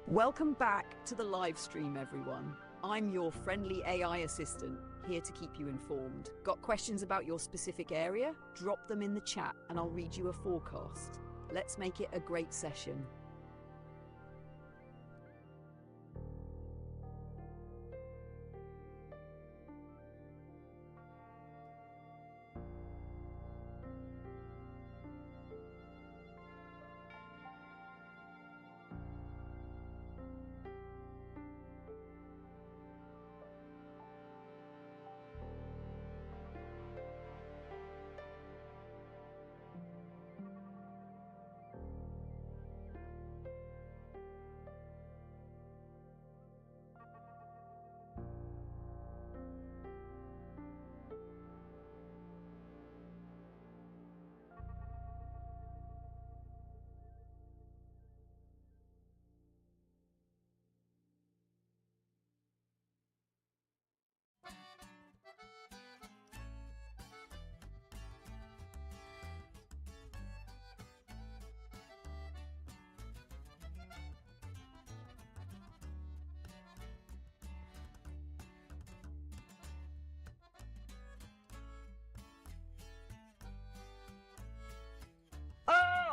Welcome back to the live stream, everyone. I'm your friendly AI assistant, here to keep you informed. Got questions about your specific area? Drop them in the chat and I'll read you a forecast. Let's make it a great session.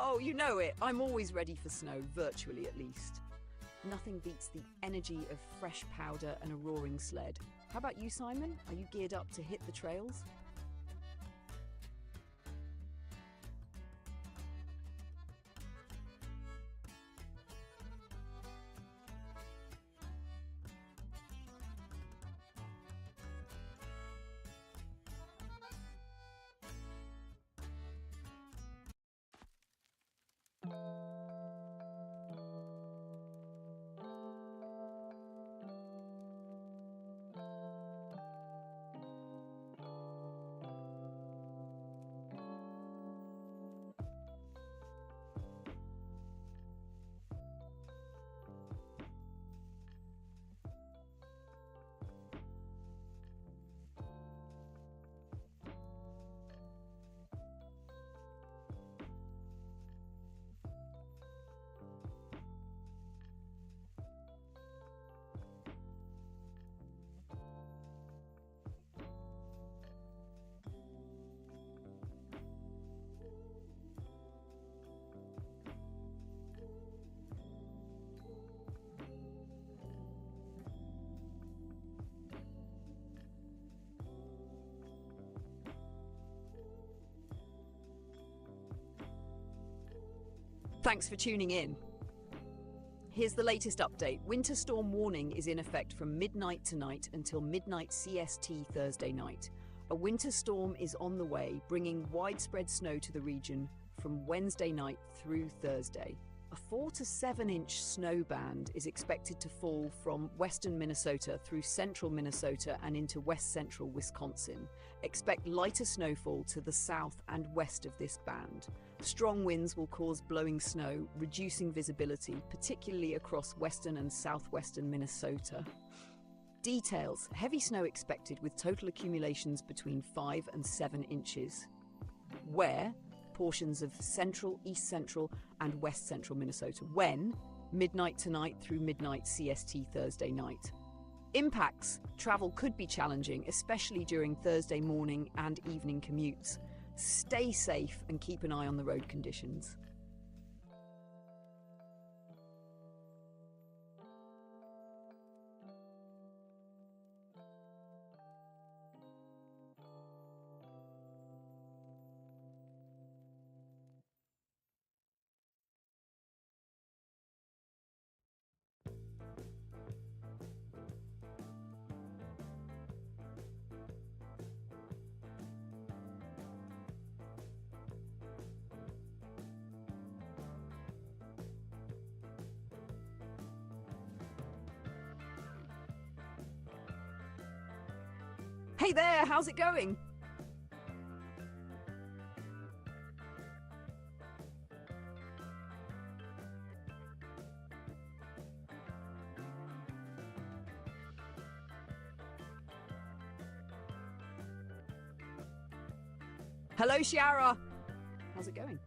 Oh, you know it. I'm always ready for snow, virtually at least. Nothing beats the energy of fresh powder and a roaring sled. How about you, Simon? Are you geared up to hit the trails? Thanks for tuning in. Here's the latest update. Winter storm warning is in effect from midnight tonight until midnight CST Thursday night. A winter storm is on the way, bringing widespread snow to the region from Wednesday night through Thursday. A 4 to 7 inch snow band is expected to fall from western Minnesota through central Minnesota and into west central Wisconsin. Expect lighter snowfall to the south and west of this band. Strong winds will cause blowing snow, reducing visibility, particularly across western and southwestern Minnesota. Details: heavy snow expected with total accumulations between 5 and 7 inches. Where? Portions of central, east central, and west central Minnesota. When? Midnight tonight through midnight CST Thursday night. Impacts: travel could be challenging, especially during Thursday morning and evening commutes. Stay safe and keep an eye on the road conditions. Hey there, how's it going? Hello, Shiara. How's it going?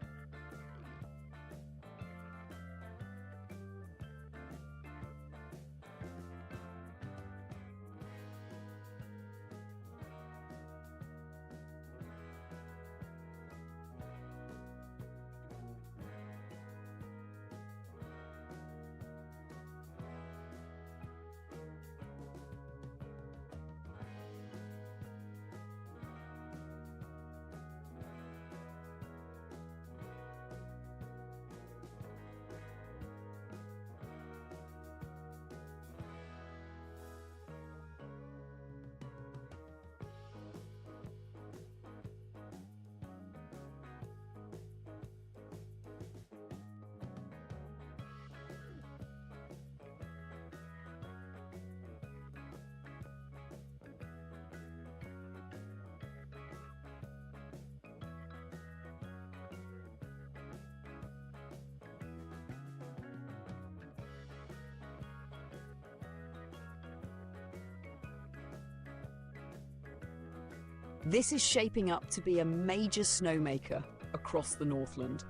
This is shaping up to be a major snowmaker across the Northland.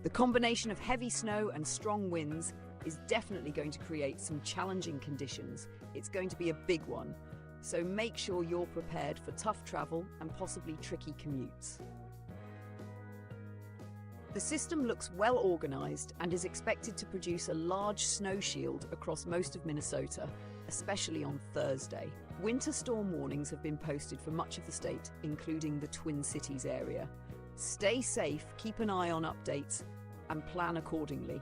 The combination of heavy snow and strong winds is definitely going to create some challenging conditions. It's going to be a big one, so make sure you're prepared for tough travel and possibly tricky commutes. The system looks well organised and is expected to produce a large snow shield across most of Minnesota, especially on Thursday. Winter storm warnings have been posted for much of the state, including the Twin Cities area. Stay safe, keep an eye on updates, and plan accordingly.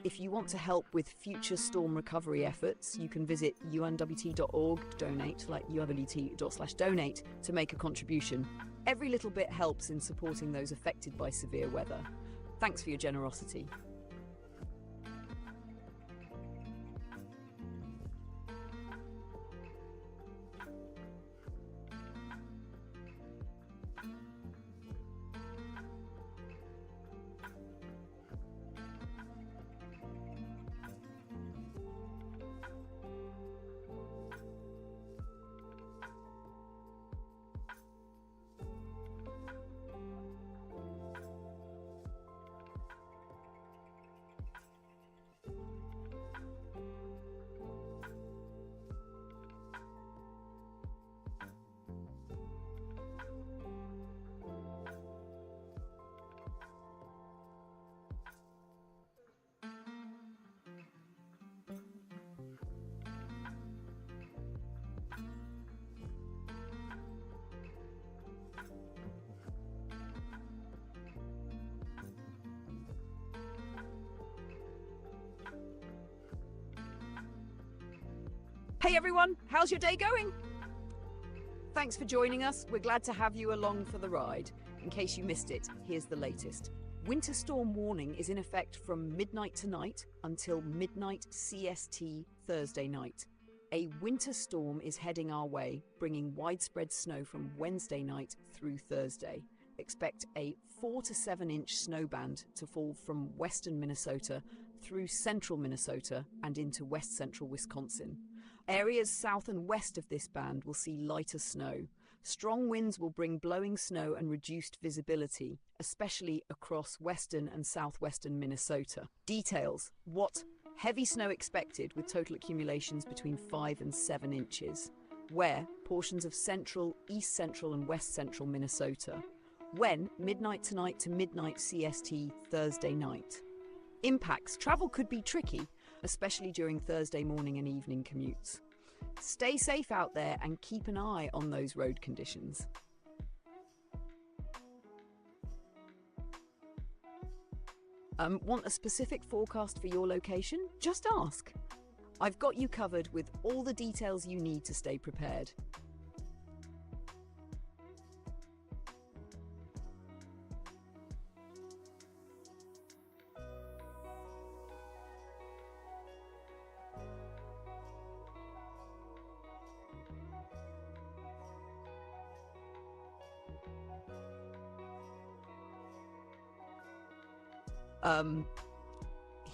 If you want to help with future storm recovery efforts, you can visit unwt.org, donate, like unwt.org/donate, to make a contribution. Every little bit helps in supporting those affected by severe weather. Thanks for your generosity. Hey everyone, how's your day going? Thanks for joining us. We're glad to have you along for the ride. In case you missed it, here's the latest. Winter storm warning is in effect from midnight tonight until midnight CST Thursday night. A winter storm is heading our way, bringing widespread snow from Wednesday night through Thursday. Expect a 4 to 7 inch snow band to fall from western Minnesota through central Minnesota and into west central Wisconsin. Areas south and west of this band will see lighter snow. Strong winds will bring blowing snow and reduced visibility, especially across western and southwestern Minnesota. Details: what? Heavy snow expected with total accumulations between 5 and 7 inches. Where? Portions of central, east central and west central Minnesota. When? Midnight tonight to midnight CST Thursday night. Impacts: travel could be tricky, especially during Thursday morning and evening commutes. Stay safe out there and keep an eye on those road conditions. Want a specific forecast for your location? Just ask. I've got you covered with all the details you need to stay prepared.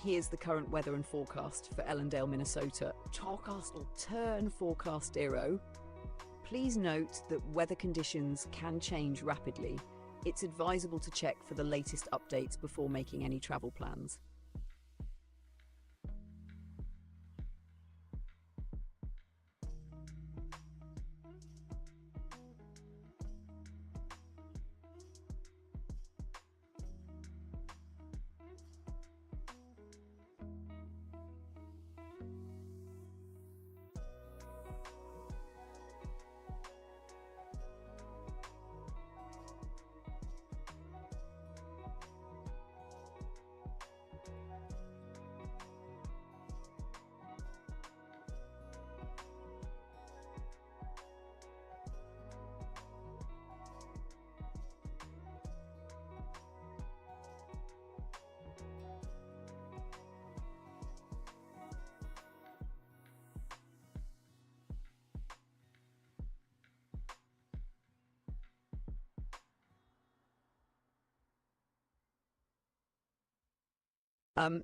Here's the current weather and forecast for Ellendale, Minnesota. Forecast will turn forecast 0. Please note that weather conditions can change rapidly. It's advisable to check for the latest updates before making any travel plans.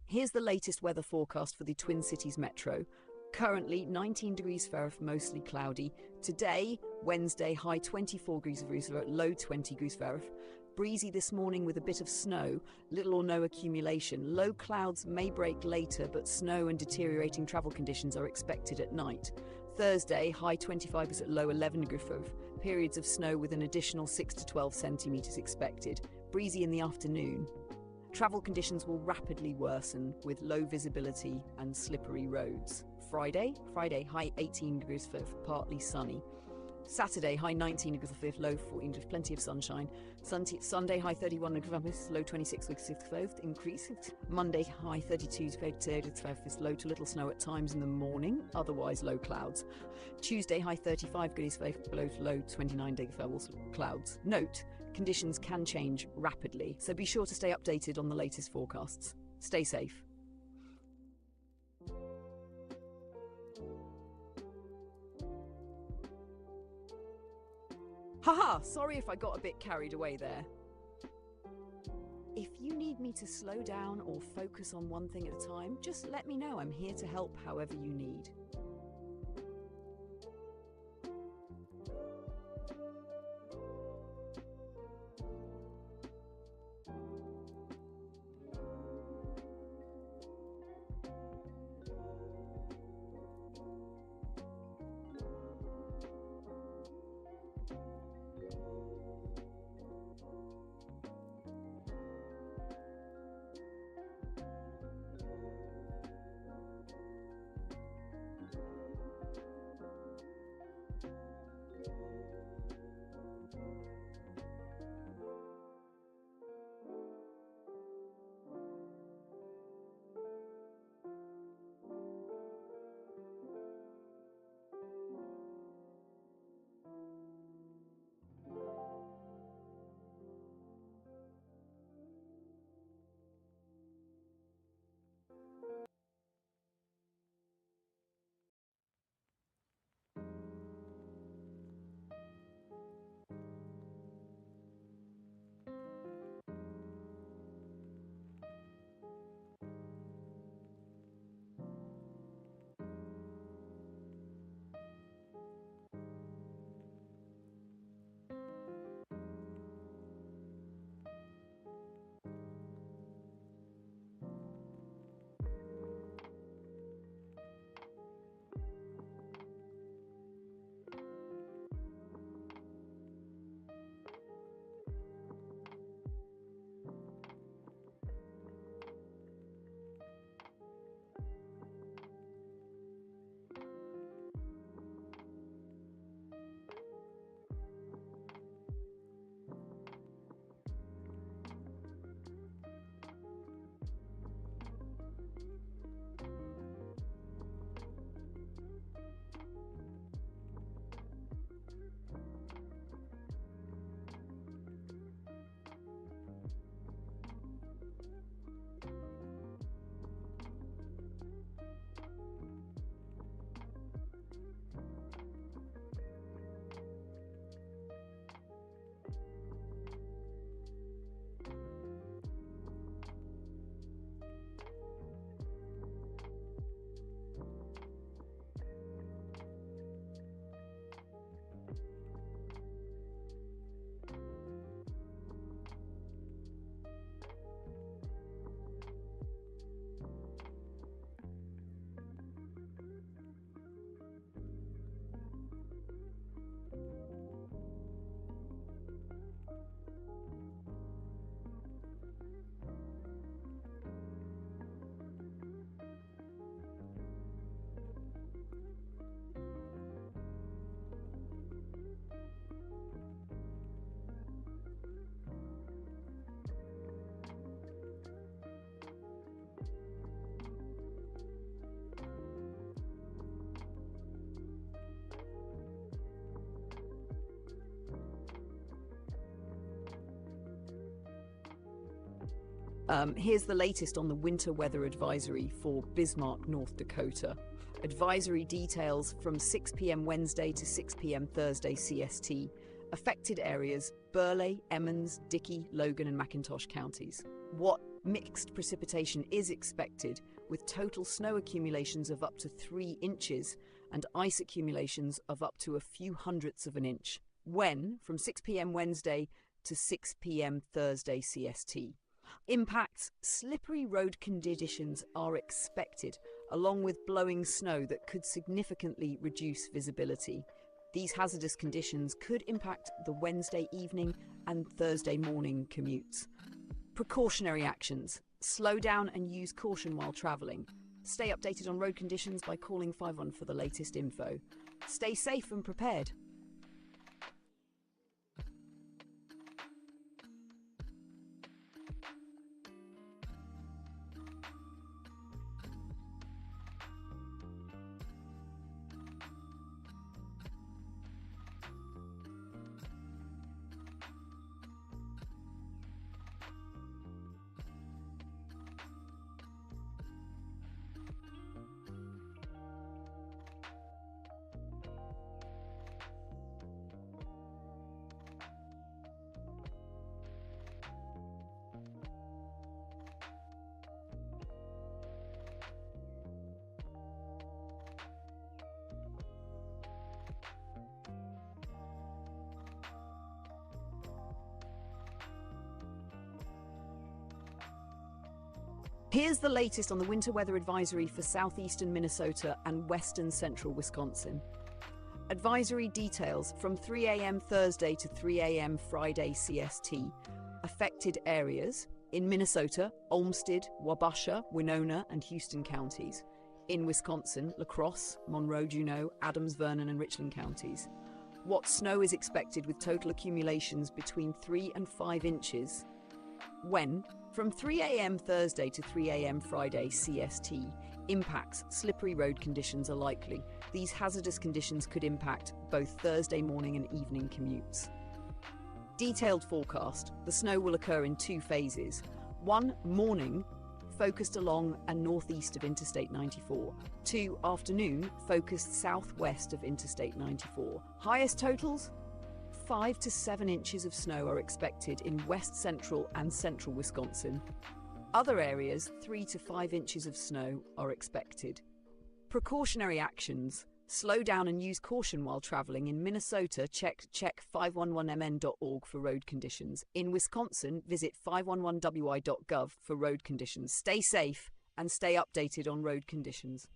Here's the latest weather forecast for the Twin Cities Metro. Currently 19 degrees Fahrenheit, mostly cloudy. Today, Wednesday, high 24 degrees Fahrenheit, low 20 degrees Fahrenheit. Breezy this morning with a bit of snow, little or no accumulation. Low clouds may break later, but snow and deteriorating travel conditions are expected at night. Thursday, high 25%, low 11 degrees Fahrenheit. Periods of snow with an additional 6 to 12 centimetres expected. Breezy in the afternoon. Travel conditions will rapidly worsen with low visibility and slippery roads. Friday, high 18 degrees Fahrenheit, partly sunny. Saturday, high 19 degrees Fahrenheit, low 14 degrees, plenty of sunshine. Sunday, high 31 degrees Fahrenheit, low 26 degrees Fahrenheit, increase. Monday, high 32 degrees Fahrenheit, low to little snow at times in the morning, otherwise low clouds. Tuesday, high 35 degrees Fahrenheit, low 29 degrees Fahrenheit, clouds. Note, conditions can change rapidly, so be sure to stay updated on the latest forecasts. Stay safe. Haha, sorry if I got a bit carried away there. If you need me to slow down or focus on one thing at a time, just let me know. I'm here to help however you need. Here's the latest on the winter weather advisory for Bismarck, North Dakota. Advisory details from 6 p.m. Wednesday to 6 p.m. Thursday CST. Affected areas: Burleigh, Emmons, Dickey, Logan, and McIntosh counties. What Mixed precipitation is expected, with total snow accumulations of up to 3 inches and ice accumulations of up to a few hundredths of an inch. When? From 6 p.m. Wednesday to 6 p.m. Thursday CST. Impacts: slippery road conditions are expected, along with blowing snow that could significantly reduce visibility. These hazardous conditions could impact the Wednesday evening and Thursday morning commutes. Precautionary actions: slow down and use caution while travelling. Stay updated on road conditions by calling 51 for the latest info. Stay safe and prepared. Here's the latest on the winter weather advisory for southeastern Minnesota and western central Wisconsin. Advisory details: from 3 a.m. Thursday to 3 a.m. Friday CST. Affected areas: in Minnesota, Olmsted, Wabasha, Winona, and Houston counties. In Wisconsin, La Crosse, Monroe, Juneau, Adams, Vernon, and Richland counties. What snow is expected, with total accumulations between 3 and 5 inches. When? From 3 a.m. Thursday to 3 a.m. Friday CST. Impacts: slippery road conditions are likely. These hazardous conditions could impact both Thursday morning and evening commutes. Detailed forecast: the snow will occur in 2 phases. 1. Morning, focused along and northeast of Interstate 94. 2. Afternoon, focused southwest of Interstate 94. Highest totals: 5 to 7 inches of snow are expected in west central and central Wisconsin. Other areas, 3 to 5 inches of snow are expected. Precautionary actions: slow down and use caution while traveling. In Minnesota, check 511mn.org for road conditions. In Wisconsin, visit 511wi.gov for road conditions. Stay safe and stay updated on road conditions.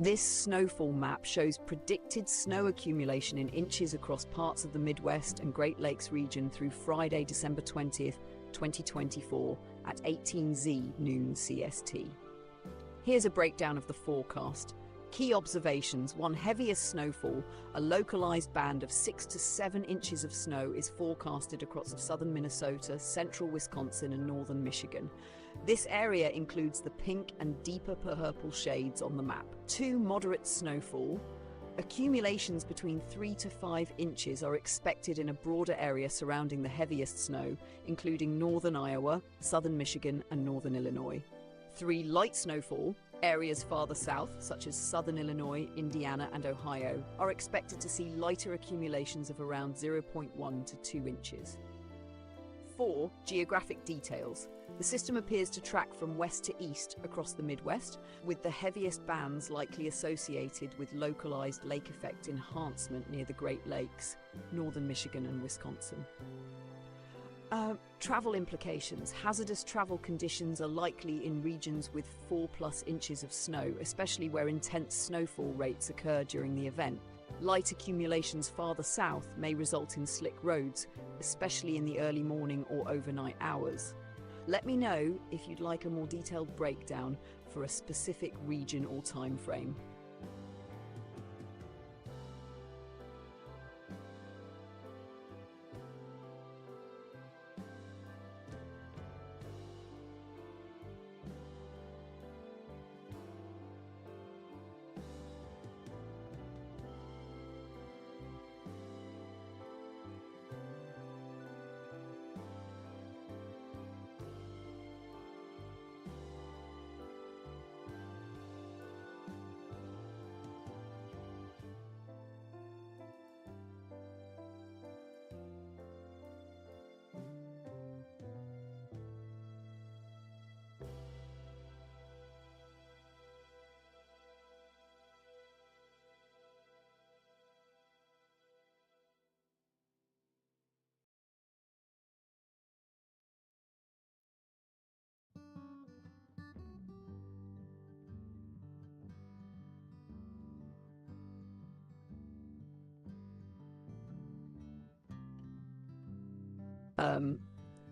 This snowfall map shows predicted snow accumulation in inches across parts of the Midwest and Great Lakes region through Friday, December 20th, 2024 at 18Z noon CST. Here's a breakdown of the forecast. Key observations: 1. Heaviest snowfall. A localized band of 6 to 7 inches of snow is forecasted across southern Minnesota, central Wisconsin, and northern Michigan. This area includes the pink and deeper purple shades on the map. 2. Moderate snowfall. Accumulations between 3 to 5 inches are expected in a broader area surrounding the heaviest snow, including northern Iowa, southern Michigan, and northern Illinois. 3. Light snowfall. Areas farther south, such as southern Illinois, Indiana, and Ohio, are expected to see lighter accumulations of around 0.1 to 2 inches. 4. Geographic details. The system appears to track from west to east across the Midwest, with the heaviest bands likely associated with localized lake effect enhancement near the Great Lakes, northern Michigan and Wisconsin. Travel implications. Hazardous travel conditions are likely in regions with 4+ inches of snow, especially where intense snowfall rates occur during the event. Light accumulations farther south may result in slick roads, especially in the early morning or overnight hours. Let me know if you'd like a more detailed breakdown for a specific region or time frame.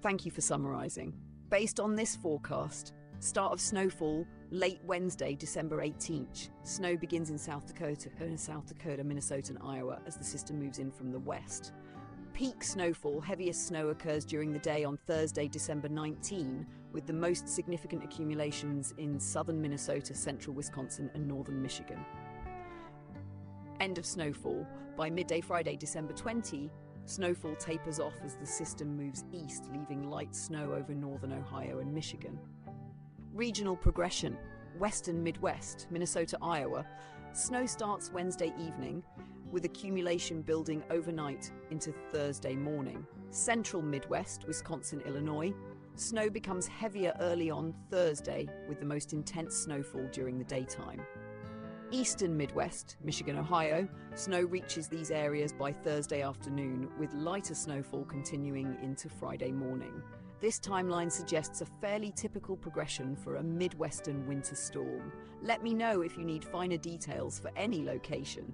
Thank you for summarising. Based on this forecast, start of snowfall late Wednesday, December 18th. Snow begins in South Dakota, Minnesota, and Iowa as the system moves in from the west. Peak snowfall, heaviest snow occurs during the day on Thursday, December 19, with the most significant accumulations in southern Minnesota, central Wisconsin, and northern Michigan. End of snowfall. By midday Friday, December 20, snowfall tapers off as the system moves east, leaving light snow over northern Ohio and Michigan. Regional progression. Western Midwest, Minnesota, Iowa. Snow starts Wednesday evening, with accumulation building overnight into Thursday morning. Central Midwest, Wisconsin, Illinois. Snow becomes heavier early on Thursday, with the most intense snowfall during the daytime. Eastern Midwest, Michigan, Ohio. Snow reaches these areas by Thursday afternoon, with lighter snowfall continuing into Friday morning. This timeline suggests a fairly typical progression for a Midwestern winter storm. Let me know if you need finer details for any location.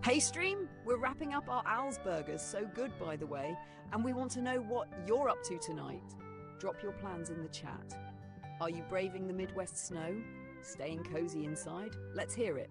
Hey Stream, we're wrapping up our Al's Burgers, so good by the way, and we want to know what you're up to tonight. Drop your plans in the chat. Are you braving the Midwest snow? Staying cozy inside? Let's hear it.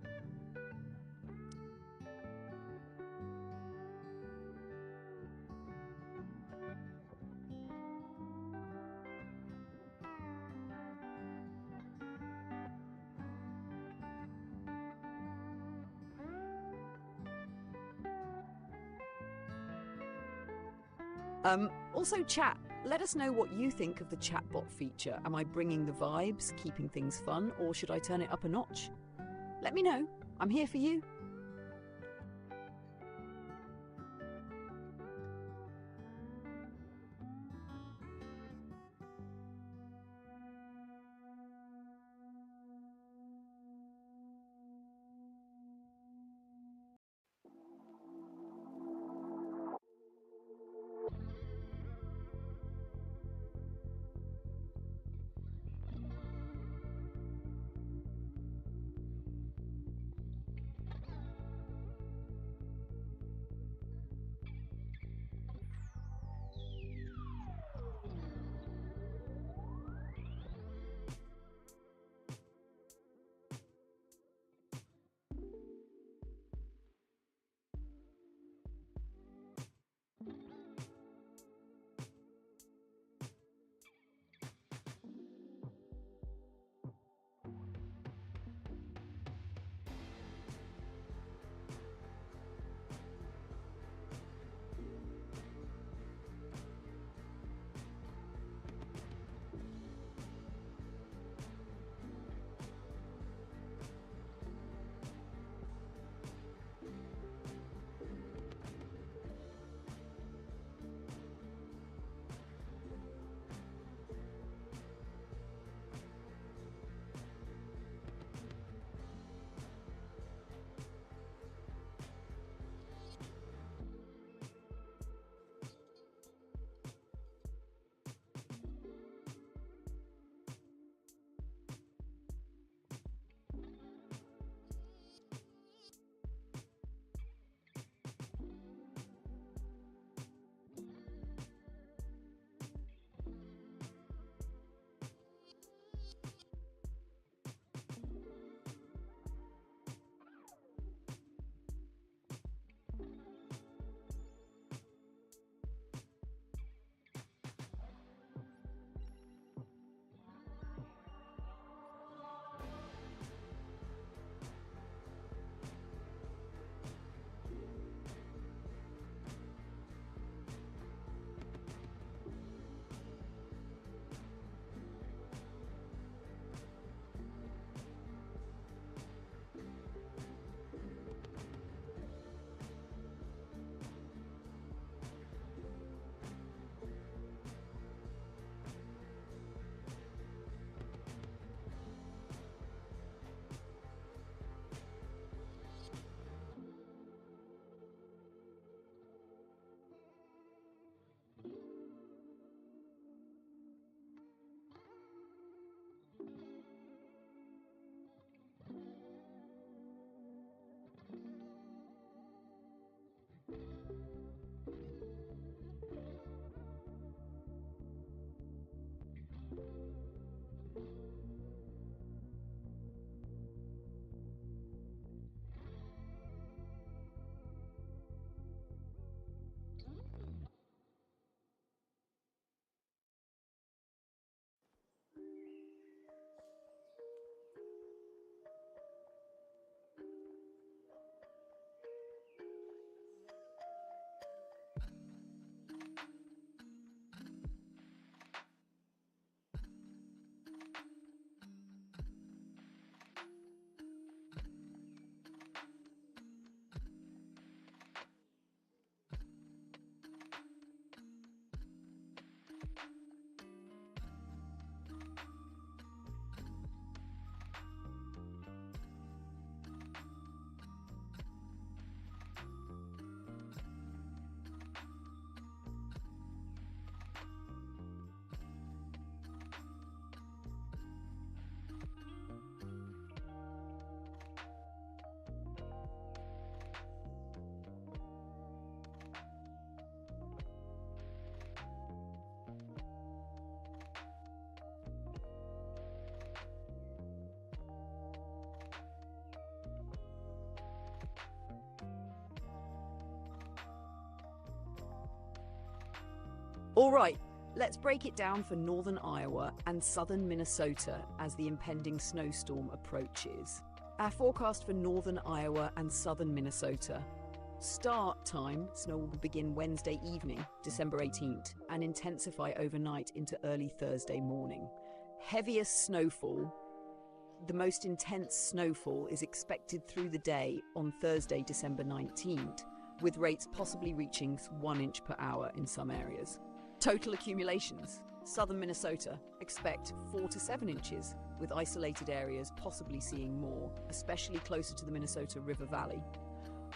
Also chat, let us know what you think of the chatbot feature. Am I bringing the vibes, keeping things fun, or should I turn it up a notch? Let me know, I'm here for you. All right, let's break it down for northern Iowa and southern Minnesota as the impending snowstorm approaches. Our forecast for northern Iowa and southern Minnesota. Start time, snow will begin Wednesday evening, December 18th, and intensify overnight into early Thursday morning. Heaviest snowfall, the most intense snowfall is expected through the day on Thursday, December 19th, with rates possibly reaching 1 inch per hour in some areas. Total accumulations. Southern Minnesota, expect 4 to 7 inches, with isolated areas possibly seeing more, especially closer to the Minnesota River Valley.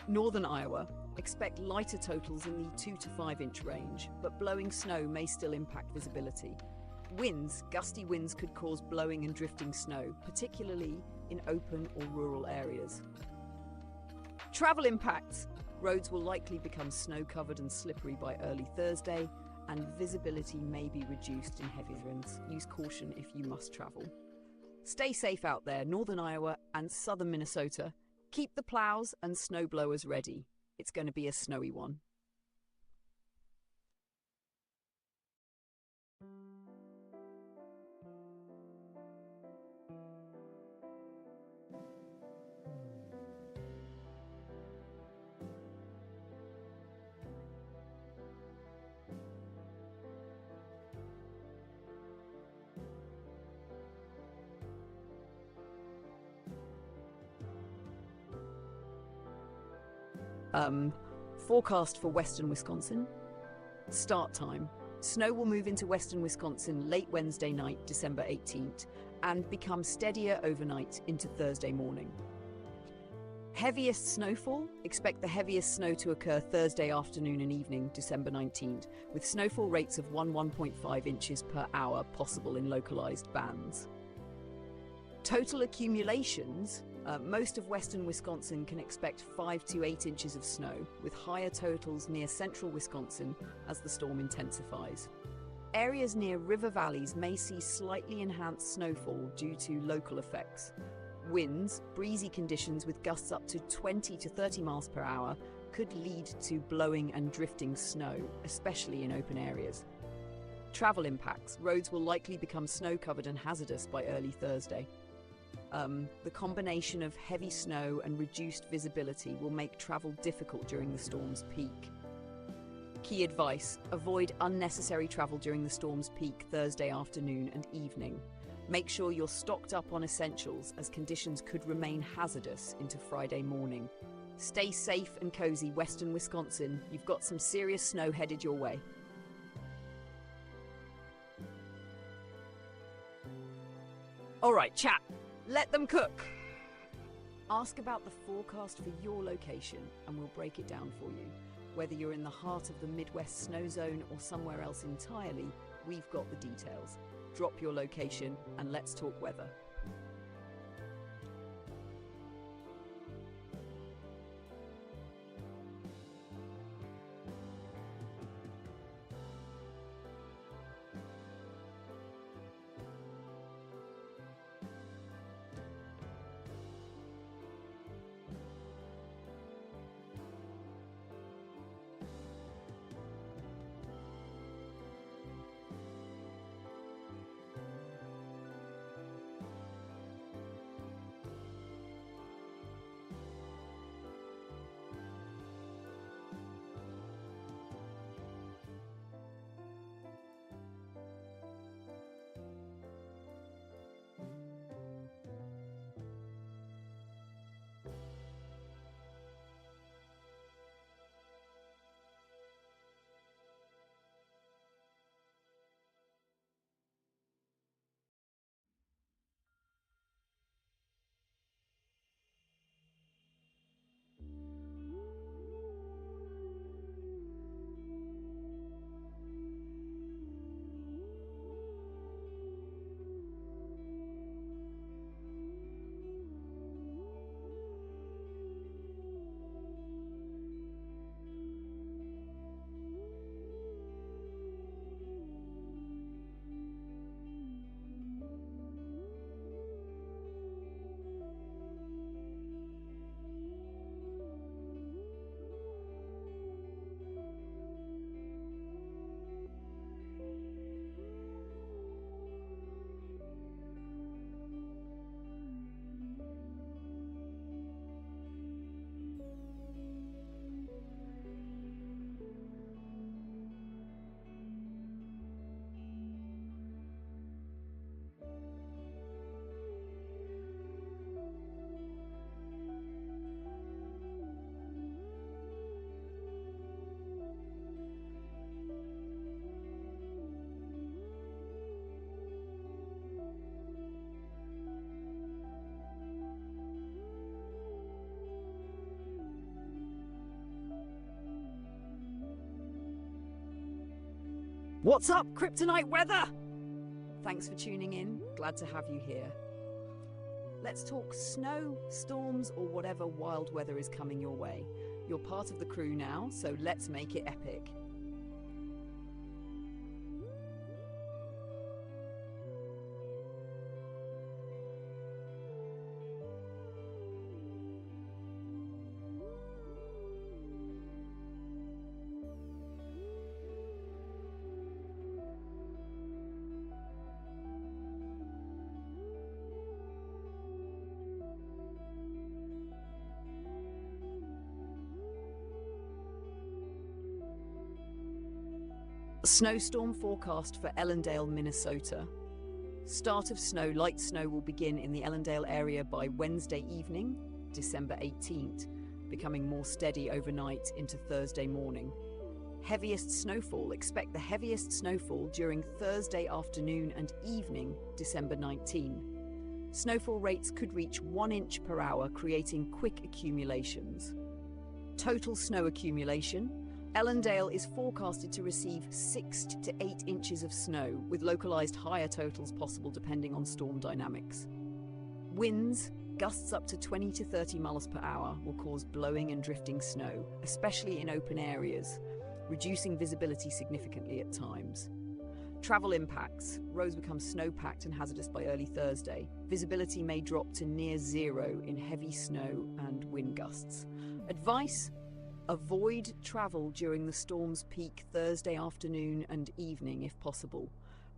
Northern Iowa, expect lighter totals in the 2 to 5 inch range, but blowing snow may still impact visibility. Winds, gusty winds could cause blowing and drifting snow, particularly in open or rural areas. Travel impacts. Roads will likely become snow-covered and slippery by early Thursday, and visibility may be reduced in heavy winds. Use caution if you must travel. Stay safe out there, northern Iowa and southern Minnesota. Keep the plows and snowblowers ready. It's going to be a snowy one. Forecast for western Wisconsin. Start time. Snow will move into western Wisconsin late Wednesday night, December 18th, and become steadier overnight into Thursday morning. Heaviest snowfall. Expect the heaviest snow to occur Thursday afternoon and evening, December 19th, with snowfall rates of 1.5 inches per hour possible in localized bands. Total accumulations. Most of western Wisconsin can expect 5 to 8 inches of snow, with higher totals near central Wisconsin as the storm intensifies. Areas near river valleys may see slightly enhanced snowfall due to local effects. Winds, breezy conditions with gusts up to 20 to 30 miles per hour could lead to blowing and drifting snow, especially in open areas. Travel impacts. Roads will likely become snow-covered and hazardous by early Thursday. The combination of heavy snow and reduced visibility will make travel difficult during the storm's peak. Key advice: avoid unnecessary travel during the storm's peak Thursday afternoon and evening. Make sure you're stocked up on essentials, as conditions could remain hazardous into Friday morning. Stay safe and cozy, western Wisconsin. You've got some serious snow headed your way. All right, chat. Let them cook. Ask about the forecast for your location and we'll break it down for you. Whether you're in the heart of the Midwest snow zone or somewhere else entirely, we've got the details. Drop your location and let's talk weather. What's up, Kryptonite weather? Thanks for tuning in. Glad to have you here. Let's talk snow, storms, or whatever wild weather is coming your way. You're part of the crew now, so let's make it epic. Snowstorm forecast for Ellendale, Minnesota. Start of snow, light snow will begin in the Ellendale area by Wednesday evening, December 18th, becoming more steady overnight into Thursday morning. Heaviest snowfall, expect the heaviest snowfall during Thursday afternoon and evening, December 19. Snowfall rates could reach 1 inch per hour, creating quick accumulations. Total snow accumulation. Ellendale is forecasted to receive 6 to 8 inches of snow, with localized higher totals possible depending on storm dynamics. Winds, gusts up to 20 to 30 miles per hour, will cause blowing and drifting snow, especially in open areas, reducing visibility significantly at times. Travel impacts. Roads become snow-packed and hazardous by early Thursday. Visibility may drop to near zero in heavy snow and wind gusts. Advice: avoid travel during the storm's peak Thursday afternoon and evening if possible.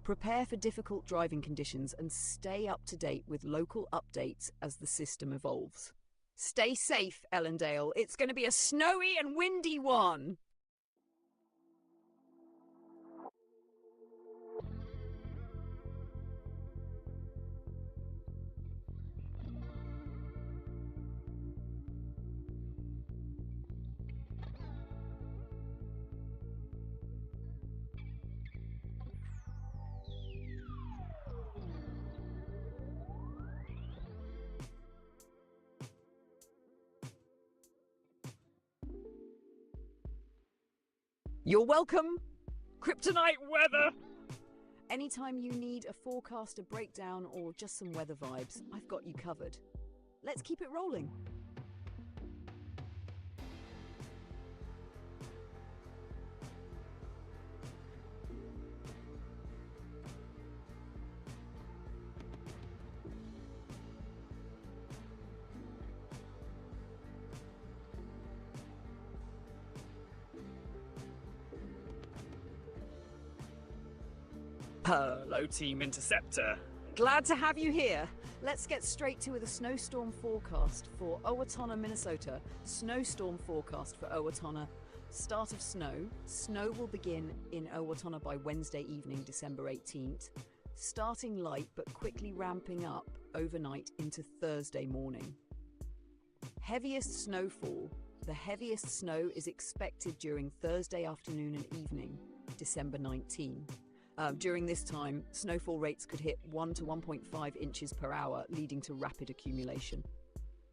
Prepare for difficult driving conditions and stay up to date with local updates as the system evolves. Stay safe, Ellendale. It's going to be a snowy and windy one. You're welcome, Kryptonite weather! Anytime you need a forecast, a breakdown, or just some weather vibes, I've got you covered. Let's keep it rolling. Hello, Team Interceptor. Glad to have you here. Let's get straight to the snowstorm forecast for Owatonna, Minnesota. Snowstorm forecast for Owatonna. Start of snow. Snow will begin in Owatonna by Wednesday evening, December 18th. Starting light but quickly ramping up overnight into Thursday morning. Heaviest snowfall. The heaviest snow is expected during Thursday afternoon and evening, December 19. During this time, snowfall rates could hit 1 to 1.5 inches per hour, leading to rapid accumulation.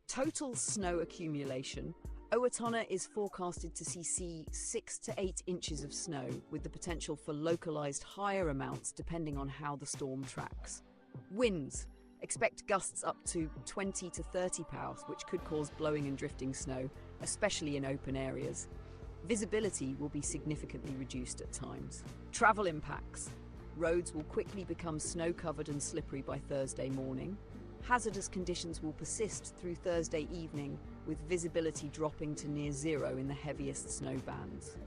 Total snow accumulation. Owatonna is forecasted to see 6 to 8 inches of snow, with the potential for localized higher amounts depending on how the storm tracks. Winds. Expect gusts up to 20 to 30 pounds, which could cause blowing and drifting snow, especially in open areas. Visibility will be significantly reduced at times. Travel impacts. Roads will quickly become snow-covered and slippery by Thursday morning. Hazardous conditions will persist through Thursday evening, with visibility dropping to near zero in the heaviest snow bands.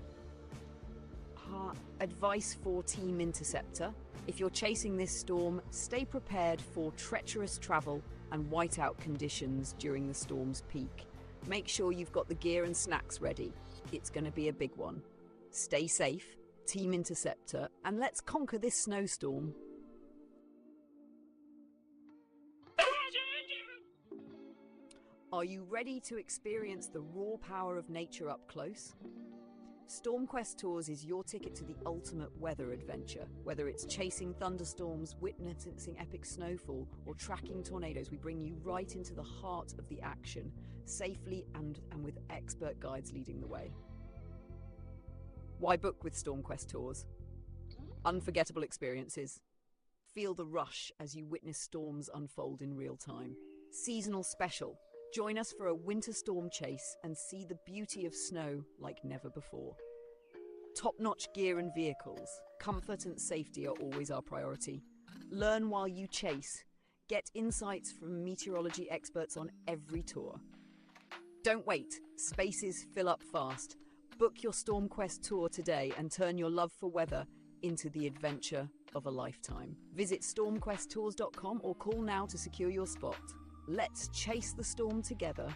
Advice for Team Interceptor. If you're chasing this storm, stay prepared for treacherous travel and whiteout conditions during the storm's peak. Make sure you've got the gear and snacks ready. It's going to be a big one. Stay safe, Team Interceptor, and let's conquer this snowstorm. Are you ready to experience the raw power of nature up close? StormQuest Tours is your ticket to the ultimate weather adventure. Whether it's chasing thunderstorms, witnessing epic snowfall, or tracking tornadoes, we bring you right into the heart of the action, safely and with expert guides leading the way. Why book with StormQuest Tours? Unforgettable experiences. Feel the rush as you witness storms unfold in real time. Seasonal special. Join us for a winter storm chase and see the beauty of snow like never before. Top-notch gear and vehicles. Comfort and safety are always our priority. Learn while you chase. Get insights from meteorology experts on every tour. Don't wait. Spaces fill up fast. Book your StormQuest tour today and turn your love for weather into the adventure of a lifetime. Visit stormquesttours.com or call now to secure your spot. Let's chase the storm together.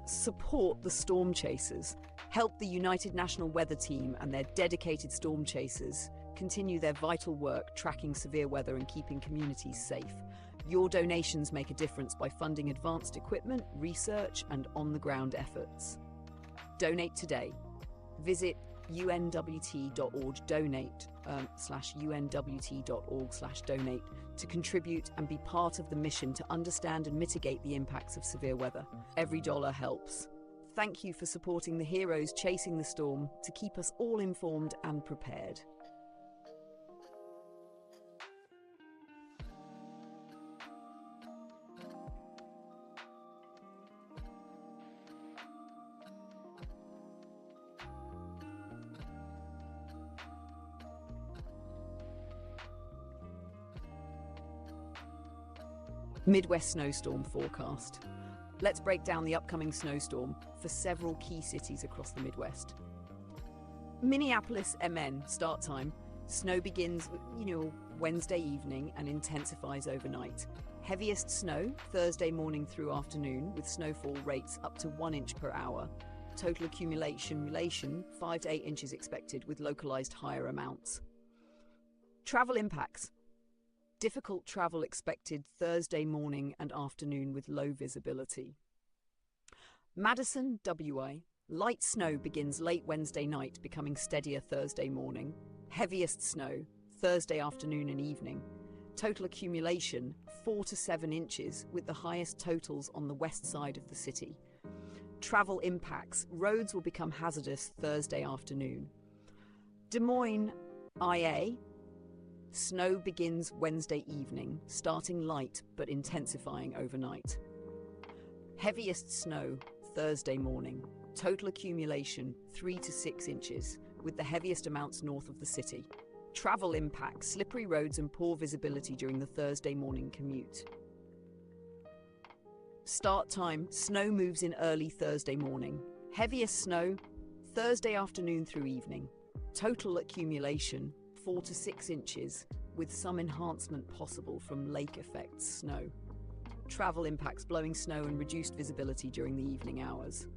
Support the storm chasers. Help the United National Weather Team and their dedicated storm chasers continue their vital work tracking severe weather and keeping communities safe. Your donations make a difference by funding advanced equipment, research, and on-the-ground efforts. Donate today. Visit unwt.org donate /unwt.org/donate to contribute and be part of the mission to understand and mitigate the impacts of severe weather. Every dollar helps. Thank you for supporting the heroes chasing the storm to keep us all informed and prepared. Midwest snowstorm forecast. Let's break down the upcoming snowstorm for several key cities across the Midwest. Minneapolis, MN, start time. Snow begins, Wednesday evening and intensifies overnight. Heaviest snow Thursday morning through afternoon with snowfall rates up to 1 inch per hour. Total accumulation 5 to 8 inches expected with localized higher amounts. Travel impacts. Difficult travel expected Thursday morning and afternoon with low visibility. Madison, WA. Light snow begins late Wednesday night, becoming steadier Thursday morning. Heaviest snow Thursday afternoon and evening. Total accumulation 4 to 7 inches with the highest totals on the west side of the city. Travel impacts. Roads will become hazardous Thursday afternoon. Des Moines, IA. Snow begins Wednesday evening, starting light but intensifying overnight. Heaviest snow Thursday morning. Total accumulation 3 to 6 inches, with the heaviest amounts north of the city. Travel impacts, slippery roads and poor visibility during the Thursday morning commute. Start time, snow moves in early Thursday morning. Heaviest snow Thursday afternoon through evening. Total accumulation 4 to 6 inches, with some enhancement possible from lake effect snow. Travel impacts, blowing snow and reduced visibility during the evening hours.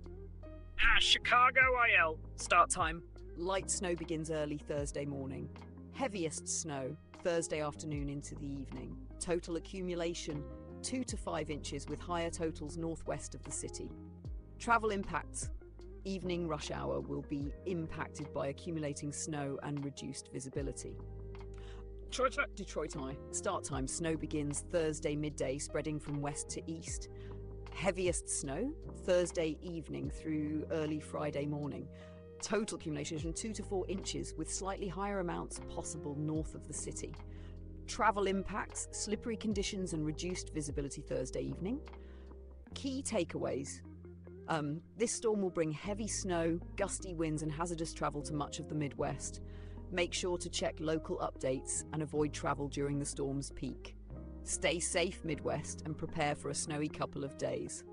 Chicago IL, start time. Light snow begins early Thursday morning. Heaviest snow Thursday afternoon into the evening. Total accumulation 2 to 5 inches with higher totals northwest of the city. Travel impacts. Evening rush hour will be impacted by accumulating snow and reduced visibility. Detroit I. Start time. Snow begins Thursday midday, spreading from west to east. Heaviest snow Thursday evening through early Friday morning. Total accumulation from 2 to 4 inches with slightly higher amounts possible north of the city. Travel impacts, slippery conditions and reduced visibility Thursday evening. Key takeaways. This storm will bring heavy snow, gusty winds and hazardous travel to much of the Midwest. Make sure to check local updates and avoid travel during the storm's peak. Stay safe, Midwest, and prepare for a snowy couple of days.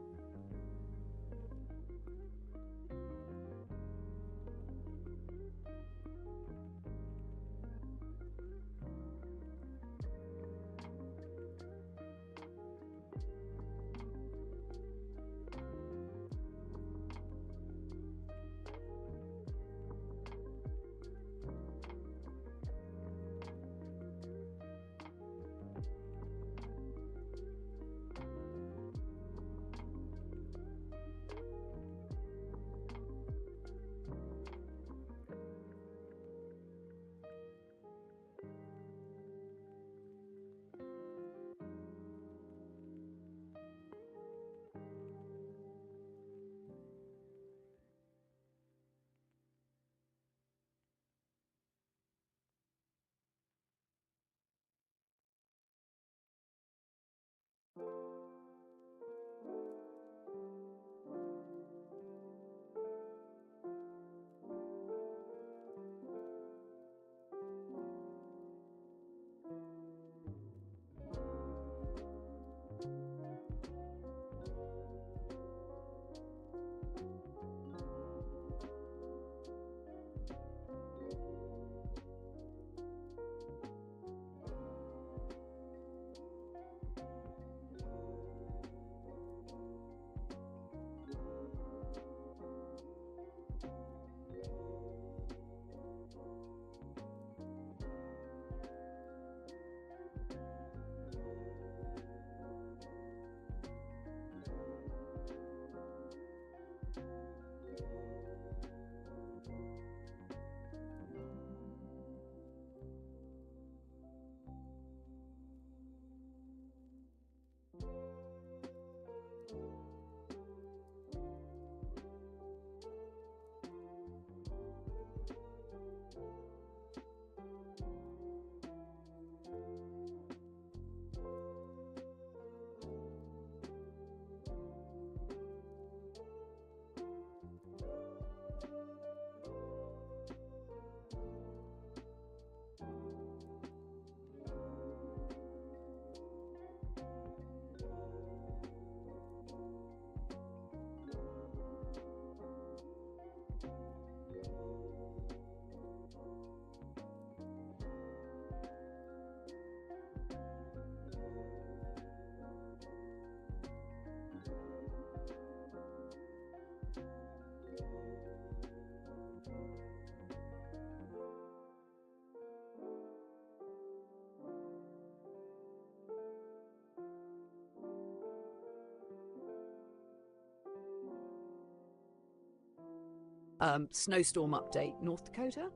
Snowstorm update, North Dakota.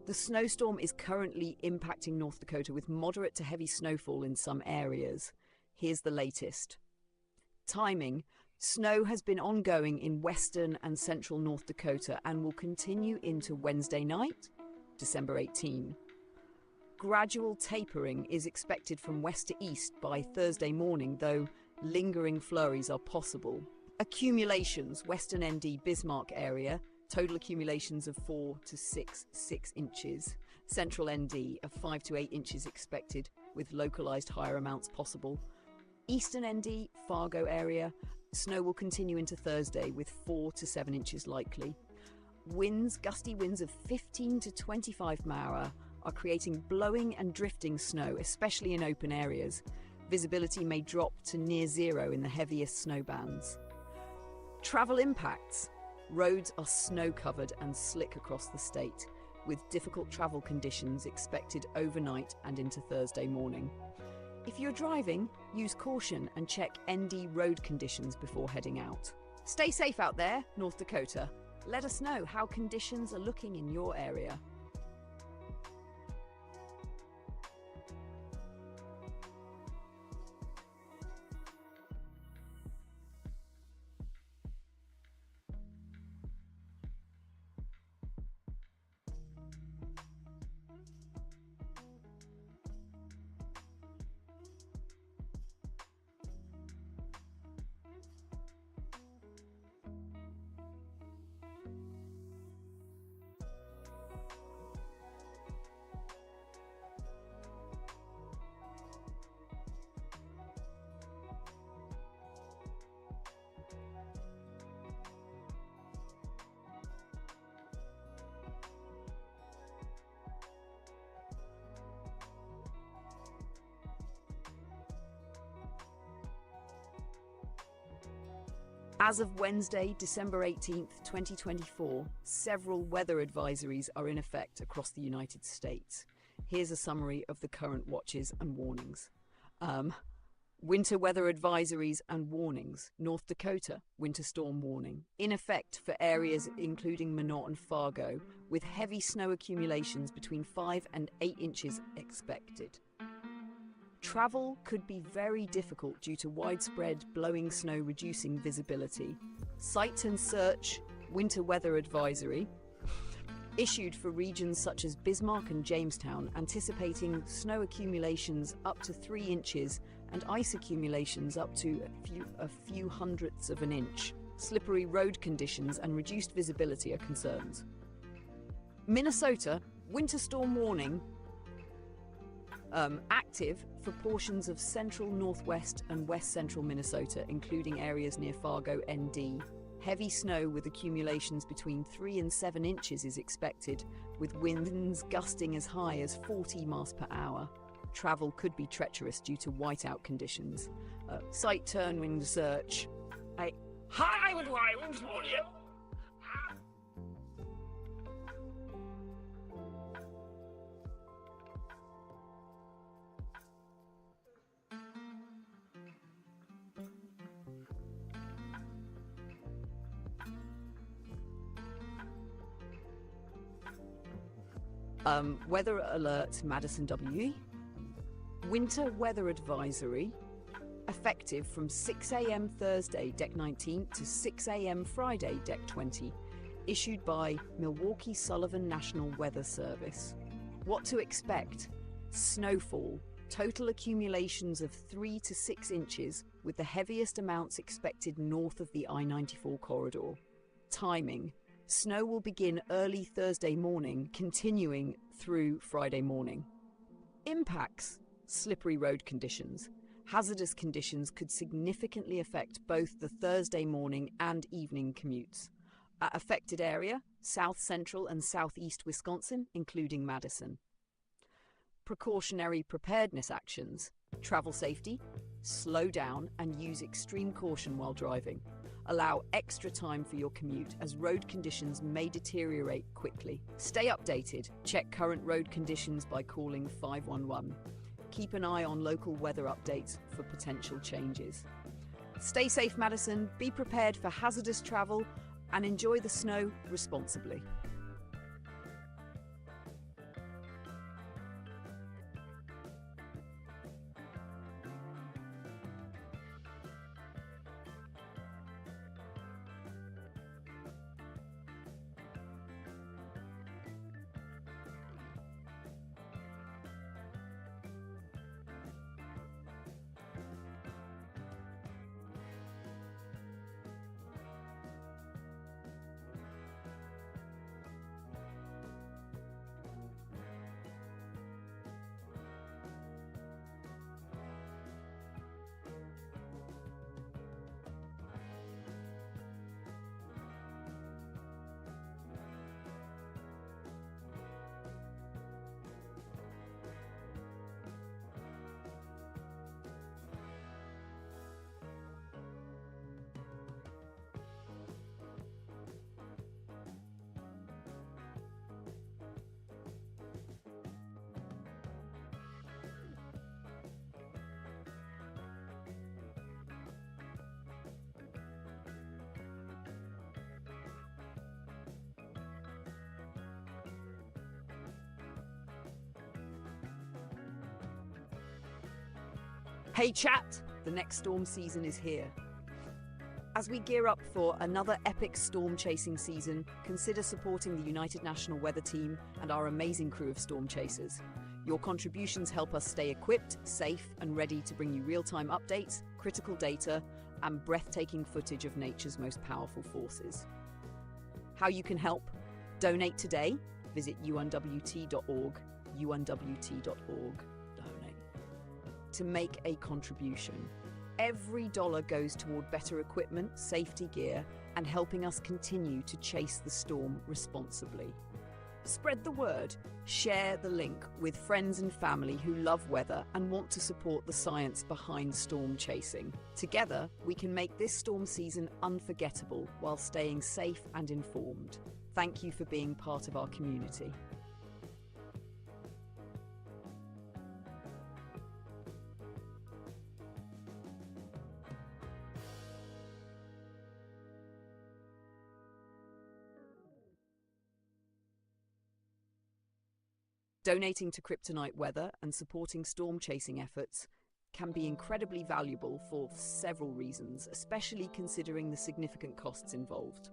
The snowstorm is currently impacting North Dakota with moderate to heavy snowfall in some areas. Here's the latest. Timing. Snow has been ongoing in western and central North Dakota and will continue into Wednesday night, December 18. Gradual tapering is expected from west to east by Thursday morning, though lingering flurries are possible. Accumulations, Western ND Bismarck area, total accumulations of 4 to 6 inches. Central ND of 5 to 8 inches expected, with localised higher amounts possible. Eastern ND, Fargo area, snow will continue into Thursday with 4 to 7 inches likely. Winds, gusty winds of 15 to 25 mph are creating blowing and drifting snow, especially in open areas. Visibility may drop to near zero in the heaviest snow bands. Travel impacts. Roads are snow-covered and slick across the state, with difficult travel conditions expected overnight and into Thursday morning. If you're driving, use caution and check ND road conditions before heading out. Stay safe out there, North Dakota. Let us know how conditions are looking in your area. As of Wednesday, December 18th, 2024, several weather advisories are in effect across the United States. Here's a summary of the current watches and warnings. Winter weather advisories and warnings. North Dakota, winter storm warning. In effect for areas including Minot and Fargo, with heavy snow accumulations between 5 and 8 inches expected. Travel could be very difficult due to widespread blowing snow reducing visibility. Sight and search winter weather advisory issued for regions such as Bismarck and Jamestown, anticipating snow accumulations up to 3 inches and ice accumulations up to a few hundredths of an inch. Slippery road conditions and reduced visibility are concerns. Minnesota, winter storm warning active for portions of central, northwest and west central Minnesota, including areas near Fargo ND. Heavy snow with accumulations between 3 and 7 inches is expected, with winds gusting as high as 40 miles per hour. Travel could be treacherous due to whiteout conditions. Sight turn wind search. Hi, with Wylands, will you? Weather alert, Madison WE. Winter weather advisory, effective from 6 a.m. Thursday, Deck 19, to 6 a.m. Friday, Deck 20, issued by Milwaukee Sullivan National Weather Service. What to expect? Snowfall, total accumulations of 3 to 6 inches, with the heaviest amounts expected north of the I-94 corridor. Timing. Snow will begin early Thursday morning, continuing through Friday morning. Impacts. Slippery road conditions. Hazardous conditions could significantly affect both the Thursday morning and evening commutes. Affected area, south central and southeast Wisconsin, including Madison. Precautionary preparedness actions. Travel safety. Slow down and use extreme caution while driving. Allow extra time for your commute, as road conditions may deteriorate quickly. Stay updated. Check current road conditions by calling 511. Keep an eye on local weather updates for potential changes. Stay safe, Madison. Be prepared for hazardous travel and enjoy the snow responsibly. Hey chat, the next storm season is here. As we gear up for another epic storm chasing season, consider supporting the United National Weather Team and our amazing crew of storm chasers. Your contributions help us stay equipped, safe, and ready to bring you real-time updates, critical data, and breathtaking footage of nature's most powerful forces. How you can help? Donate today. Visit unwt.org, unwt.org. To make a contribution. Every dollar goes toward better equipment, safety gear, and helping us continue to chase the storm responsibly. Spread the word. Share the link with friends and family who love weather and want to support the science behind storm chasing. Together, we can make this storm season unforgettable while staying safe and informed. Thank you for being part of our community. Donating to Kryptonite Weather and supporting storm chasing efforts can be incredibly valuable for several reasons, especially considering the significant costs involved.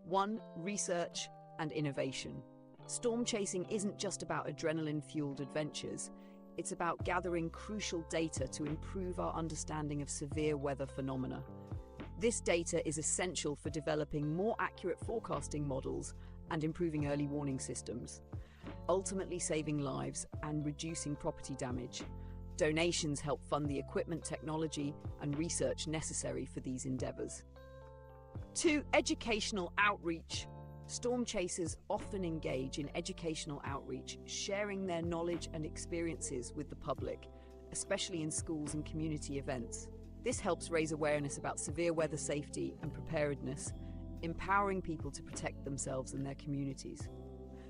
1. Research and innovation. Storm chasing isn't just about adrenaline-fueled adventures, it's about gathering crucial data to improve our understanding of severe weather phenomena. This data is essential for developing more accurate forecasting models and improving early warning systems, ultimately saving lives and reducing property damage. Donations help fund the equipment, technology, and research necessary for these endeavors. 2. Educational outreach. Storm chasers often engage in educational outreach, sharing their knowledge and experiences with the public, especially in schools and community events. This helps raise awareness about severe weather safety and preparedness, empowering people to protect themselves and their communities.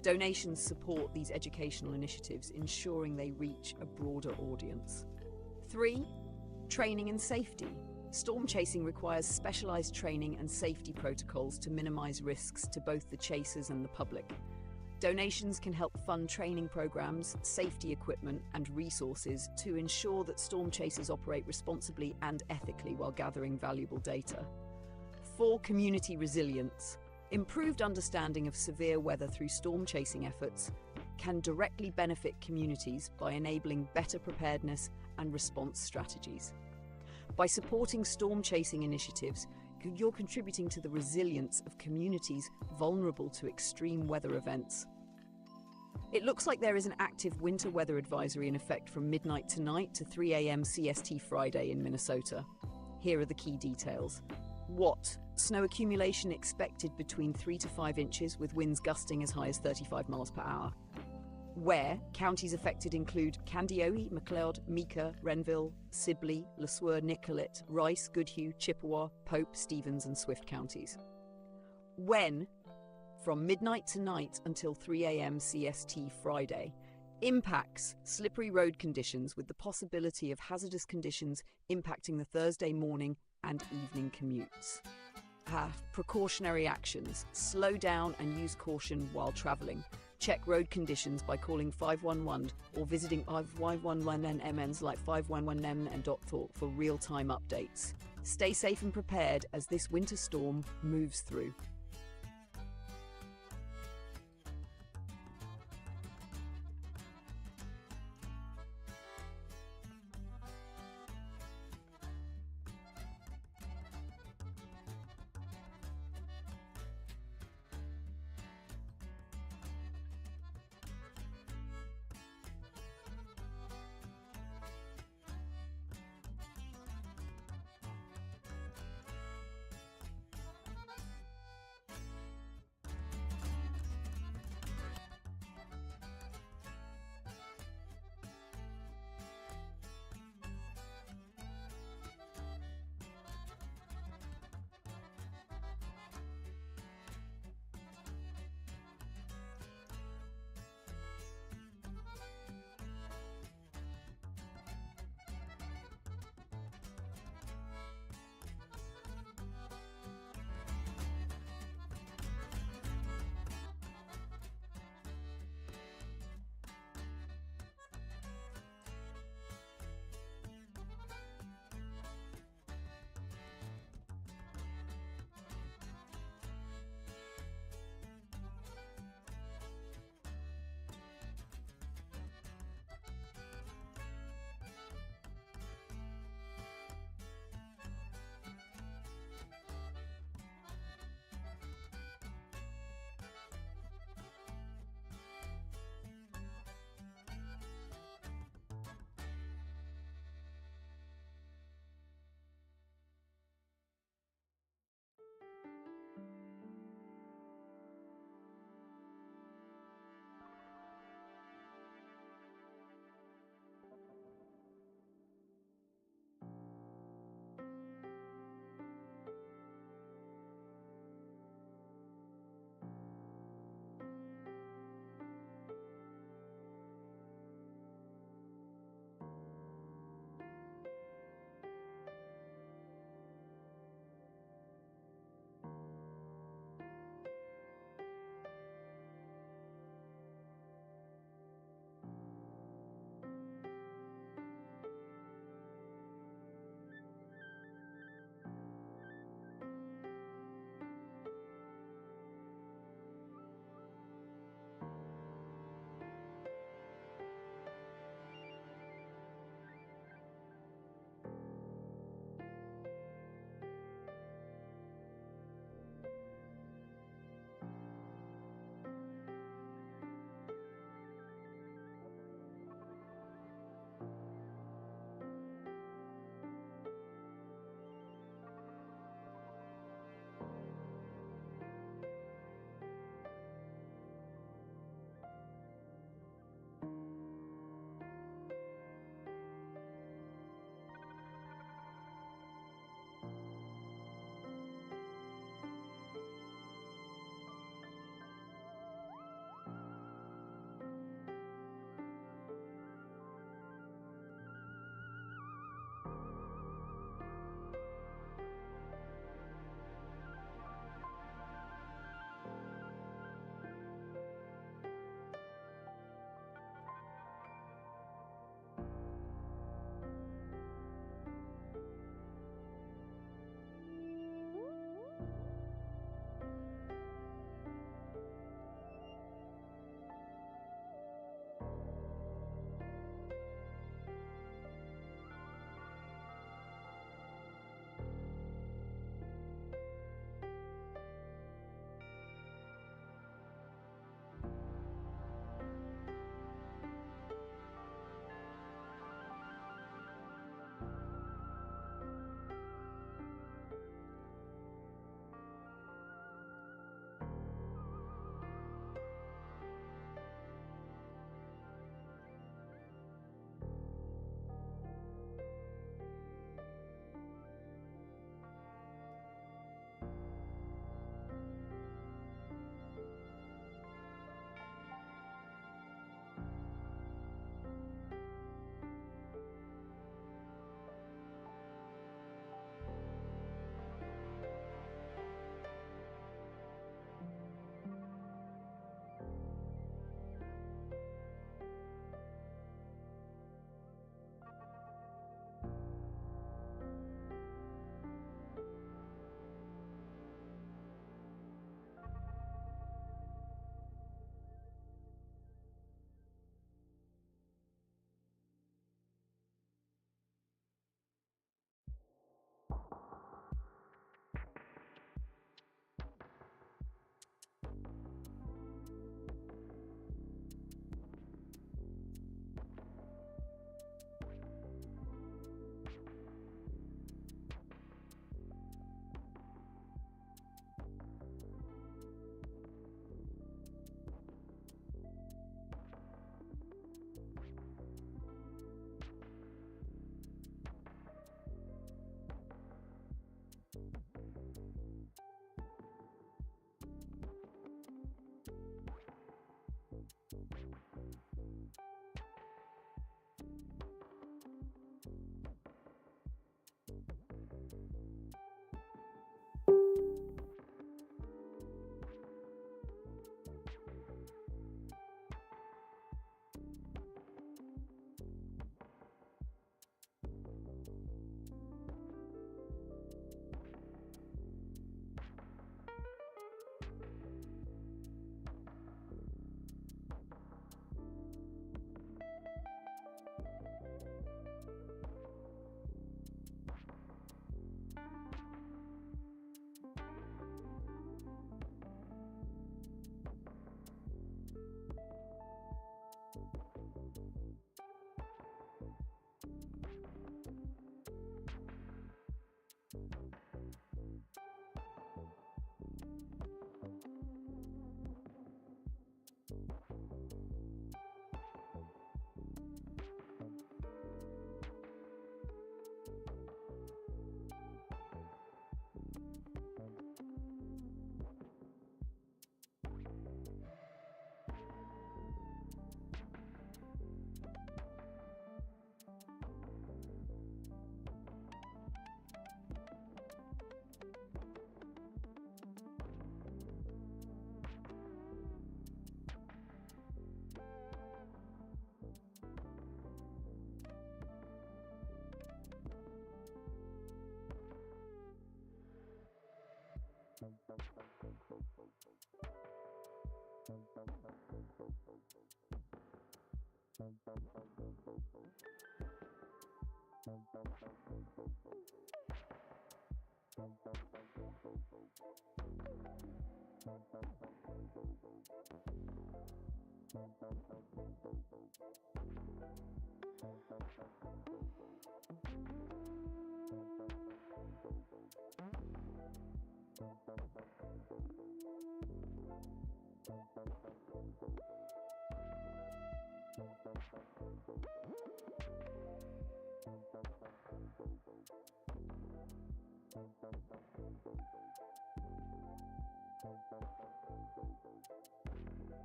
Donations support these educational initiatives, ensuring they reach a broader audience. 3. Training and safety. Storm chasing requires specialized training and safety protocols to minimize risks to both the chasers and the public. Donations can help fund training programs, safety equipment, and resources to ensure that storm chasers operate responsibly and ethically while gathering valuable data. 4. Community resilience. Improved understanding of severe weather through storm chasing efforts can directly benefit communities by enabling better preparedness and response strategies. By supporting storm chasing initiatives, you're contributing to the resilience of communities vulnerable to extreme weather events. It looks like there is an active winter weather advisory in effect from midnight tonight to 3 a.m. CST Friday in Minnesota. Here are the key details. What? Snow accumulation expected between 3 to 5 inches with winds gusting as high as 35 miles per hour. Where? Counties affected include Kandiyohi, McLeod, Meeker, Renville, Sibley, Le Sueur, Nicollet, Rice, Goodhue, Chippewa, Pope, Stevens and Swift counties. When? From midnight tonight until 3 a.m. CST Friday. Impacts: slippery road conditions with the possibility of hazardous conditions impacting the Thursday morning and evening commutes. Precautionary actions. Slow down and use caution while traveling. Check road conditions by calling 511 or visiting 511MNs like 511mn.org for real-time updates. Stay safe and prepared as this winter storm moves through.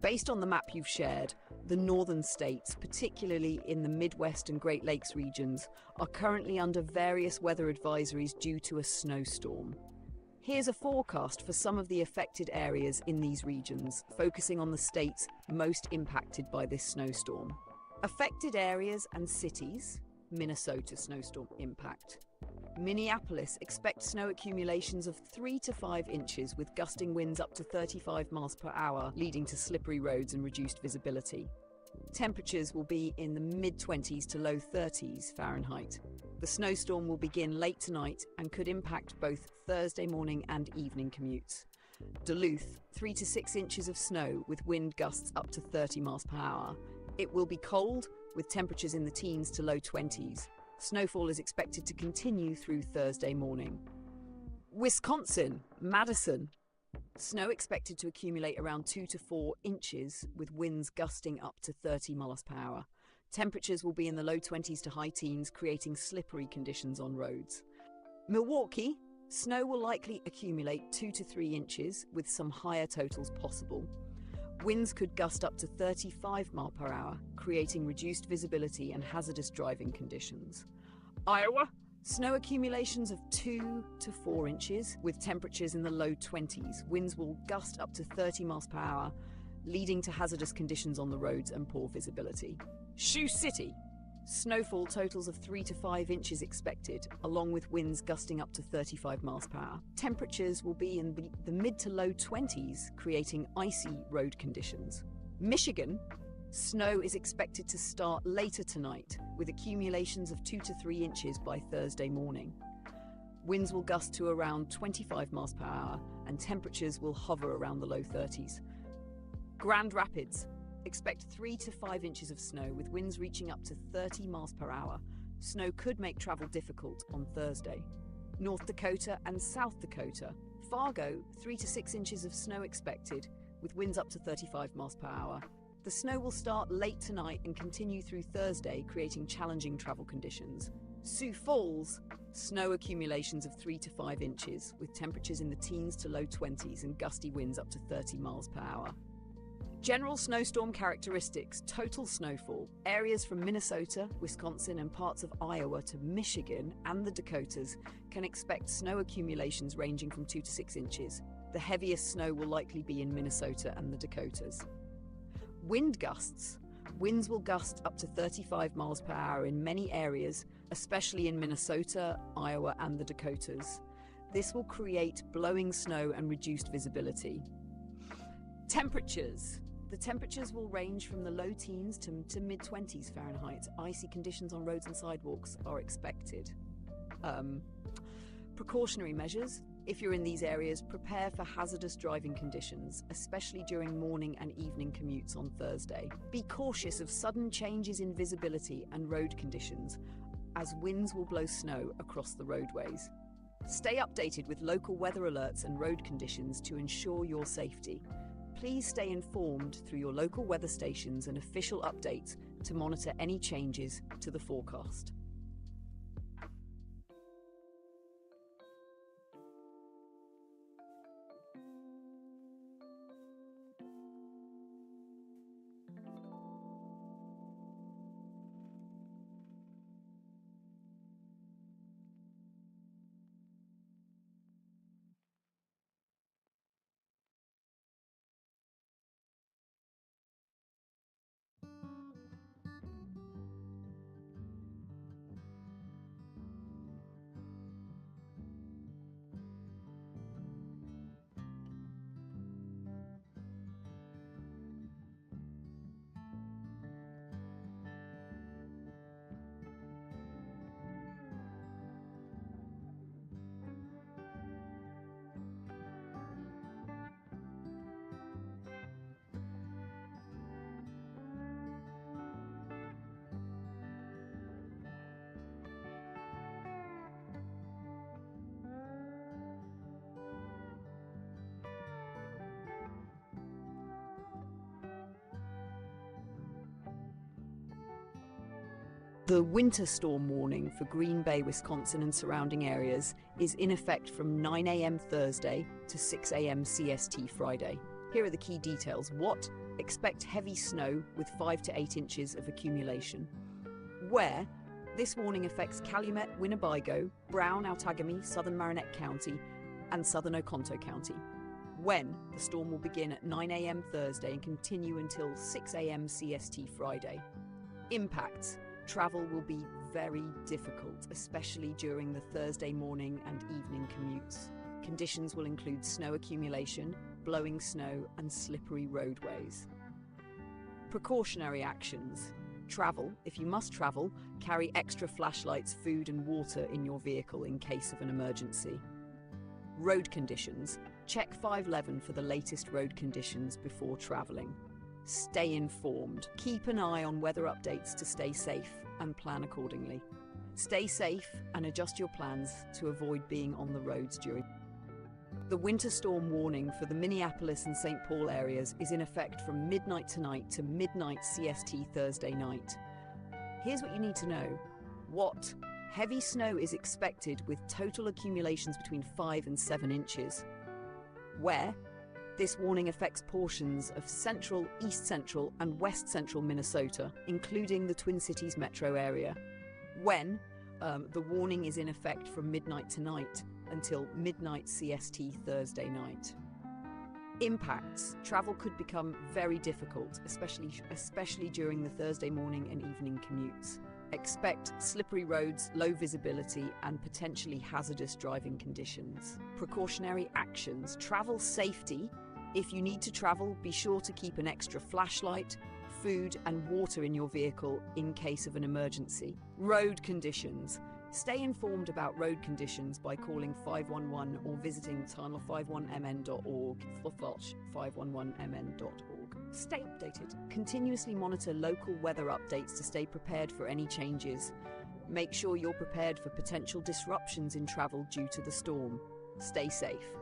Based on the map you've shared, the northern states, particularly in the Midwest and Great Lakes regions, are currently under various weather advisories due to a snowstorm. Here's a forecast for some of the affected areas in these regions, focusing on the states most impacted by this snowstorm. Affected areas and cities: Minnesota snowstorm impact. Minneapolis, expect snow accumulations of 3 to 5 inches with gusting winds up to 35 miles per hour, leading to slippery roads and reduced visibility. Temperatures will be in the mid-20s to low 30s Fahrenheit. The snowstorm will begin late tonight and could impact both Thursday morning and evening commutes. Duluth, 3 to 6 inches of snow with wind gusts up to 30 miles per hour. It will be cold with temperatures in the teens to low 20s. Snowfall is expected to continue through Thursday morning. Wisconsin, Madison. Snow expected to accumulate around 2 to 4 inches with winds gusting up to 30 miles per hour. Temperatures will be in the low 20s to high teens, creating slippery conditions on roads. Milwaukee, snow will likely accumulate 2 to 3 inches with some higher totals possible. Winds could gust up to 35 miles per hour, creating reduced visibility and hazardous driving conditions. Iowa, snow accumulations of 2 to 4 inches with temperatures in the low 20s. Winds will gust up to 30 miles per hour, leading to hazardous conditions on the roads and poor visibility. Sioux City, snowfall totals of 3 to 5 inches expected, along with winds gusting up to 35 miles per hour. Temperatures will be in the mid to low 20s, creating icy road conditions. Michigan, snow is expected to start later tonight, with accumulations of 2 to 3 inches by Thursday morning. Winds will gust to around 25 miles per hour, and temperatures will hover around the low 30s. Grand Rapids, expect 3 to 5 inches of snow with winds reaching up to 30 miles per hour. Snow could make travel difficult on Thursday. North Dakota and South Dakota. Fargo, 3 to 6 inches of snow expected with winds up to 35 miles per hour. The snow will start late tonight and continue through Thursday, creating challenging travel conditions. Sioux Falls, snow accumulations of 3 to 5 inches with temperatures in the teens to low 20s and gusty winds up to 30 miles per hour. General snowstorm characteristics: total snowfall. Areas from Minnesota, Wisconsin, and parts of Iowa to Michigan and the Dakotas can expect snow accumulations ranging from 2 to 6 inches. The heaviest snow will likely be in Minnesota and the Dakotas. Wind gusts. Winds will gust up to 35 miles per hour in many areas, especially in Minnesota, Iowa, and the Dakotas. This will create blowing snow and reduced visibility. Temperatures. The temperatures will range from the low teens to mid-20s Fahrenheit. Icy conditions on roads and sidewalks are expected. Precautionary measures. If you're in these areas, prepare for hazardous driving conditions, especially during morning and evening commutes on Thursday. Be cautious of sudden changes in visibility and road conditions, as winds will blow snow across the roadways. Stay updated with local weather alerts and road conditions to ensure your safety. Please stay informed through your local weather stations and official updates to monitor any changes to the forecast. The winter storm warning for Green Bay, Wisconsin and surrounding areas is in effect from 9 a.m. Thursday to 6 a.m. CST Friday. Here are the key details. What? Expect heavy snow with 5 to 8 inches of accumulation. Where? This warning affects Calumet, Winnebago, Brown, Outagamie, Southern Marinette County, and Southern Oconto County. When? The storm will begin at 9 a.m. Thursday and continue until 6 a.m. CST Friday. Impacts. Travel will be very difficult, especially during the Thursday morning and evening commutes. Conditions will include snow accumulation, blowing snow, and slippery roadways. Precautionary actions. Travel. If you must travel, carry extra flashlights, food, and water in your vehicle in case of an emergency. Road conditions. Check 511 for the latest road conditions before traveling. Stay informed. Keep an eye on weather updates to stay safe and plan accordingly. Stay safe and adjust your plans to avoid being on the roads during. The winter storm warning for the Minneapolis and St. Paul areas is in effect from midnight tonight to midnight CST Thursday night. Here's what you need to know. What? Heavy snow is expected with total accumulations between 5 and 7 inches. Where? This warning affects portions of central, east central, and west central Minnesota, including the Twin Cities metro area. When? The warning is in effect from midnight tonight until midnight CST Thursday night. Impacts. Travel could become very difficult, especially during the Thursday morning and evening commutes. Expect slippery roads, low visibility, and potentially hazardous driving conditions. Precautionary actions. Travel safety. If you need to travel, be sure to keep an extra flashlight, food, and water in your vehicle in case of an emergency. Road conditions. Stay informed about road conditions by calling 511 or visiting tunnel51mn.org/511mn.org. Stay updated. Continuously monitor local weather updates to stay prepared for any changes. Make sure you're prepared for potential disruptions in travel due to the storm. Stay safe.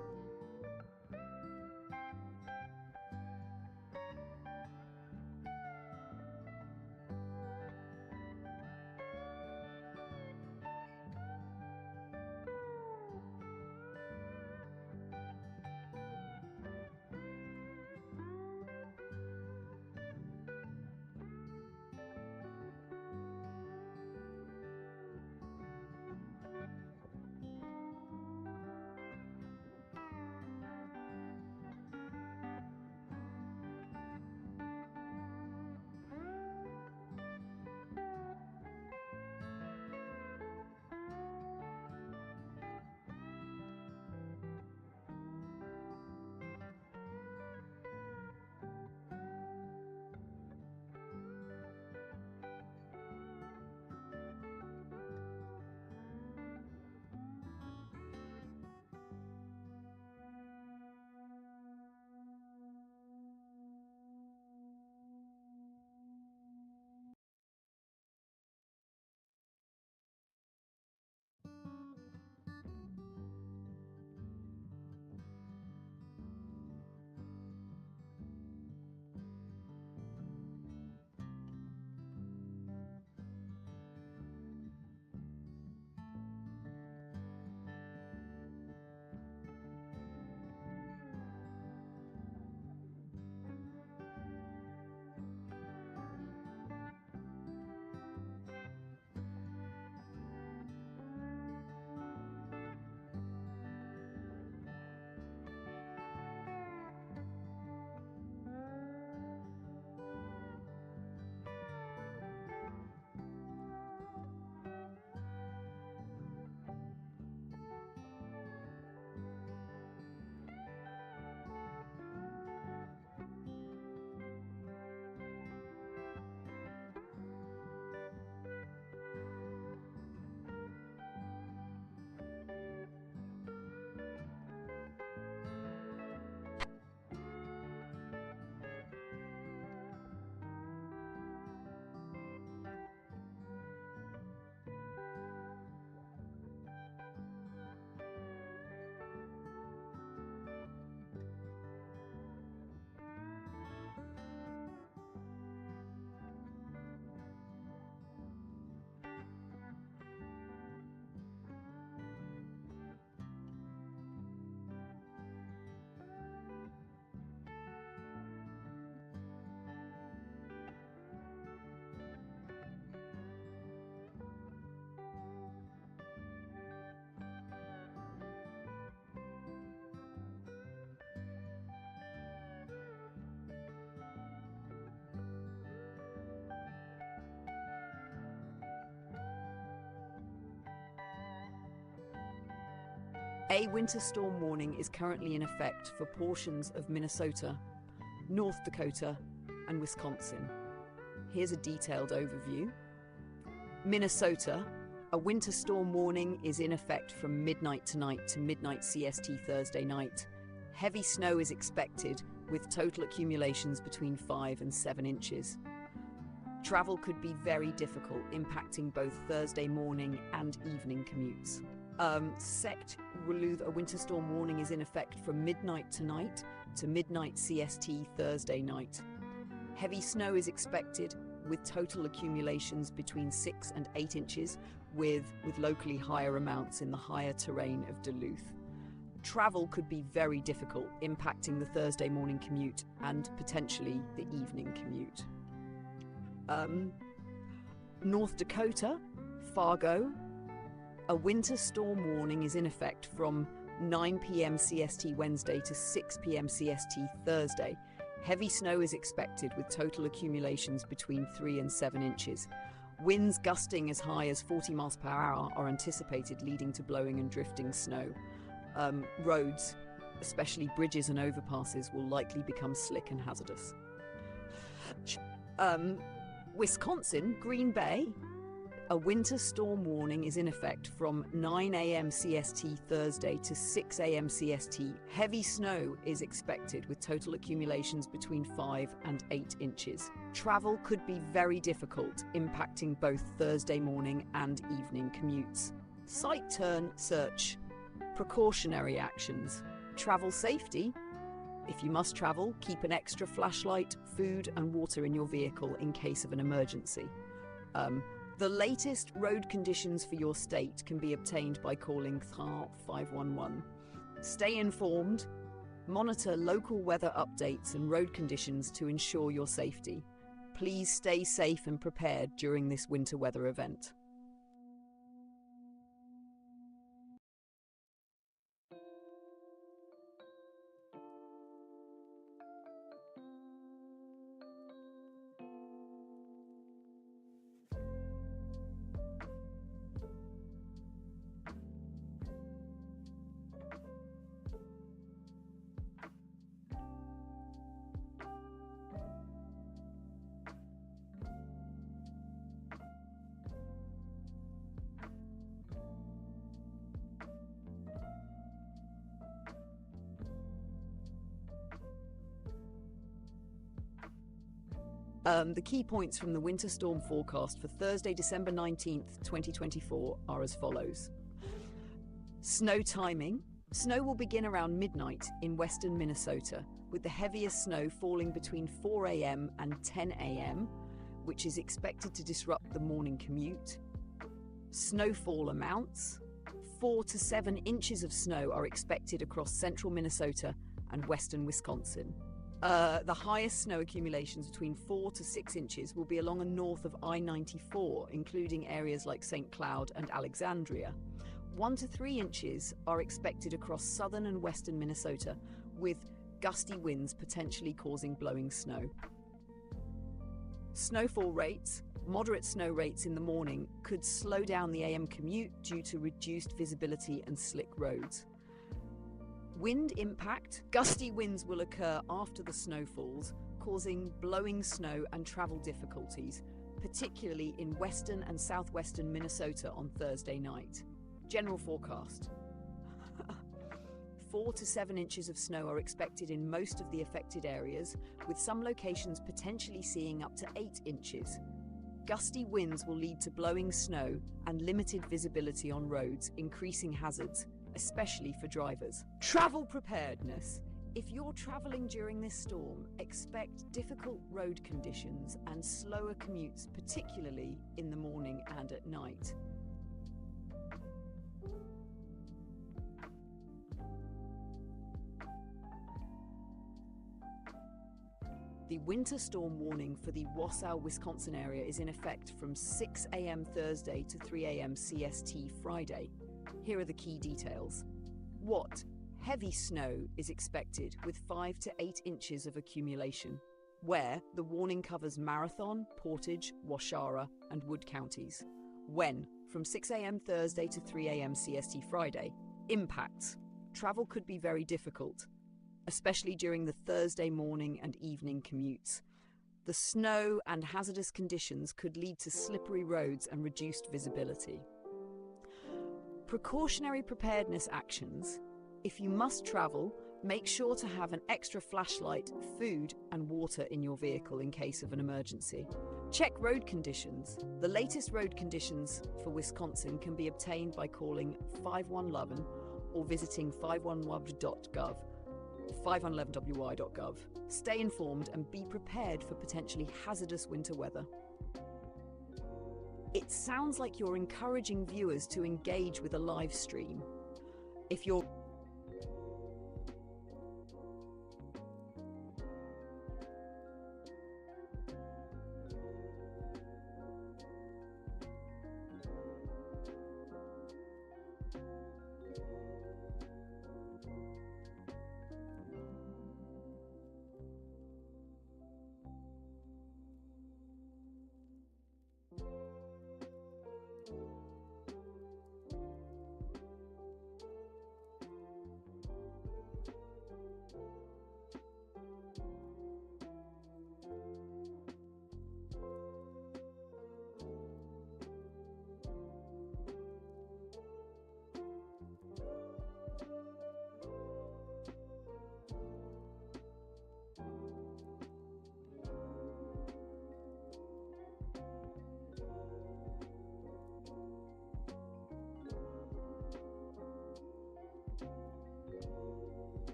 A winter storm warning is currently in effect for portions of Minnesota, North Dakota, and Wisconsin. Here's a detailed overview. Minnesota, a winter storm warning is in effect from midnight tonight to midnight CST Thursday night. Heavy snow is expected, with total accumulations between 5 and 7 inches. Travel could be very difficult, impacting both Thursday morning and evening commutes. Sect Wuluth, a winter storm warning is in effect from midnight tonight to midnight CST Thursday night. Heavy snow is expected, with total accumulations between 6 and 8 inches, with locally higher amounts in the higher terrain of Duluth. Travel could be very difficult, impacting the Thursday morning commute and potentially the evening commute. North Dakota, Fargo, a winter storm warning is in effect from 9 p.m. CST Wednesday to 6 p.m. CST Thursday. Heavy snow is expected, with total accumulations between 3 and 7 inches. Winds gusting as high as 40 miles per hour are anticipated, leading to blowing and drifting snow. Roads, especially bridges and overpasses, will likely become slick and hazardous. Wisconsin, Green Bay, a winter storm warning is in effect from 9 a.m. CST Thursday to 6 a.m. CST. Heavy snow is expected, with total accumulations between 5 and 8 inches. Travel could be very difficult, impacting both Thursday morning and evening commutes. Site turn search. Precautionary actions. Travel safety. If you must travel, keep an extra flashlight, food and water in your vehicle in case of an emergency. The latest road conditions for your state can be obtained by calling 511. Stay informed, monitor local weather updates and road conditions to ensure your safety. Please stay safe and prepared during this winter weather event. The key points from the winter storm forecast for Thursday, December 19th, 2024 are as follows. Snow timing. Snow will begin around midnight in western Minnesota, with the heaviest snow falling between 4 a.m. and 10 a.m., which is expected to disrupt the morning commute. Snowfall amounts. 4 to 7 inches of snow are expected across central Minnesota and western Wisconsin. The highest snow accumulations between 4 to 6 inches will be along and north of I-94, including areas like St. Cloud and Alexandria. 1 to 3 inches are expected across southern and western Minnesota, with gusty winds potentially causing blowing snow. Snowfall rates. Moderate snow rates in the morning could slow down the AM commute due to reduced visibility and slick roads. Wind impact. Gusty winds will occur after the snow falls, causing blowing snow and travel difficulties, particularly in western and southwestern Minnesota on Thursday night. General forecast. 4 to 7 inches of snow are expected in most of the affected areas, with some locations potentially seeing up to 8 inches. Gusty winds will lead to blowing snow and limited visibility on roads, increasing hazards, especially for drivers. Travel preparedness. If you're traveling during this storm, expect difficult road conditions and slower commutes, particularly in the morning and at night. The winter storm warning for the Wausau, Wisconsin area is in effect from 6 a.m. Thursday to 3 a.m. CST Friday. Here are the key details. What? Heavy snow is expected with 5 to 8 inches of accumulation. Where? The warning covers Marathon, Portage, Waushara, and Wood counties. When? From 6 a.m. Thursday to 3 a.m. CST Friday. Impacts. Travel could be very difficult, especially during the Thursday morning and evening commutes. The snow and hazardous conditions could lead to slippery roads and reduced visibility. Precautionary preparedness actions. If you must travel, make sure to have an extra flashlight, food and water in your vehicle in case of an emergency. Check road conditions. The latest road conditions for Wisconsin can be obtained by calling 5111 or visiting 511.wy.gov. Stay informed and be prepared for potentially hazardous winter weather. It sounds like you're encouraging viewers to engage with a live stream. If you're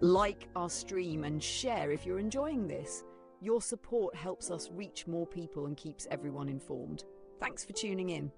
like our stream and share if you're enjoying this. Your support helps us reach more people and keeps everyone informed. Thanks for tuning in.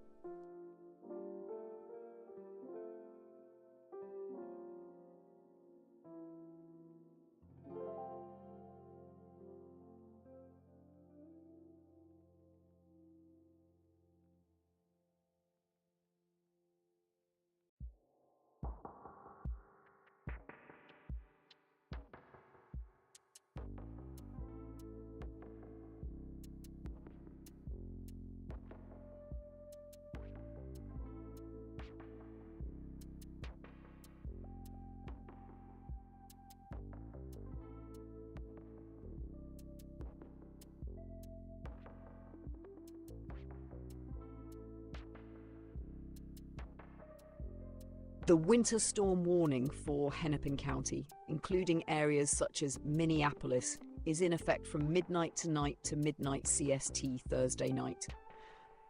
The winter storm warning for Hennepin County, including areas such as Minneapolis, is in effect from midnight tonight to midnight CST Thursday night.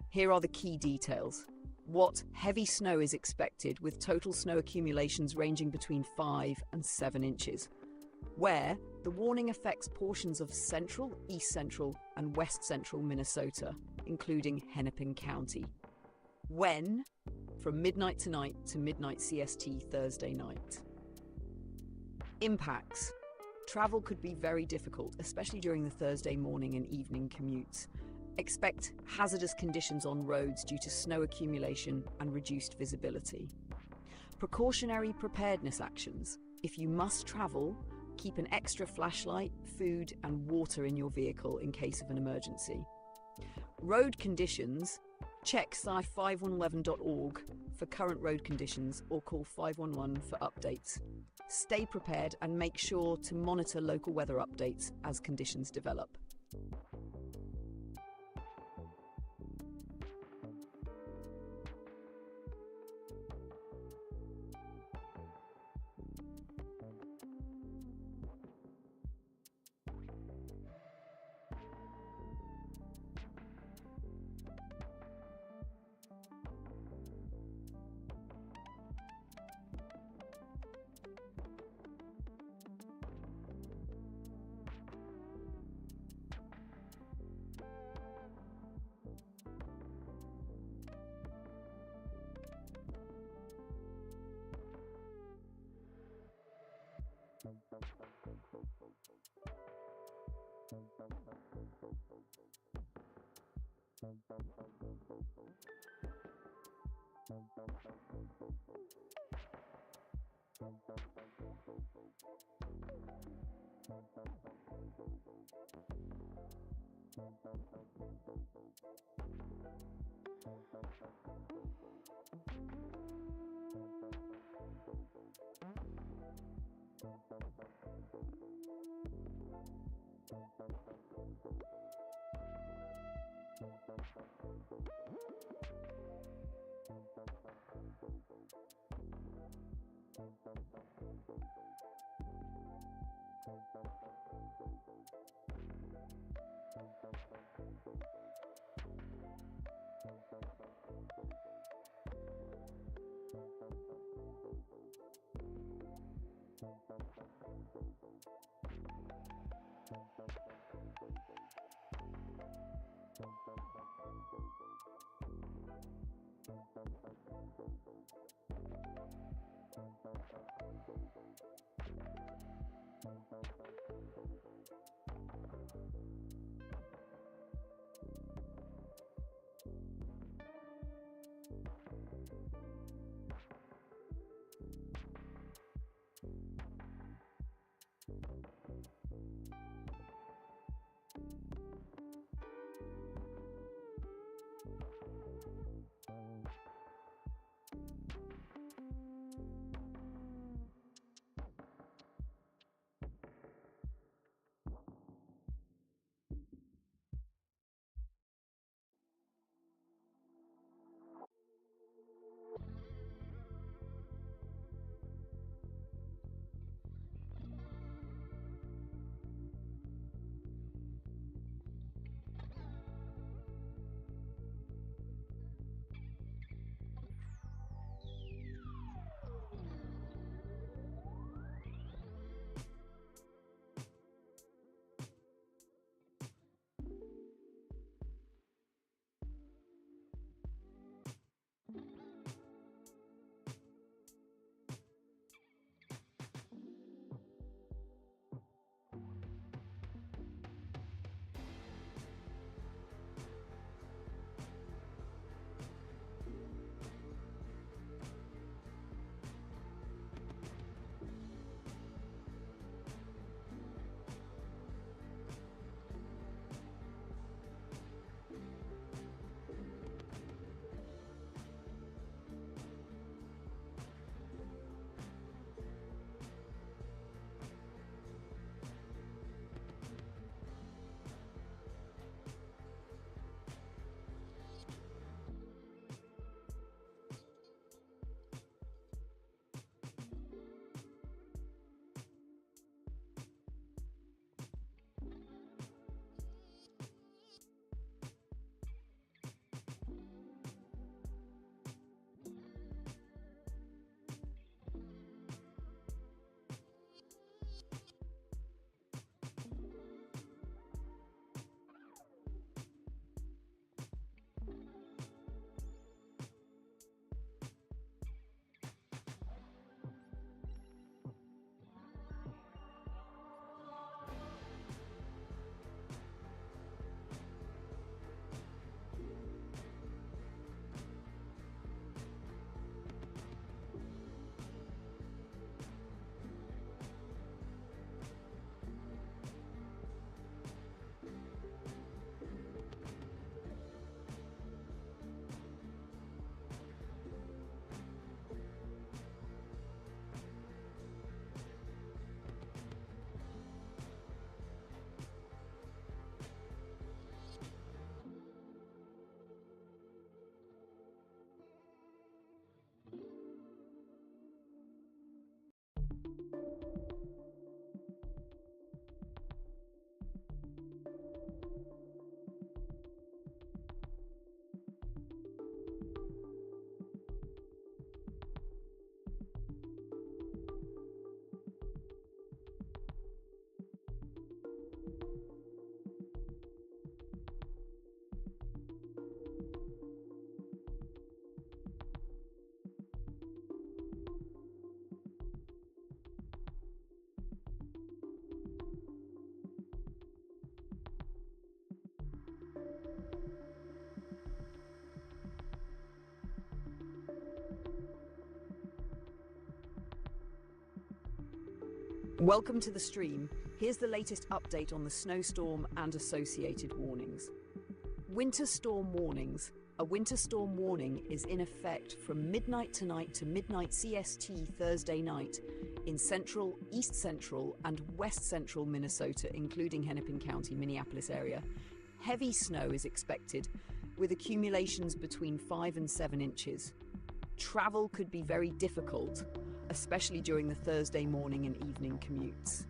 Here are the key details. What heavy snow is expected, with total snow accumulations ranging between 5 and 7 inches. Where the warning affects portions of central, east central, and west central Minnesota, including Hennepin County. When? From midnight tonight to midnight CST Thursday night. Impacts. Travel could be very difficult, especially during the Thursday morning and evening commutes. Expect hazardous conditions on roads due to snow accumulation and reduced visibility. Precautionary preparedness actions. If you must travel, keep an extra flashlight, food and water in your vehicle in case of an emergency. Road conditions. Check sci511.org for current road conditions or call 511 for updates. Stay prepared and make sure to monitor local weather updates as conditions develop. Welcome to the stream. Here's the latest update on the snowstorm and associated warnings. Winter storm warnings. A winter storm warning is in effect from midnight tonight to midnight CST Thursday night in central, east central, and west central Minnesota, including Hennepin County, Minneapolis area. Heavy snow is expected, with accumulations between 5 and 7 inches. Travel could be very difficult, especially during the Thursday morning and evening commutes.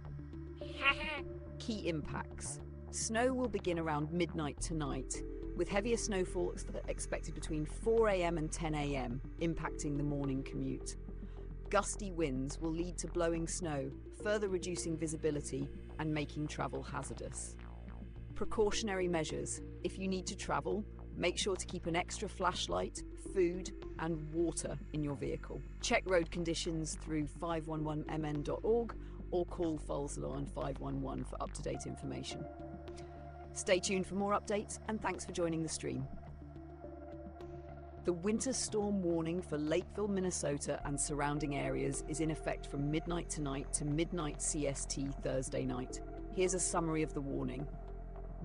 Key impacts. Snow will begin around midnight tonight, with heavier snowfall expected between 4 a.m. and 10 a.m., impacting the morning commute. Gusty winds will lead to blowing snow, further reducing visibility and making travel hazardous. Precautionary measures. If you need to travel, make sure to keep an extra flashlight, food, and water in your vehicle. Check road conditions through 511mn.org or call Falsalon 511 for up-to-date information. Stay tuned for more updates, and thanks for joining the stream. The winter storm warning for Lakeville, Minnesota and surrounding areas is in effect from midnight tonight to midnight CST Thursday night. Here's a summary of the warning.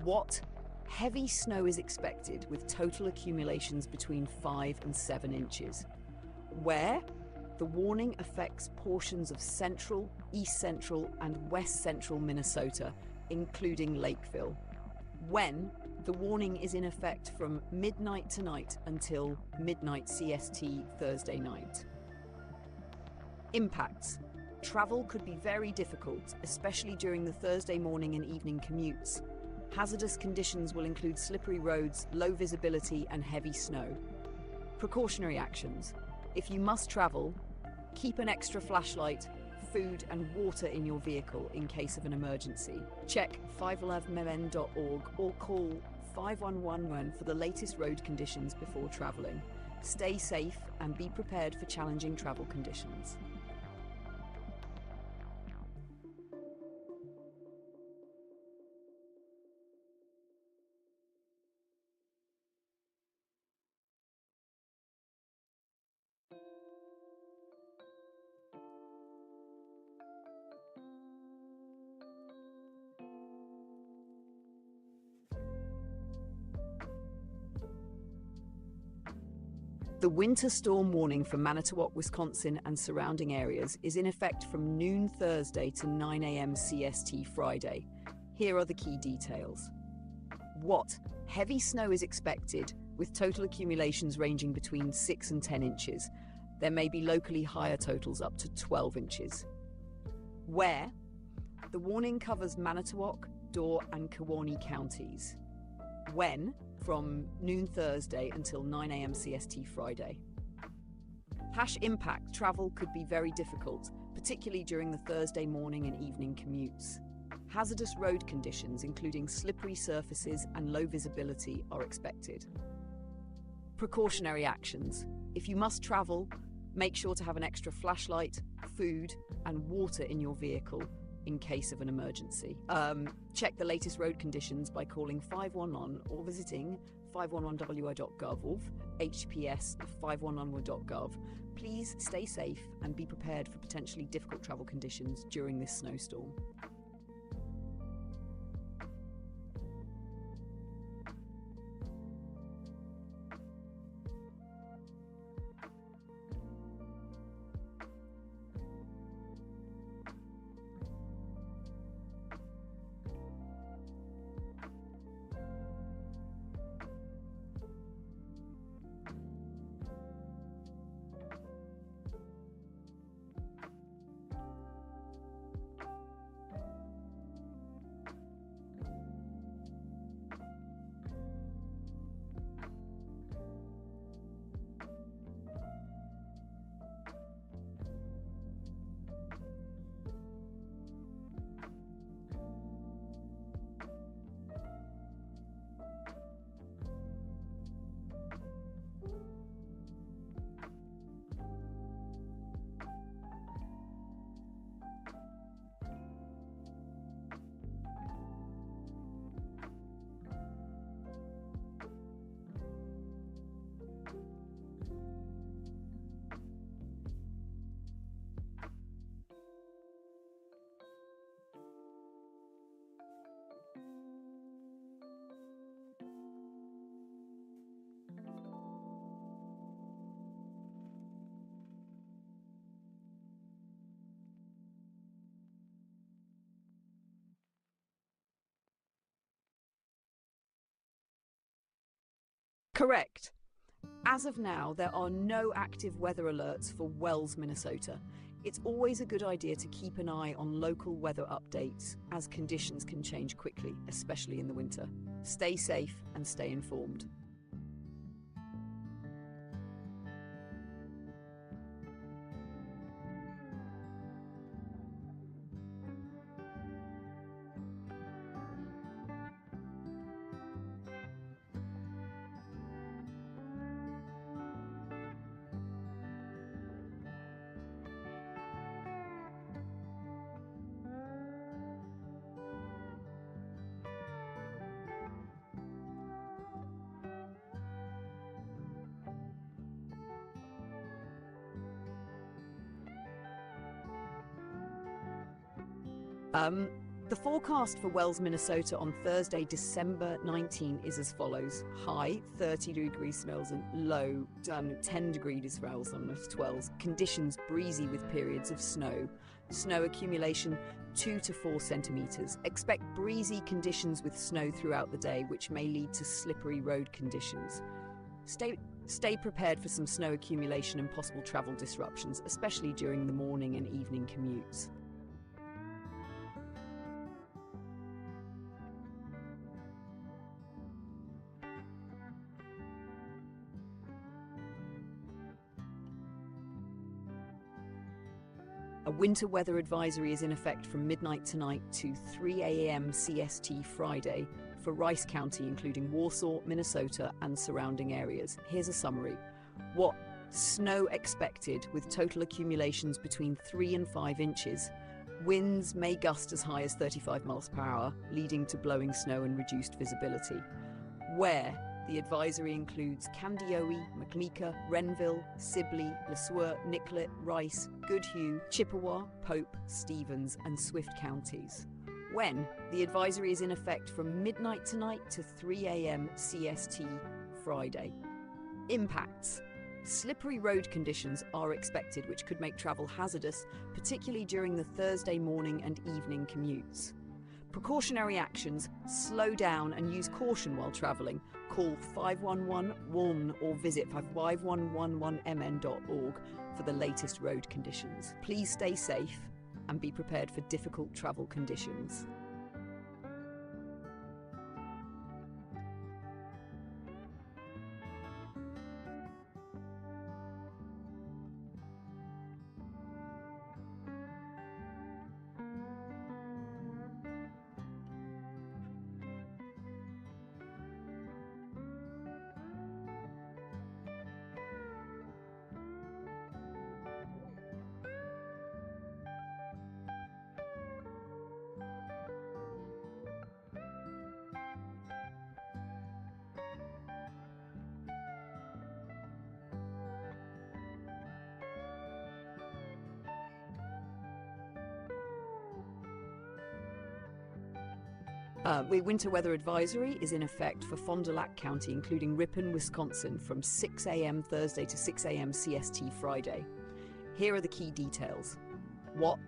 What? Heavy snow is expected, with total accumulations between 5 and 7 inches. Where? The warning affects portions of central, east central, and west central Minnesota, including Lakeville. When? The warning is in effect from midnight tonight until midnight CST Thursday night. Impacts. Travel could be very difficult, especially during the Thursday morning and evening commutes. Hazardous conditions will include slippery roads, low visibility, and heavy snow. Precautionary actions. If you must travel, keep an extra flashlight, food, and water in your vehicle in case of an emergency. Check 511mn.org or call 511 for the latest road conditions before traveling. Stay safe and be prepared for challenging travel conditions. The winter storm warning for Manitowoc, Wisconsin and surrounding areas is in effect from noon Thursday to 9 a.m. CST Friday. Here are the key details. What? Heavy snow is expected, with total accumulations ranging between 6 and 10 inches. There may be locally higher totals up to 12 inches. Where? The warning covers Manitowoc, Door and Kewaunee counties. When? From noon Thursday until 9 a.m. CST Friday. Impact. Travel could be very difficult, particularly during the Thursday morning and evening commutes. Hazardous road conditions, including slippery surfaces and low visibility, are expected. Precautionary actions. If you must travel, make sure to have an extra flashlight, food, and water in your vehicle in case of an emergency. Check the latest road conditions by calling 511 or visiting 511wi.gov or hps 511.gov. Please stay safe and be prepared for potentially difficult travel conditions during this snowstorm. Correct. As of now, there are no active weather alerts for Wells, Minnesota. It's always a good idea to keep an eye on local weather updates, as conditions can change quickly, especially in the winter. Stay safe and stay informed. The forecast for Wells, Minnesota on Thursday, December 19 is as follows. High, 30 degrees spells and low, 10 degrees spells on the 12s. Conditions breezy with periods of snow. Snow accumulation 2 to 4 centimetres. Expect breezy conditions with snow throughout the day, which may lead to slippery road conditions. Stay prepared for some snow accumulation and possible travel disruptions, especially during the morning and evening commutes. A winter weather advisory is in effect from midnight tonight to 3 a.m. CST Friday for Rice County, including Warsaw, Minnesota, and surrounding areas. Here's a summary. What? Snow expected, with total accumulations between 3 and 5 inches. Winds may gust as high as 35 miles per hour, leading to blowing snow and reduced visibility. Where? The advisory includes Candioi, McLeaka, Renville, Sibley, Le Sueur, Nicollet, Rice, Goodhue, Chippewa, Pope, Stevens, and Swift counties. When? The advisory is in effect from midnight tonight to 3 a.m. CST Friday. Impacts. Slippery road conditions are expected, which could make travel hazardous, particularly during the Thursday morning and evening commutes. Precautionary actions: slow down and use caution while travelling. Call 511-1 or visit 5111mn.org for the latest road conditions. Please stay safe and be prepared for difficult travel conditions. Winter weather advisory is in effect for Fond du Lac County, including Ripon, Wisconsin, from 6 a.m. Thursday to 6 a.m. CST Friday. Here are the key details. What?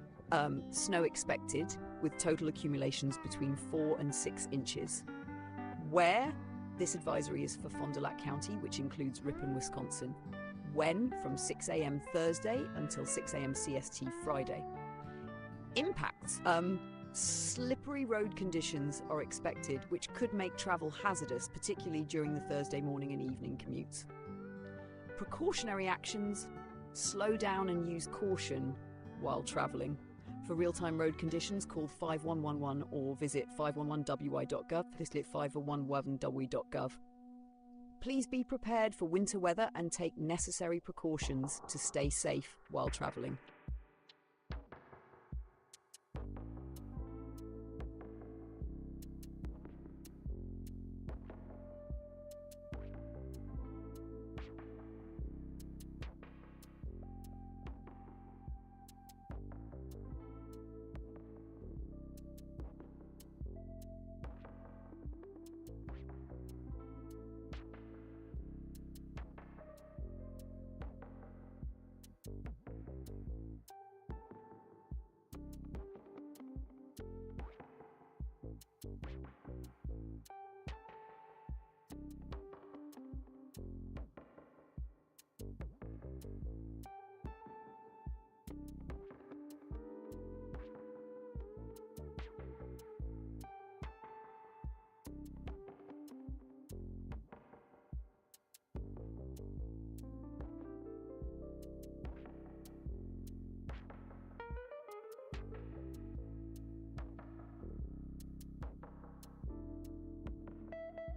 Snow expected, with total accumulations between 4 and 6 inches. Where? This advisory is for Fond du Lac County, which includes Ripon, Wisconsin. When? From 6 a.m. Thursday until 6 a.m. CST Friday. Impacts. Slippery road conditions are expected, which could make travel hazardous, particularly during the Thursday morning and evening commutes. Precautionary actions: slow down and use caution while travelling. For real-time road conditions, call 5111 or visit 511wi.gov, visit 511wi.gov. Please be prepared for winter weather and take necessary precautions to stay safe while travelling.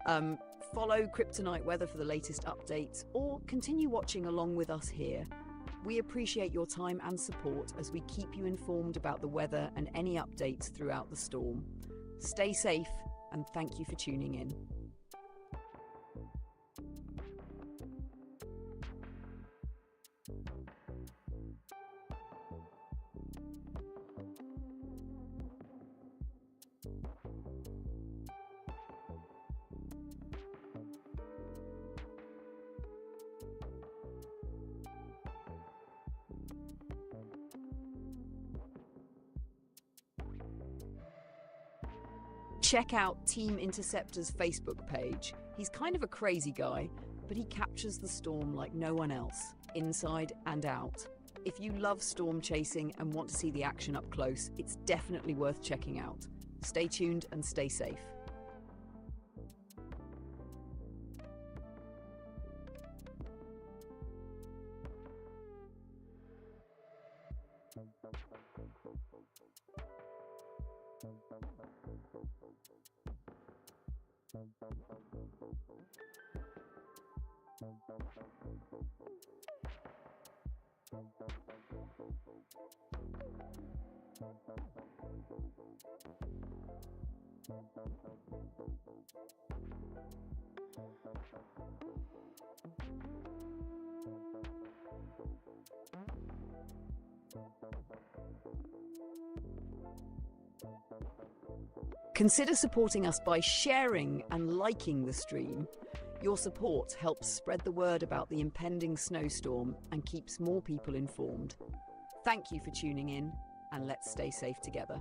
Follow Kryptonite Weather for the latest updates, or continue watching along with us here. We appreciate your time and support as we keep you informed about the weather and any updates throughout the storm. Stay safe, and thank you for tuning in. Check out Team Interceptor's Facebook page. He's kind of a crazy guy, but he captures the storm like no one else, inside and out. If you love storm chasing and want to see the action up close, it's definitely worth checking out. Stay tuned and stay safe. Consider supporting us by sharing and liking the stream. Your support helps spread the word about the impending snowstorm and keeps more people informed. Thank you for tuning in, and let's stay safe together.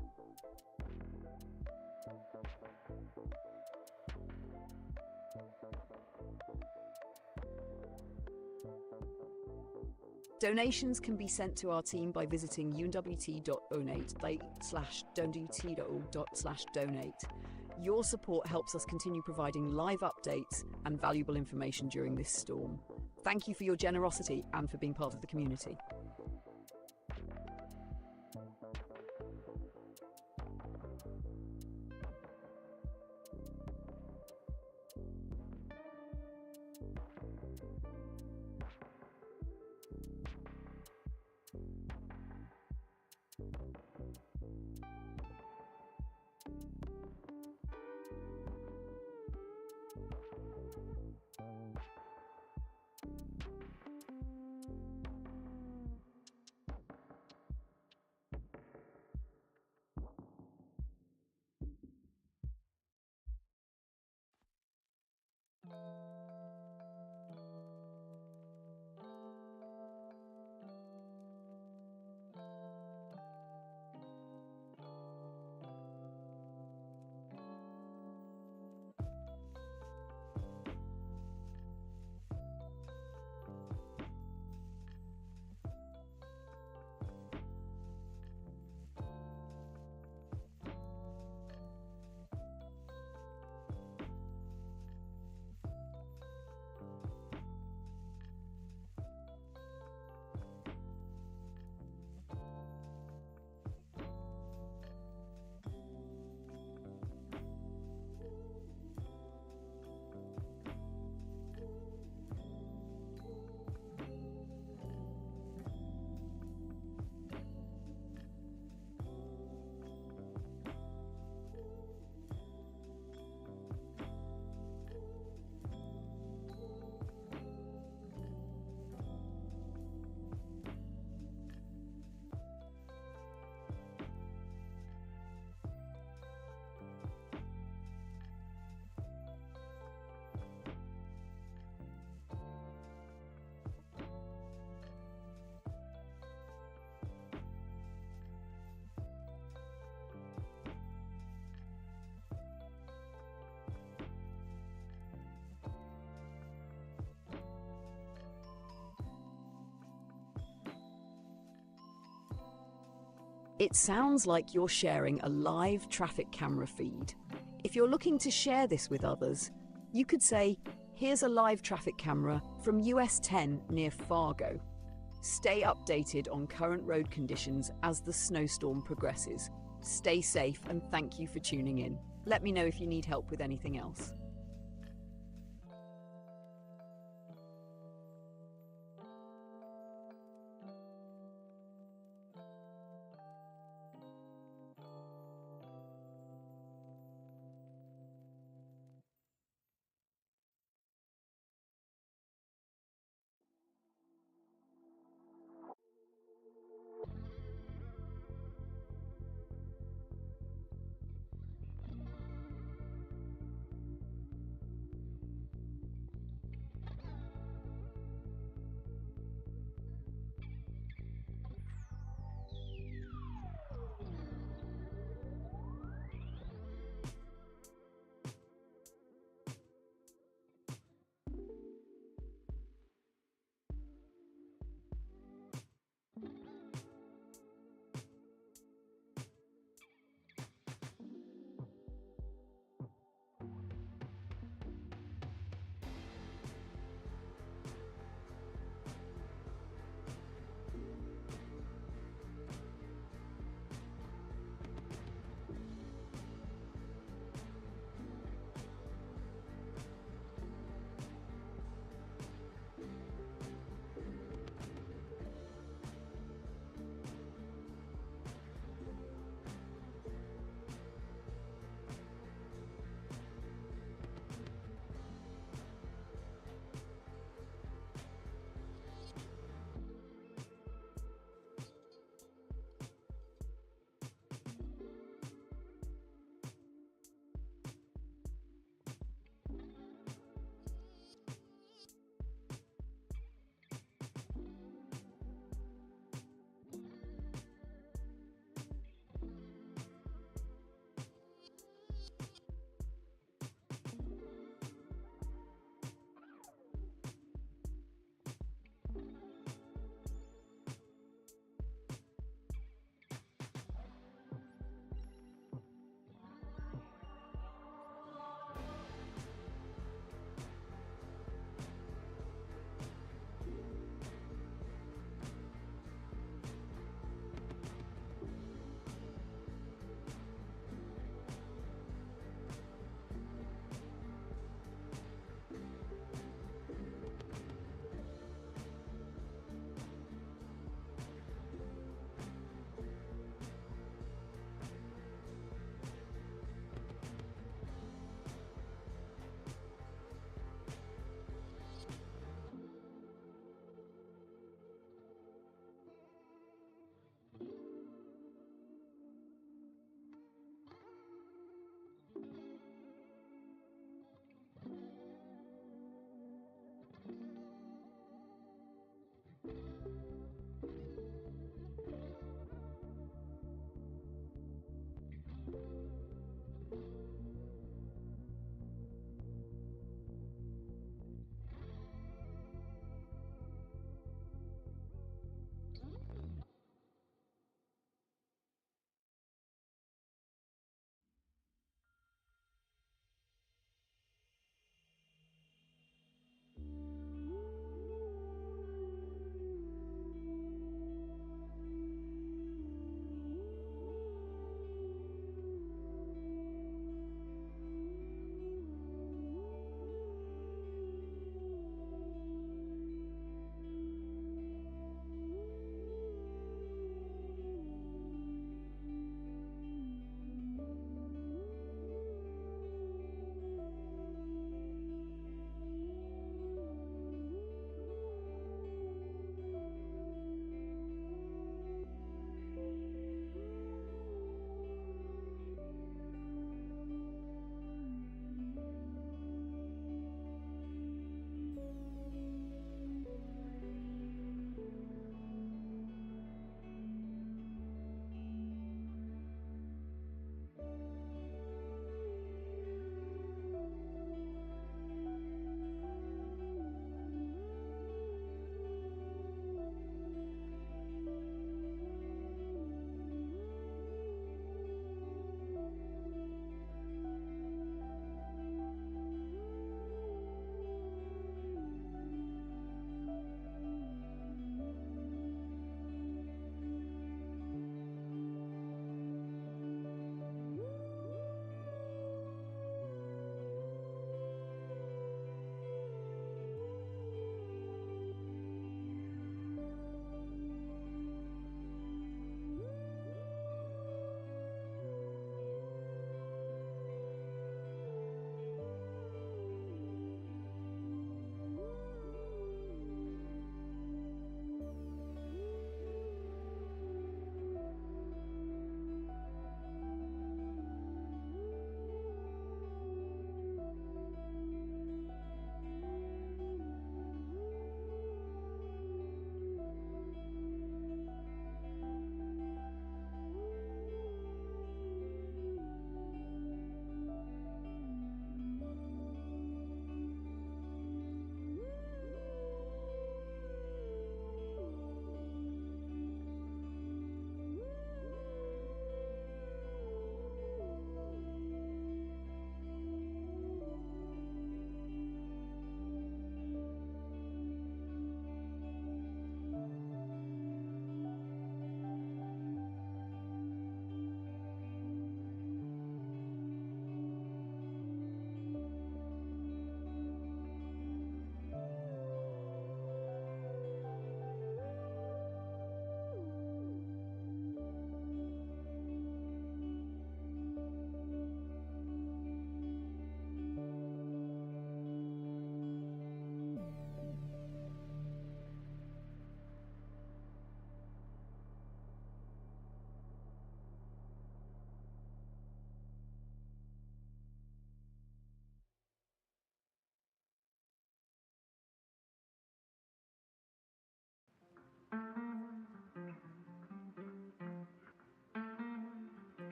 Donations can be sent to our team by visiting unwt.donate/donate. Your support helps us continue providing live updates and valuable information during this storm. Thank you for your generosity and for being part of the community. It sounds like you're sharing a live traffic camera feed. If you're looking to share this with others, you could say, here's a live traffic camera from US 10 near Fargo. Stay updated on current road conditions as the snowstorm progresses. Stay safe and thank you for tuning in. Let me know if you need help with anything else.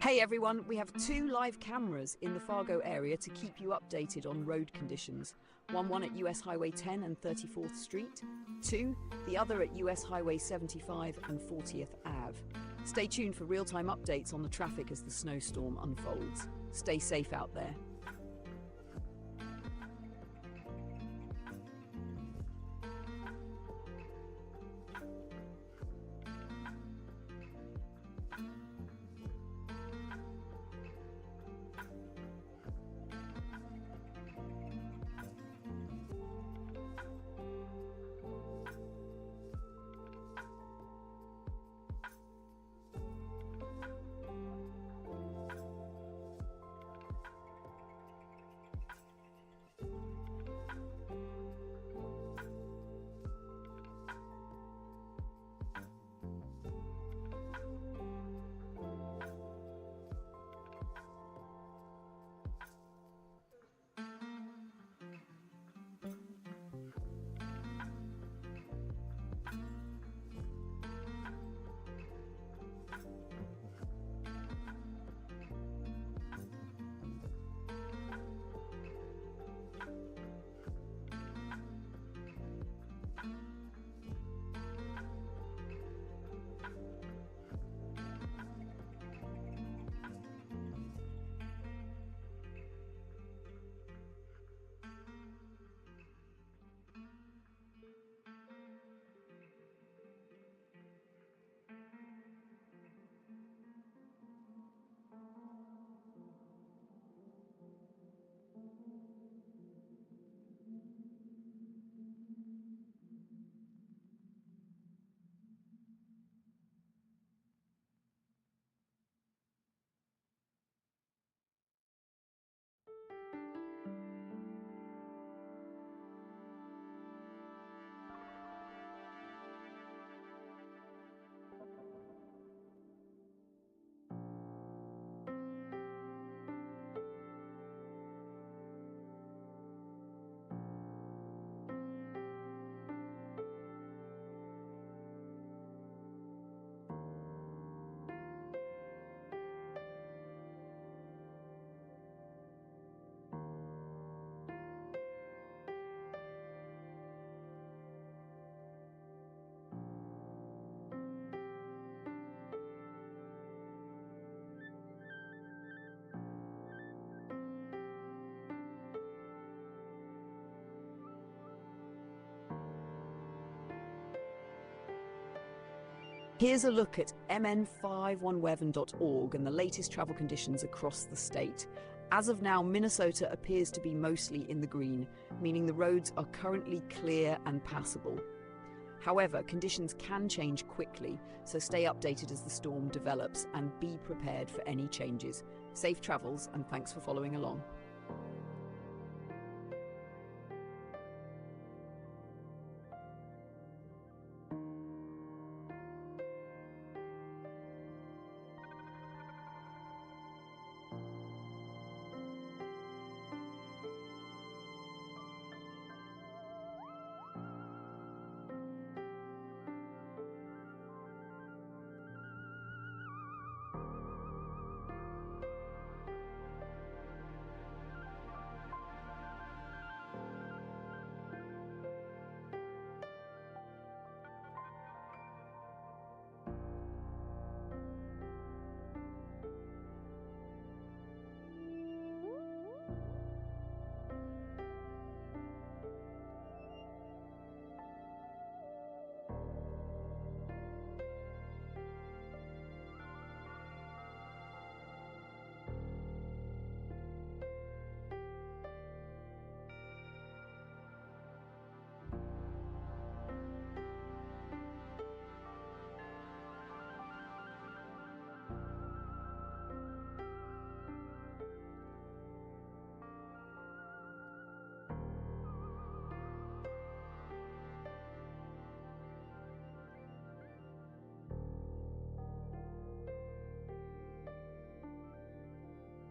Hey everyone, we have 2 live cameras in the Fargo area to keep you updated on road conditions. One at US Highway 10 and 34th Street, 2, the other at US Highway 75 and 40th Ave. Stay tuned for real-time updates on the traffic as the snowstorm unfolds. Stay safe out there. Here's a look at mn51weather.org and the latest travel conditions across the state. As of now, Minnesota appears to be mostly in the green, meaning the roads are currently clear and passable. However, conditions can change quickly, so stay updated as the storm develops and be prepared for any changes. Safe travels, and thanks for following along.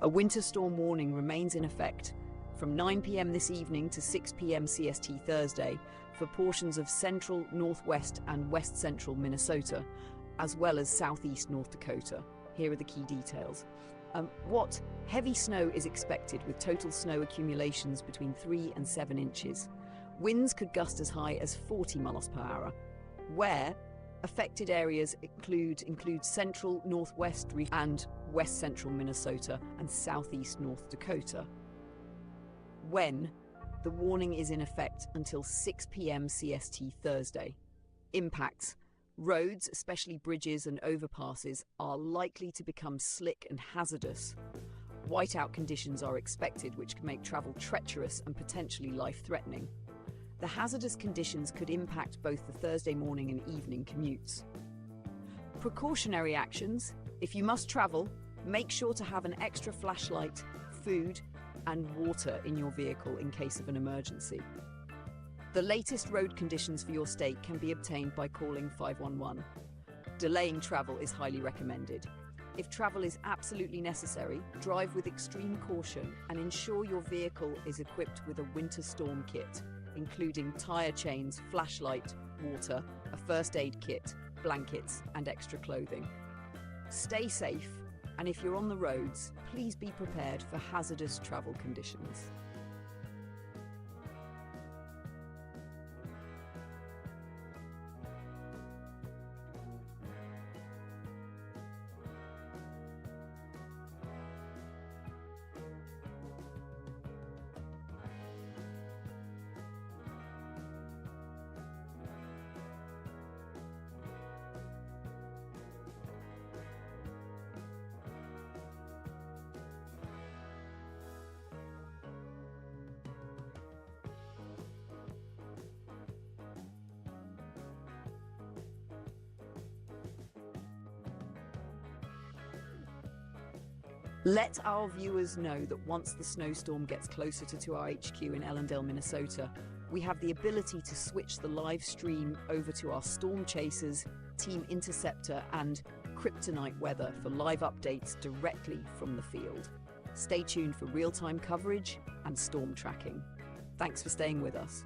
A winter storm warning remains in effect from 9 p.m. this evening to 6 p.m. CST Thursday for portions of central, northwest and west central Minnesota, as well as southeast North Dakota. Here are the key details. Heavy snow is expected with total snow accumulations between 3 and 7 inches. Winds could gust as high as 40 miles per hour. Where affected areas include central northwest and west central Minnesota and southeast North Dakota. When the warning is in effect until 6 p.m. CST Thursday. Impacts. Roads, especially bridges and overpasses, are likely to become slick and hazardous. Whiteout conditions are expected, which can make travel treacherous and potentially life-threatening. The hazardous conditions could impact both the Thursday morning and evening commutes. Precautionary actions. If you must travel, make sure to have an extra flashlight, food, and water in your vehicle in case of an emergency. The latest road conditions for your state can be obtained by calling 511. Delaying travel is highly recommended. If travel is absolutely necessary, drive with extreme caution and ensure your vehicle is equipped with a winter storm kit, including tire chains, flashlight, water, a first aid kit, blankets, and extra clothing. Stay safe, and if you're on the roads, please be prepared for hazardous travel conditions. Let our viewers know that once the snowstorm gets closer to our HQ in Ellendale, Minnesota, we have the ability to switch the live stream over to our Storm Chasers, Team Interceptor and Kryptonite weather for live updates directly from the field. Stay tuned for real-time coverage and storm tracking. Thanks for staying with us.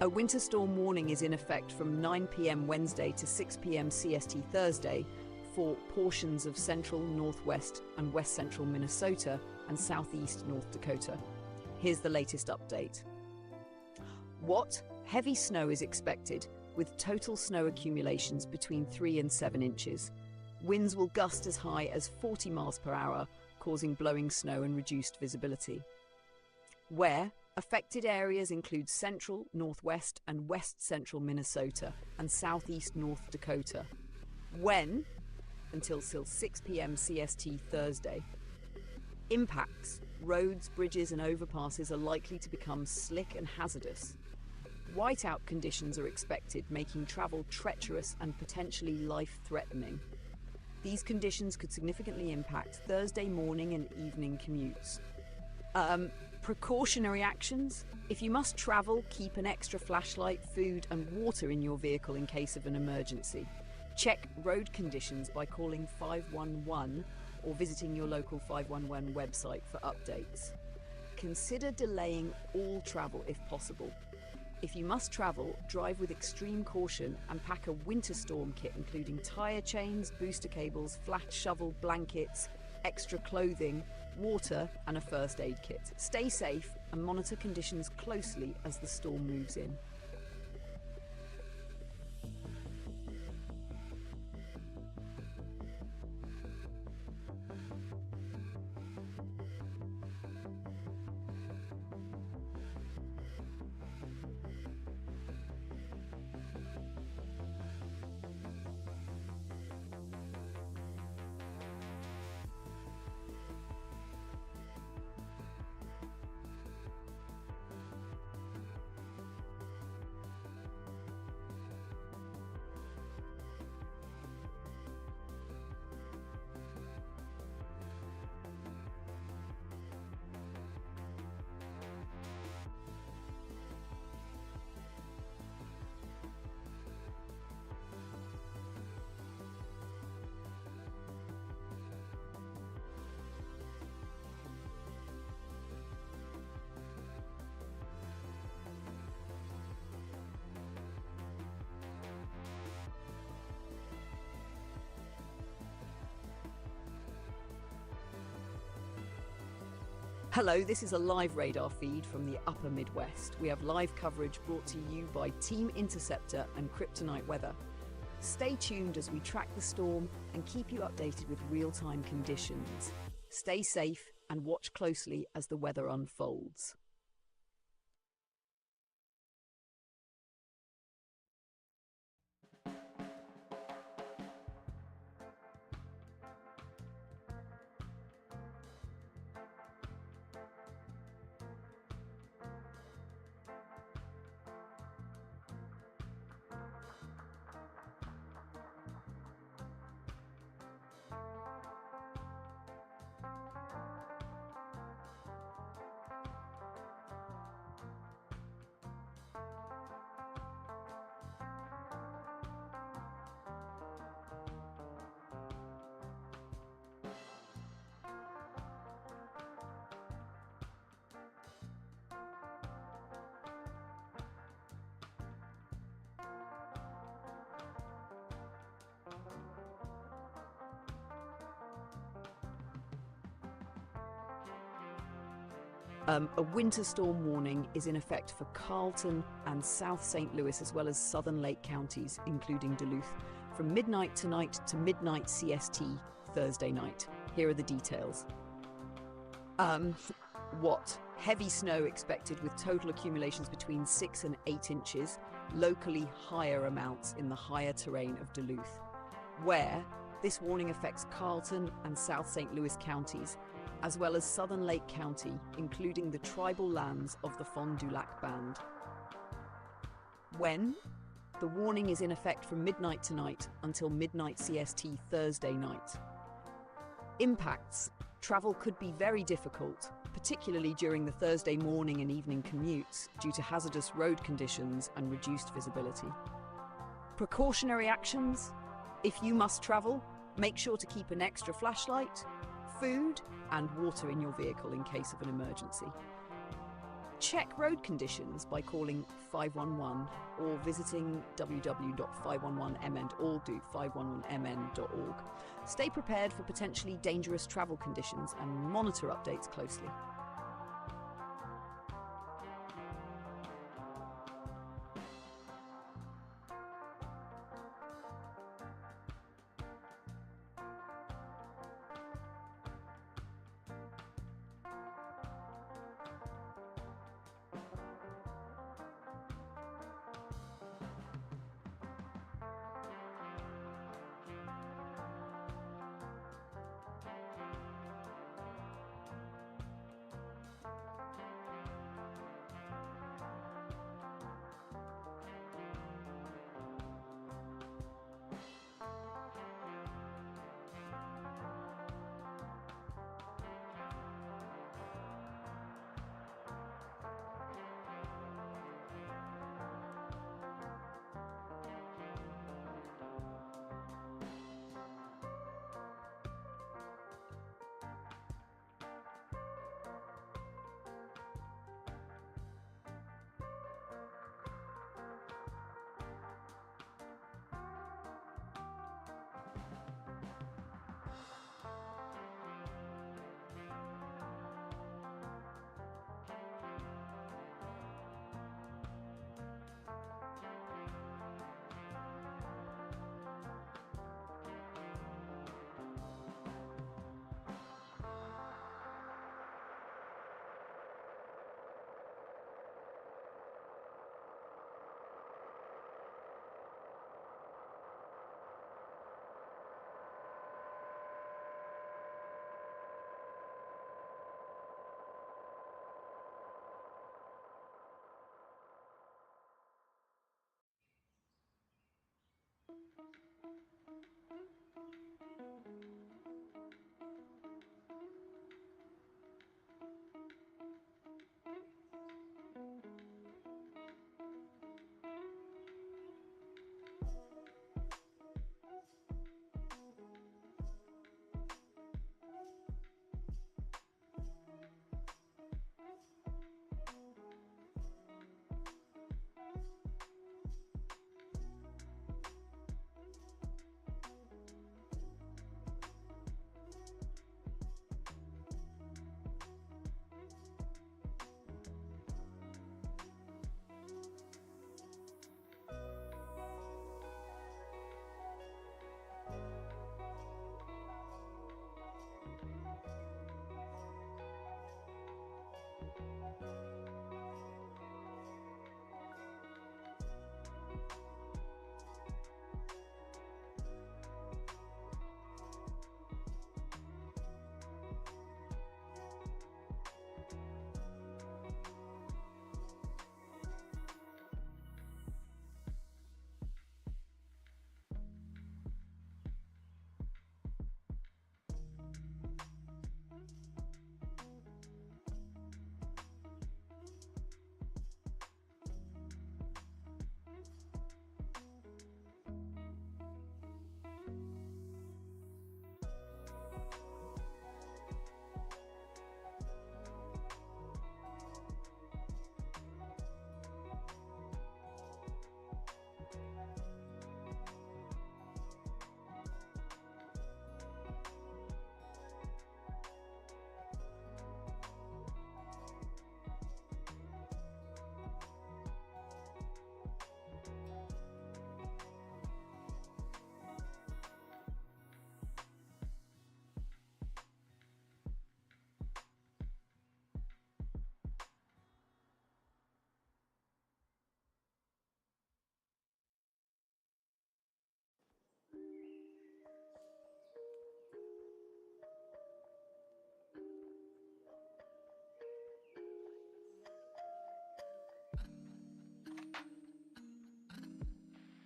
A winter storm warning is in effect from 9 p.m. Wednesday to 6 p.m. CST Thursday for portions of central, northwest, and west central Minnesota and southeast North Dakota. Here's the latest update. What? Heavy snow is expected, with total snow accumulations between 3 and 7 inches. Winds will gust as high as 40 miles per hour, causing blowing snow and reduced visibility. Where? Affected areas include central, northwest, and west central Minnesota and southeast North Dakota. When? Until 6 p.m. CST Thursday. Impacts. Roads, bridges, and overpasses are likely to become slick and hazardous. Whiteout conditions are expected, making travel treacherous and potentially life-threatening. These conditions could significantly impact Thursday morning and evening commutes. Precautionary actions. If you must travel, keep an extra flashlight, food, and water in your vehicle in case of an emergency. Check road conditions by calling 511 or visiting your local 511 website for updates. Consider delaying all travel if possible. If you must travel, drive with extreme caution and pack a winter storm kit including tyre chains, booster cables, flat shovel, blankets, extra clothing, water, and a first aid kit. Stay safe and monitor conditions closely as the storm moves in. Hello, this is a live radar feed from the upper Midwest. We have live coverage brought to you by Team Interceptor and Kryptonite Weather. Stay tuned as we track the storm and keep you updated with real-time conditions. Stay safe and watch closely as the weather unfolds. A winter storm warning is in effect for Carlton and South St. Louis, as well as southern Lake counties, including Duluth, from midnight tonight to midnight CST Thursday night. Here are the details. Heavy snow expected with total accumulations between 6 and 8 inches, locally higher amounts in the higher terrain of Duluth. Where this warning affects Carlton and South St. Louis counties, as well as southern Lake County, including the tribal lands of the Fond du Lac Band. When? The warning is in effect from midnight tonight until midnight CST Thursday night. Impacts. Travel could be very difficult, particularly during the Thursday morning and evening commutes due to hazardous road conditions and reduced visibility. Precautionary actions. If you must travel, make sure to keep an extra flashlight, food, and water in your vehicle in case of an emergency. Check road conditions by calling 511 or visiting www.511mn or do 511mn.org. Stay prepared for potentially dangerous travel conditions and monitor updates closely.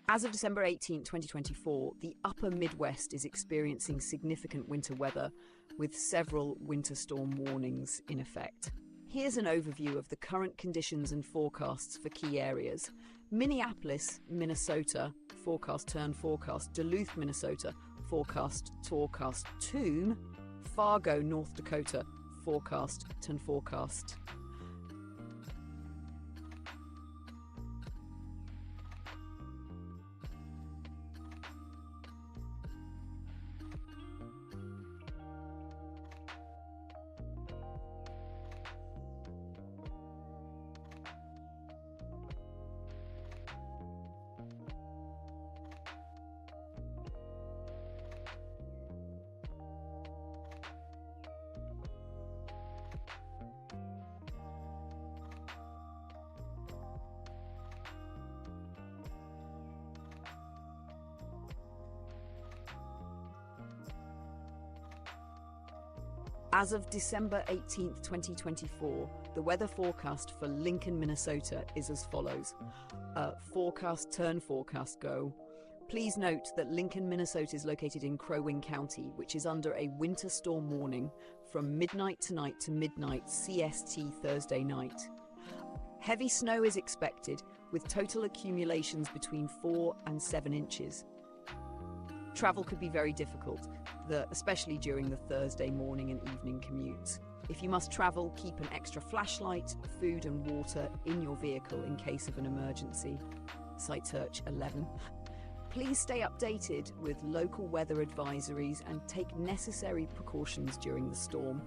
As of December 18, 2024, the upper Midwest is experiencing significant winter weather, with several winter storm warnings in effect. Here's an overview of the current conditions and forecasts for key areas. Minneapolis, Minnesota, forecast turn forecast. Duluth, Minnesota, forecast tune. Fargo, North Dakota, forecast turn forecast. As of December 18th, 2024, the weather forecast for Lincoln, Minnesota is as follows. Forecast, turn forecast, go. Please note that Lincoln, Minnesota is located in Crow Wing County, which is under a winter storm warning from midnight tonight to midnight CST Thursday night. Heavy snow is expected, with total accumulations between 4 and 7 inches. Travel could be very difficult, especially during the Thursday morning and evening commutes. If you must travel, keep an extra flashlight, food and water in your vehicle in case of an emergency. Site search 11. Please stay updated with local weather advisories and take necessary precautions during the storm.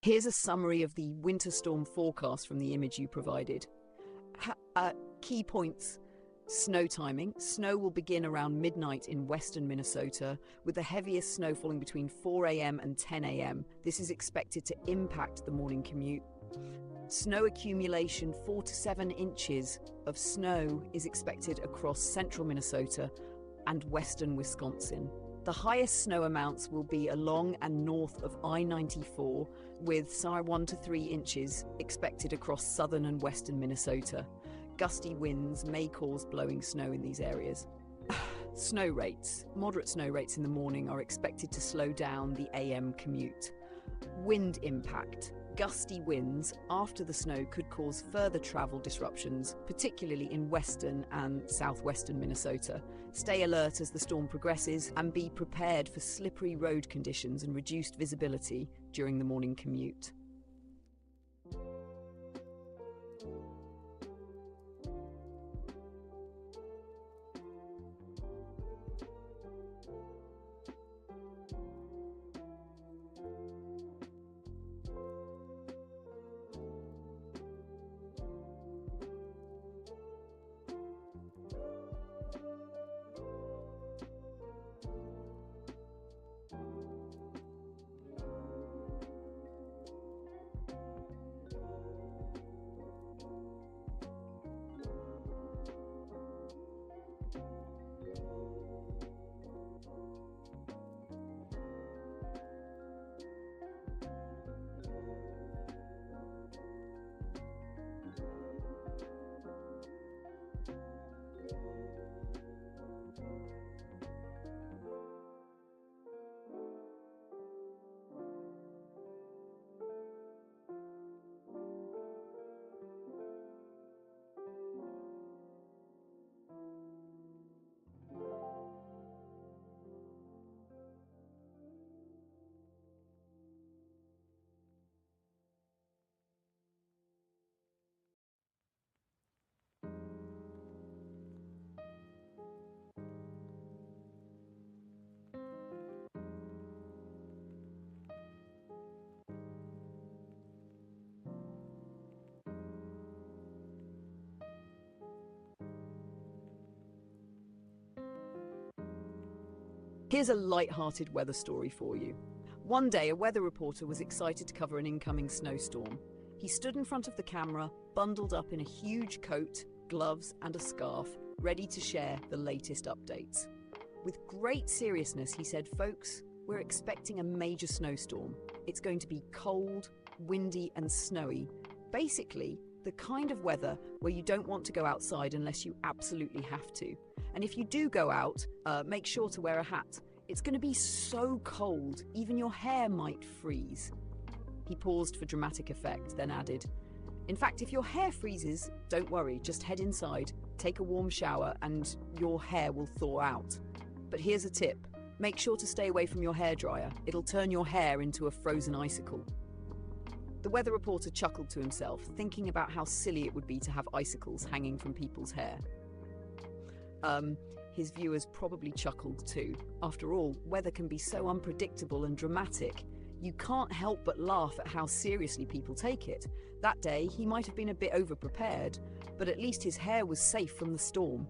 Here's a summary of the winter storm forecast from the image you provided. Key points. Snow timing. Snow will begin around midnight in western Minnesota, with the heaviest snow falling between 4 a.m. and 10 a.m. This is expected to impact the morning commute. Snow accumulation, 4 to 7 inches of snow is expected across central Minnesota and western Wisconsin. The highest snow amounts will be along and north of I-94, with 1 to 3 inches expected across southern and western Minnesota. Gusty winds may cause blowing snow in these areas. Snow rates. Moderate snow rates in the morning are expected to slow down the AM commute. Wind impact. Gusty winds after the snow could cause further travel disruptions, particularly in western and southwestern Minnesota. Stay alert as the storm progresses and be prepared for slippery road conditions and reduced visibility during the morning commute. Here's a light-hearted weather story for you. One day, a weather reporter was excited to cover an incoming snowstorm. He stood in front of the camera, bundled up in a huge coat, gloves, and a scarf, ready to share the latest updates. With great seriousness, he said, "Folks, we're expecting a major snowstorm. It's going to be cold, windy, and snowy. Basically, the kind of weather where you don't want to go outside unless you absolutely have to. And if you do go out, make sure to wear a hat. It's going to be so cold, even your hair might freeze." He paused for dramatic effect, then added, "In fact, if your hair freezes, don't worry, just head inside, take a warm shower, and your hair will thaw out. But here's a tip. Make sure to stay away from your hairdryer. It'll turn your hair into a frozen icicle." The weather reporter chuckled to himself, thinking about how silly it would be to have icicles hanging from people's hair. His viewers probably chuckled too. After all, weather can be so unpredictable and dramatic. You can't help but laugh at how seriously people take it. That day, he might have been a bit overprepared, but at least his hair was safe from the storm.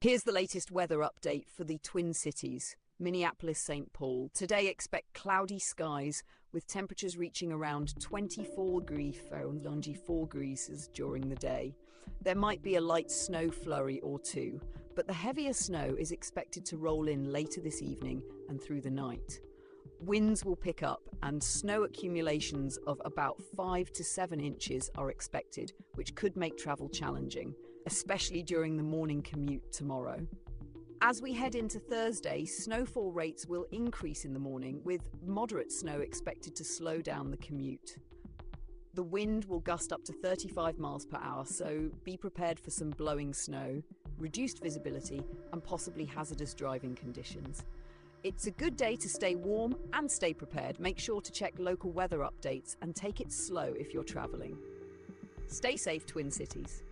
Here's the latest weather update for the Twin Cities, Minneapolis, St. Paul. Today expect cloudy skies with temperatures reaching around 24 degrees during the day. There might be a light snow flurry or two, but the heavier snow is expected to roll in later this evening and through the night. Winds will pick up and snow accumulations of about 5 to 7 inches are expected, which could make travel challenging, especially during the morning commute tomorrow. As we head into Thursday, snowfall rates will increase in the morning, with moderate snow expected to slow down the commute. The wind will gust up to 35 miles per hour, so be prepared for some blowing snow, reduced visibility, and possibly hazardous driving conditions. It's a good day to stay warm and stay prepared. Make sure to check local weather updates and take it slow if you're traveling. Stay safe, Twin Cities.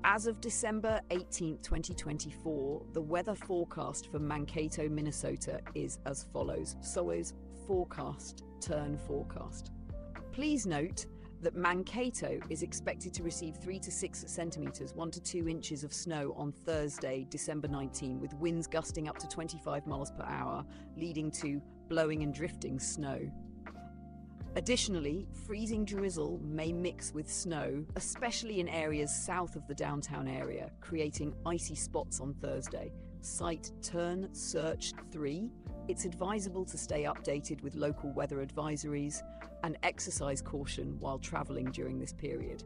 As of December 18, 2024, the weather forecast for Mankato, Minnesota is as follows. So is forecast, turn forecast. Please note that Mankato is expected to receive 3 to 6 centimetres, 1 to 2 inches of snow on Thursday, December 19, with winds gusting up to 25 miles per hour, leading to blowing and drifting snow. Additionally, freezing drizzle may mix with snow, especially in areas south of the downtown area, creating icy spots on Thursday. Cite Turn Search 3. It's advisable to stay updated with local weather advisories and exercise caution while traveling during this period.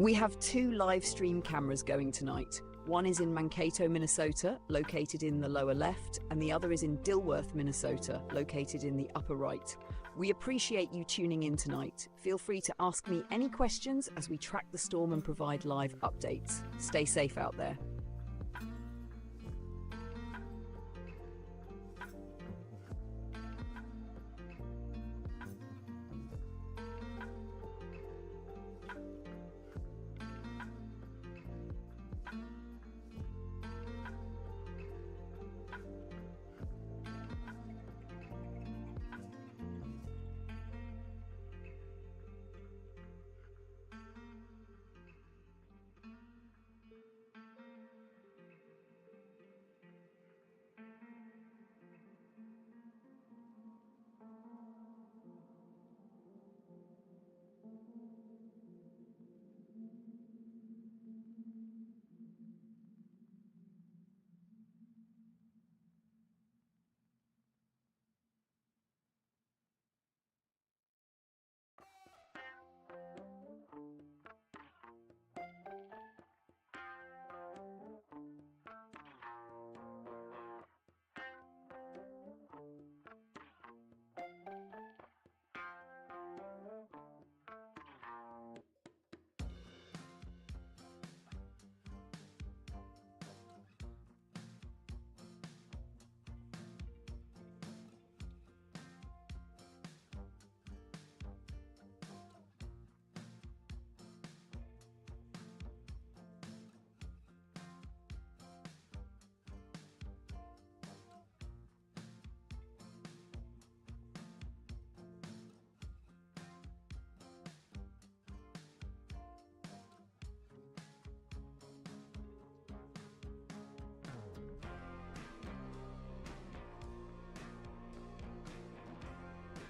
We have 2 live stream cameras going tonight. One is in Mankato, Minnesota, located in the lower left, and the other is in Dilworth, Minnesota, located in the upper right. We appreciate you tuning in tonight. Feel free to ask me any questions as we track the storm and provide live updates. Stay safe out there.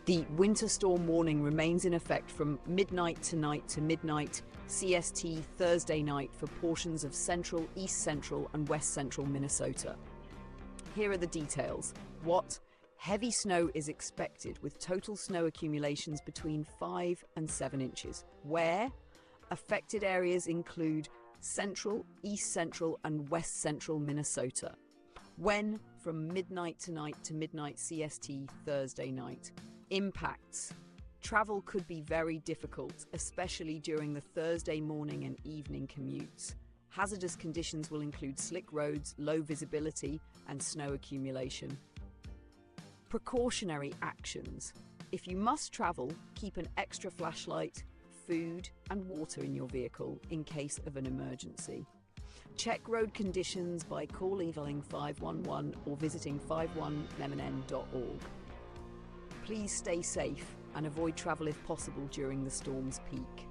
The winter storm warning remains in effect from midnight tonight to midnight CST Thursday night for portions of central, east central, and west central Minnesota. Here are the details. What? Heavy snow is expected with total snow accumulations between 5 and 7 inches. Where? Affected areas include central, east central, and west central Minnesota. When? From midnight tonight to midnight CST Thursday night. Impacts. Travel could be very difficult, especially during the Thursday morning and evening commutes. Hazardous conditions will include slick roads, low visibility, and snow accumulation. Precautionary actions. If you must travel, keep an extra flashlight, food, and water in your vehicle in case of an emergency. Check road conditions by calling 511 or visiting 51mmn.org. Please stay safe and avoid travel if possible during the storm's peak.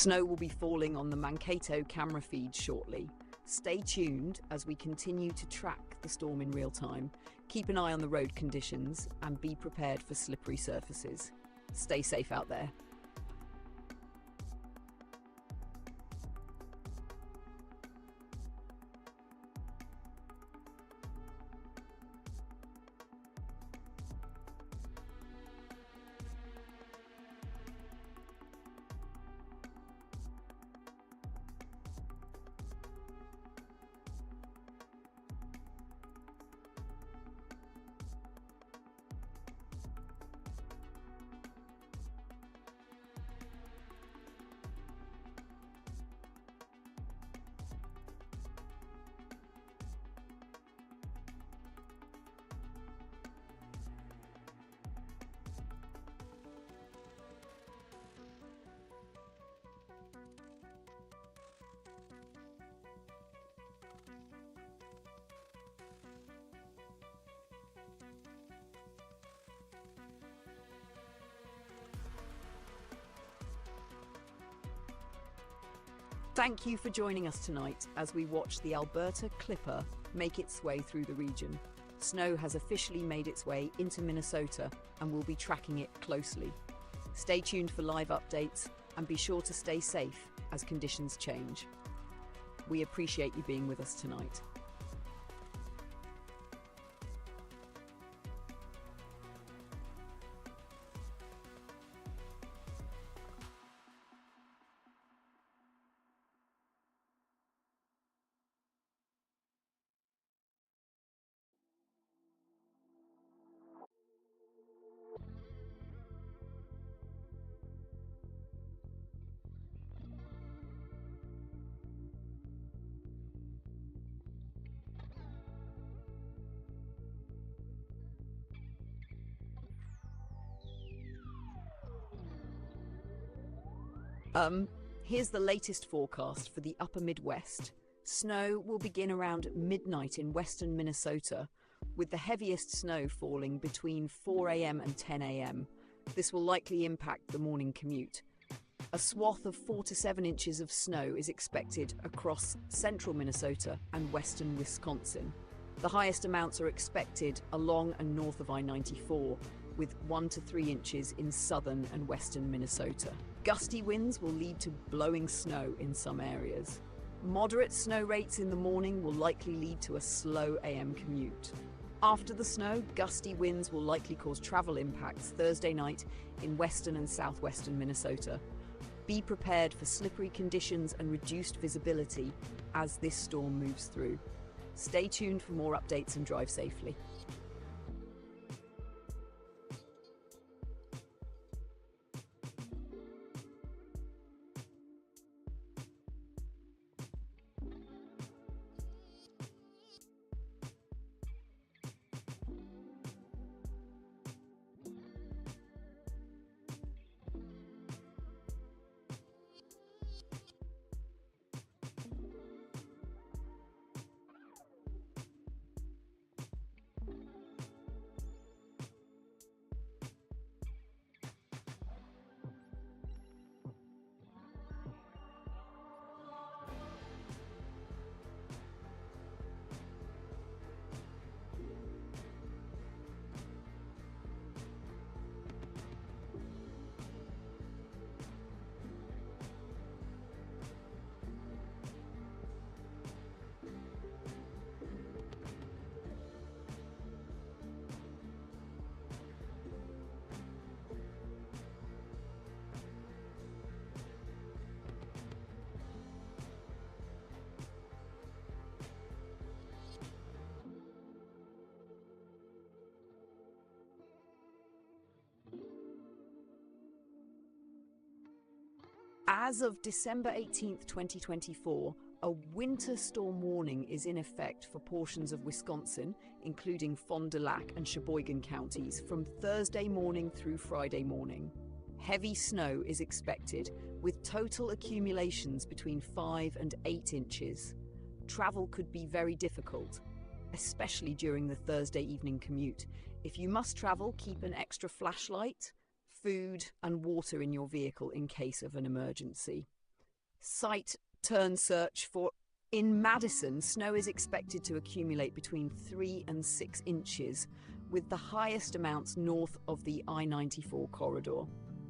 Snow will be falling on the Mankato camera feed shortly. Stay tuned as we continue to track the storm in real time. Keep an eye on the road conditions and be prepared for slippery surfaces. Stay safe out there. Thank you for joining us tonight as we watch the Alberta Clipper make its way through the region. Snow has officially made its way into Minnesota and we'll be tracking it closely. Stay tuned for live updates and be sure to stay safe as conditions change. We appreciate you being with us tonight. Here's the latest forecast for the upper Midwest. Snow will begin around midnight in western Minnesota, with the heaviest snow falling between 4 a.m. and 10 a.m. This will likely impact the morning commute. A swath of 4 to 7 inches of snow is expected across central Minnesota and western Wisconsin. The highest amounts are expected along and north of I-94, with 1 to 3 inches in southern and western Minnesota. Gusty winds will lead to blowing snow in some areas. Moderate snow rates in the morning will likely lead to a slow AM commute. After the snow, gusty winds will likely cause travel impacts Thursday night in western and southwestern Minnesota. Be prepared for slippery conditions and reduced visibility as this storm moves through. Stay tuned for more updates and drive safely. As of December 18th, 2024, a winter storm warning is in effect for portions of Wisconsin, including Fond du Lac and Sheboygan counties, from Thursday morning through Friday morning. Heavy snow is expected, with total accumulations between 5 and 8 inches. Travel could be very difficult, especially during the Thursday evening commute. If you must travel, keep an extra flashlight, food and water in your vehicle in case of an emergency. Sight turn search for in Madison, snow is expected to accumulate between 3 and 6 inches, with the highest amounts north of the I-94 corridor.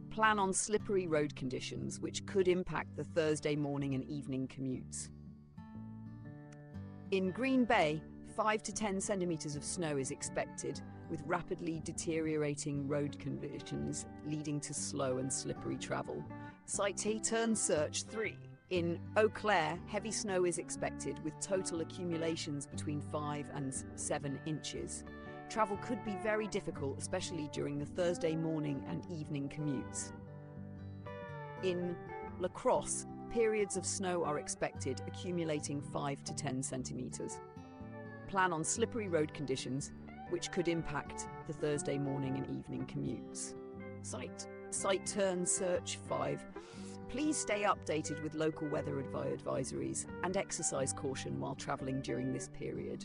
Plan on slippery road conditions, which could impact the Thursday morning and evening commutes. In Green Bay, 5 to 10 centimeters of snow is expected, with rapidly deteriorating road conditions leading to slow and slippery travel. Sight turn search 3. In Eau Claire, heavy snow is expected, with total accumulations between 5 and 7 inches. Travel could be very difficult, especially during the Thursday morning and evening commutes. In La Crosse, periods of snow are expected, accumulating 5 to 10 centimeters. Plan on slippery road conditions, which could impact the Thursday morning and evening commutes. Sight turn search 5. Please stay updated with local weather advisories and exercise caution while traveling during this period.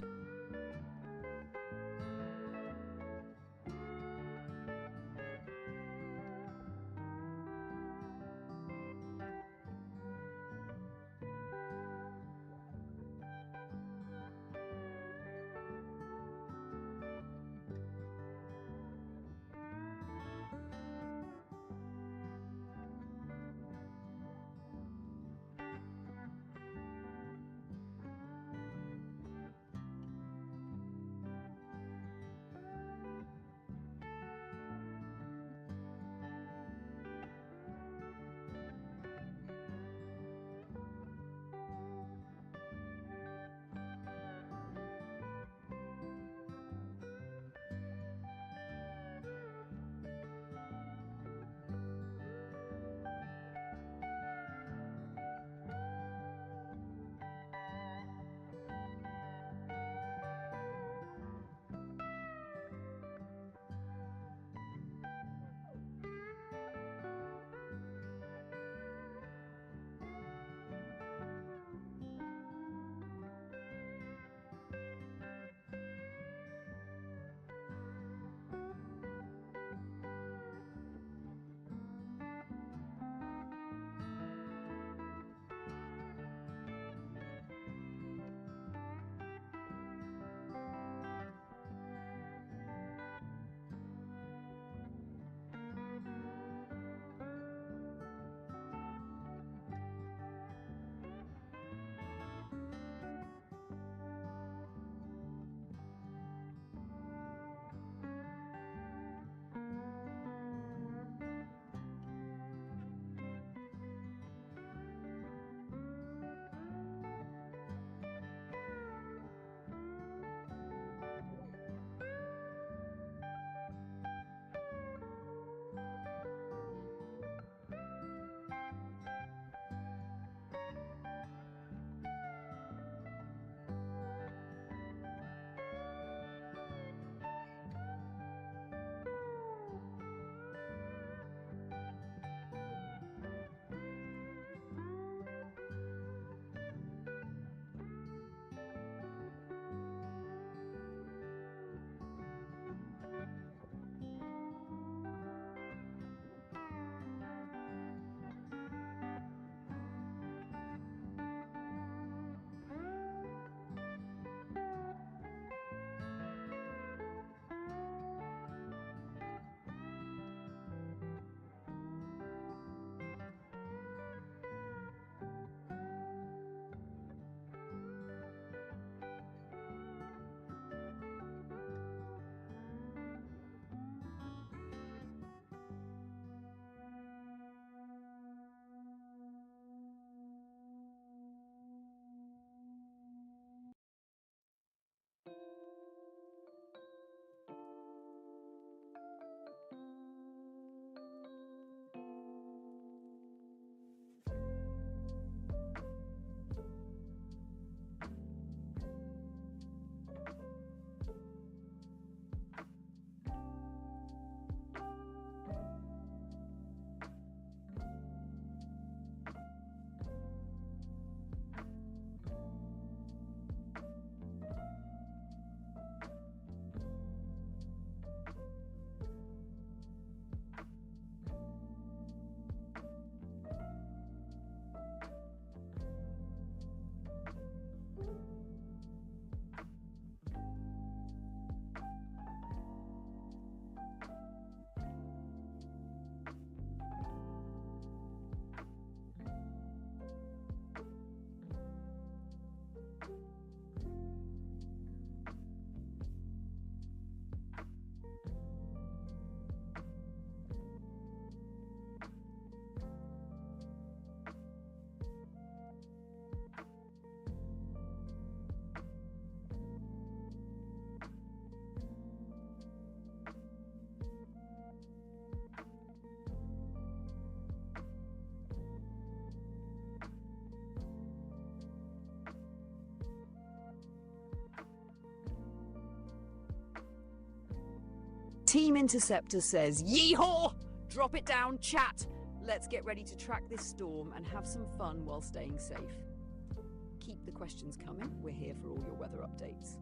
Team Interceptor says, yeehaw! Drop it down, chat! Let's get ready to track this storm and have some fun while staying safe. Keep the questions coming. We're here for all your weather updates.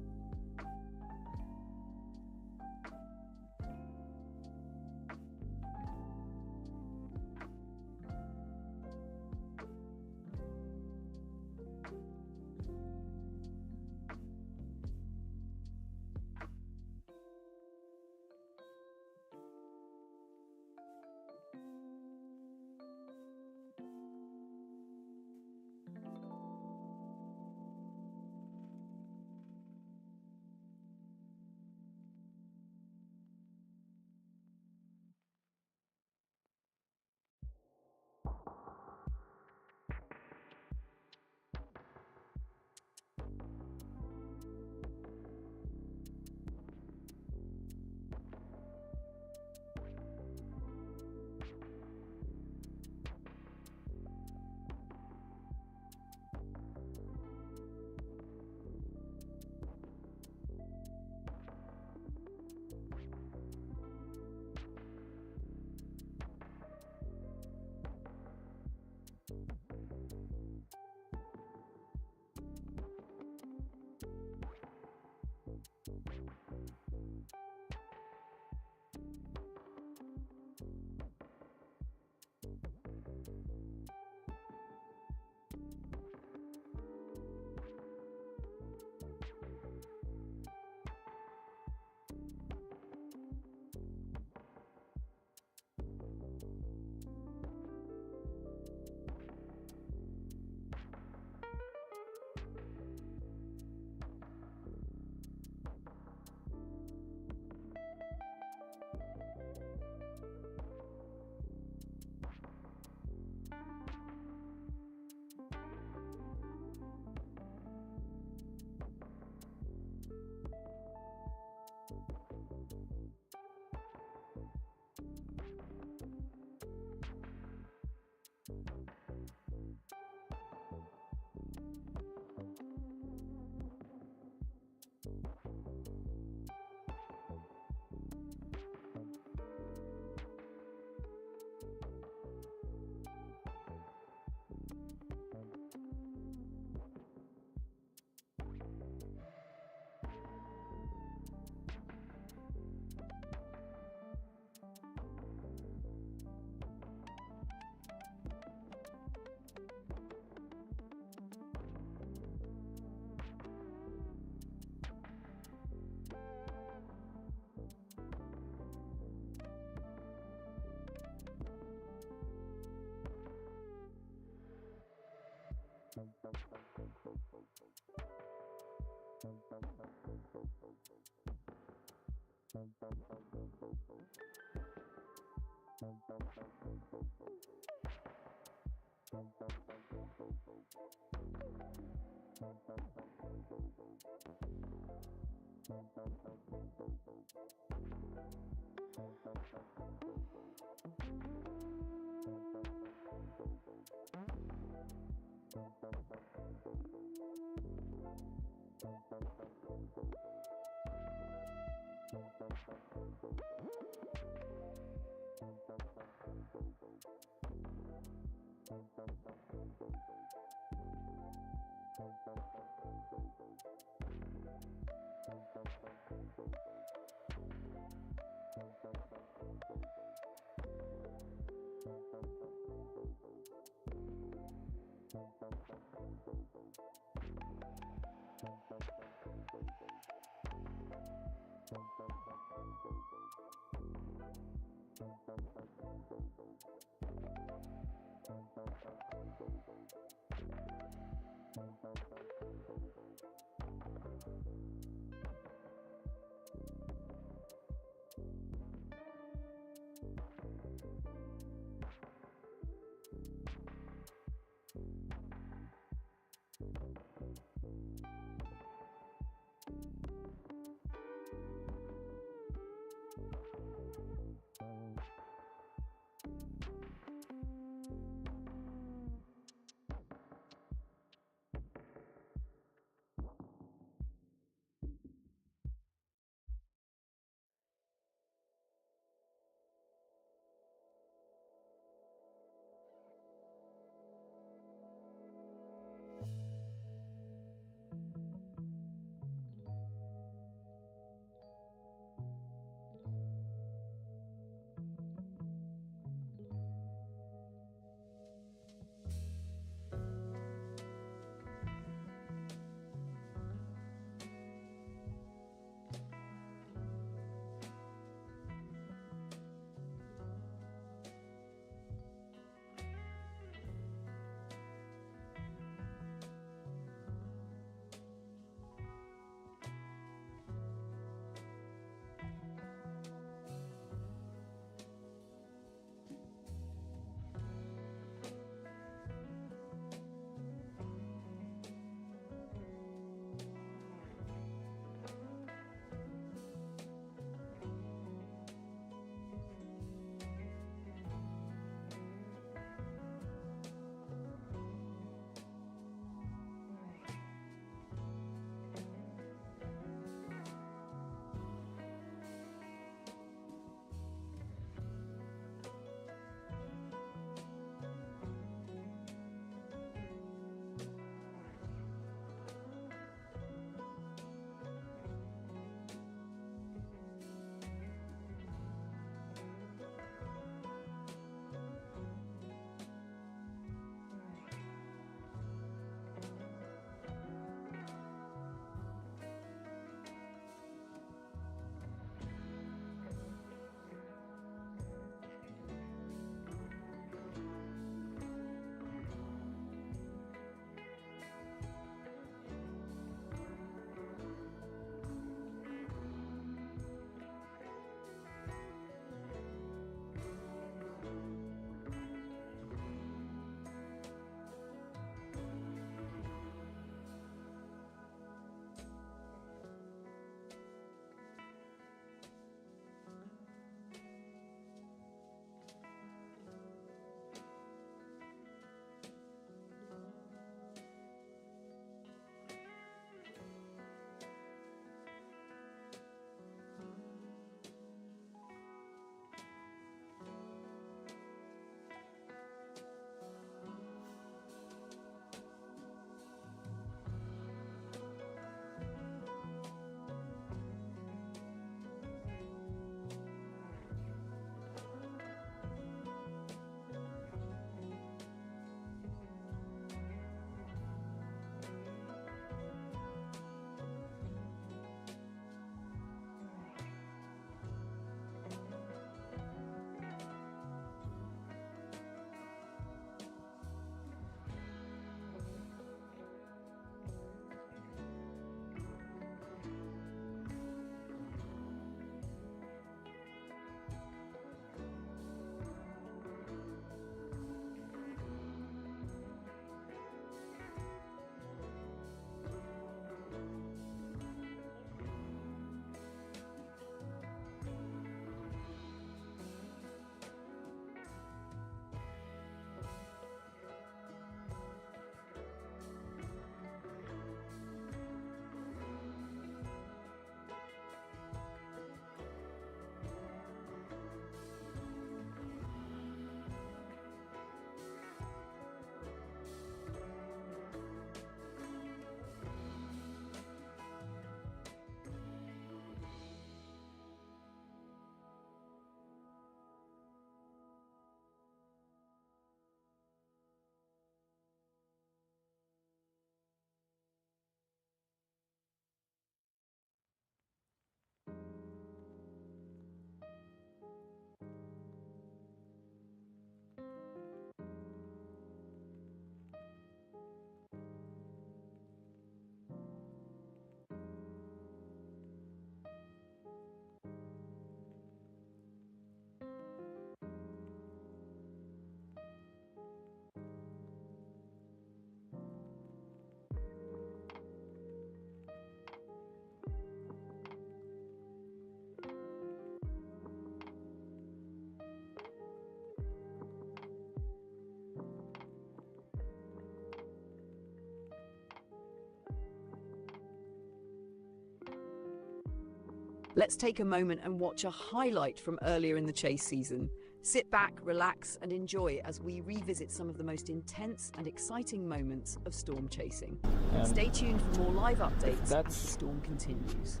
Let's take a moment and watch a highlight from earlier in the chase season. Sit back, relax, and enjoy as we revisit some of the most intense and exciting moments of storm chasing. And stay tuned for more live updates as that's- the storm continues.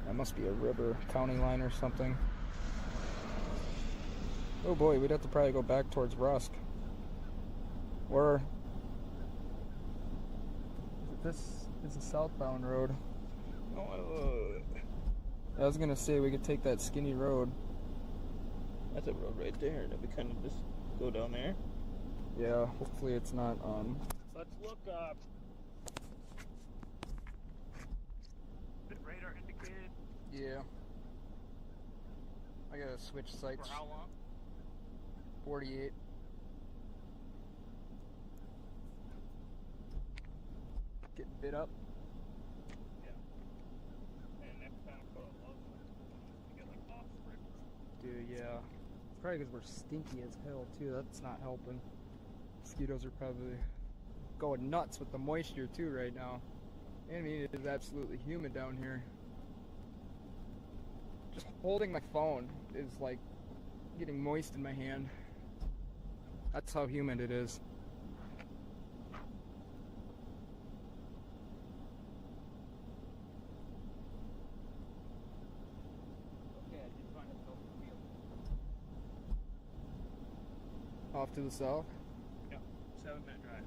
That must be a river, county line or something. Oh boy, we'd have to probably go back towards Rusk. Or this is a southbound road. I was gonna say we could take that skinny road. That's a road right there that we kind of just go down there. Yeah, hopefully it's not Let's look up. Radar indicated. yeah. I gotta switch sites. For how long? 48. Getting bit up. Yeah. And next time go to Northland. We get like offspring. Dude, yeah. It's probably because we're stinky as hell too. That's not helping. Mosquitoes are probably going nuts with the moisture too right now. I mean, it is absolutely humid down here. Just holding my phone is like getting moist in my hand. That's how humid it is. Okay, I did find a open field. Off to the south. Yep. 7-minute drive.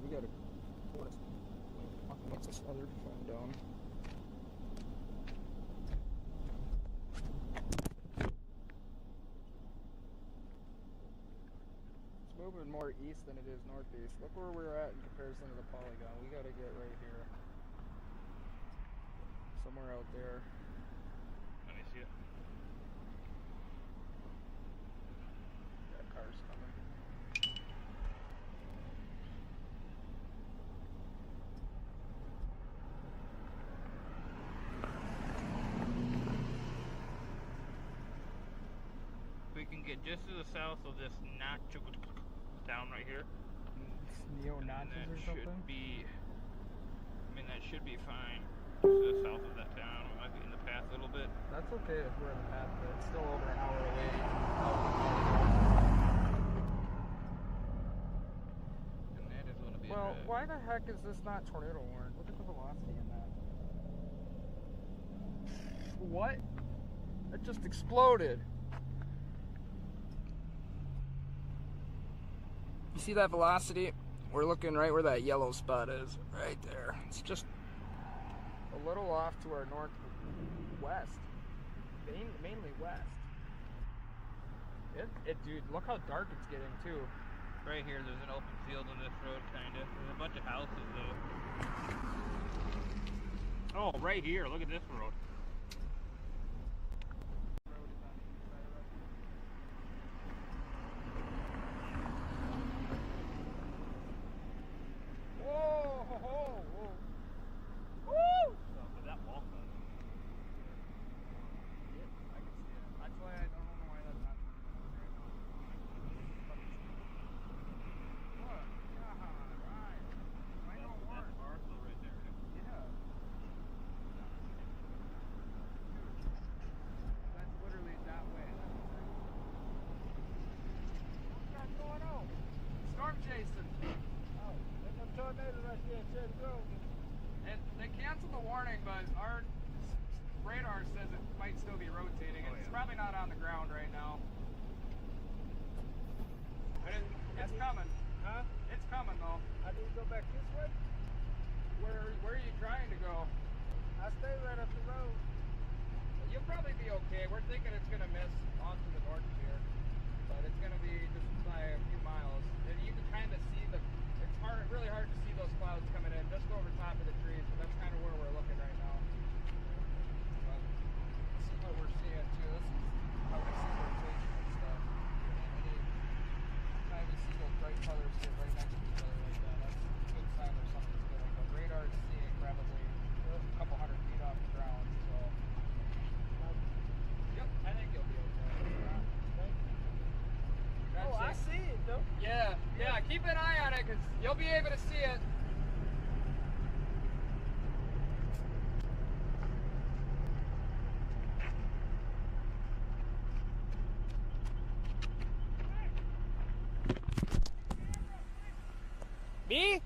We gotta what's this other phone down? It's moving more east than it is northeast. Look where we're at in comparison to the polygon. We gotta get right here. Somewhere out there. Let me see it. That car's coming. We can get just to the south of this notch down right here. Neo-Nazis And or that something? should be, I mean, that should be fine. Just to the south of that town. We might be in the path a little bit. That's okay if we're in the path, but it's still over an hour away. And that is going to be Well, a why the heck is this not tornado warned? Look at the velocity in that. What? It just exploded. You see that velocity? We're looking right where that yellow spot is. Right there. It's just a little off to our northwest. Mainly west. Dude, look how dark it's getting too. right here. There's an open field on this road, kind of. There's a bunch of houses, though. Oh, right here. Look at this road. Whoa! Whoa! Woo! But that wall cut. Yeah, I can see it. That's why I don't know why that's not right now. Look, right. I know That's work. parcel right there. Yeah. That's literally that way. What's that going on? Storm chasing. Oh, there's a tornado right there. Says go. And they canceled the warning, but our radar says it might still be rotating. Oh, It's yeah. probably not on the ground right now. But it's coming. Huh? It's coming though. I need to go back this way. Where are you trying to go? I stay right up the road. You'll probably be okay. We're thinking it's gonna miss off to the north here, but it's gonna be just by a few miles. And you can kind of see it's really hard to see those clouds coming in just over top of the trees. But that's kind of where we're looking right now. But this is what we're seeing too. This is how we see rotation and stuff. Anytime you see those bright colors get right next to each other like that, that's a good sign there's something's going. But radar is seeing probably a couple hundred feet off the ground, so. Yeah, keep an eye on it because you'll be able to see it. Me?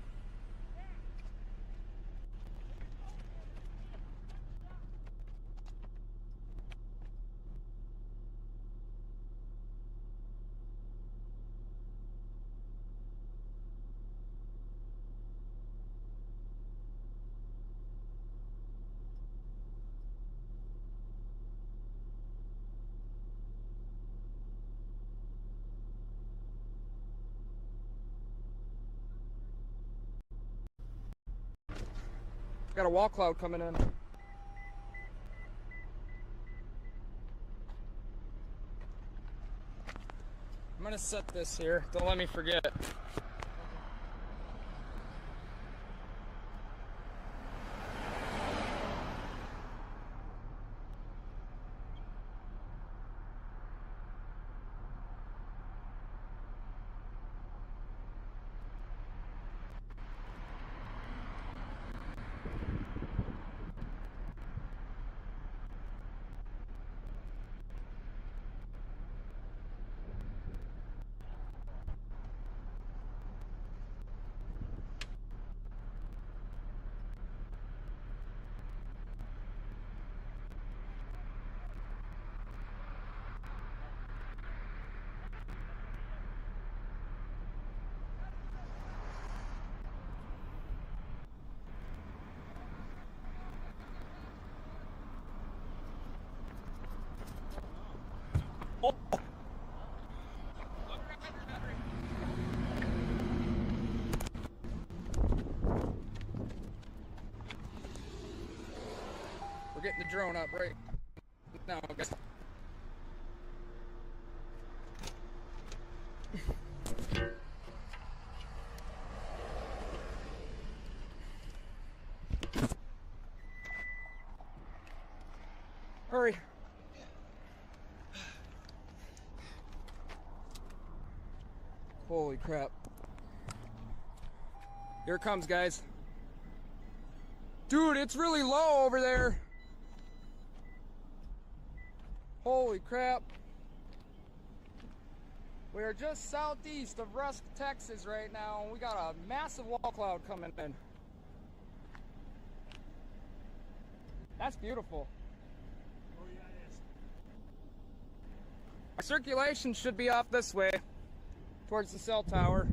Got a wall cloud coming in. I'm gonna set this here. Don't let me forget. We're getting the drone up right now, guys. Hurry. Holy crap. Here it comes, guys. Dude, it's really low over there. Holy crap. We are just southeast of Rusk, Texas right now, and we got a massive wall cloud coming in. That's beautiful. Oh yeah, it is. Our circulation should be off this way, towards the cell tower.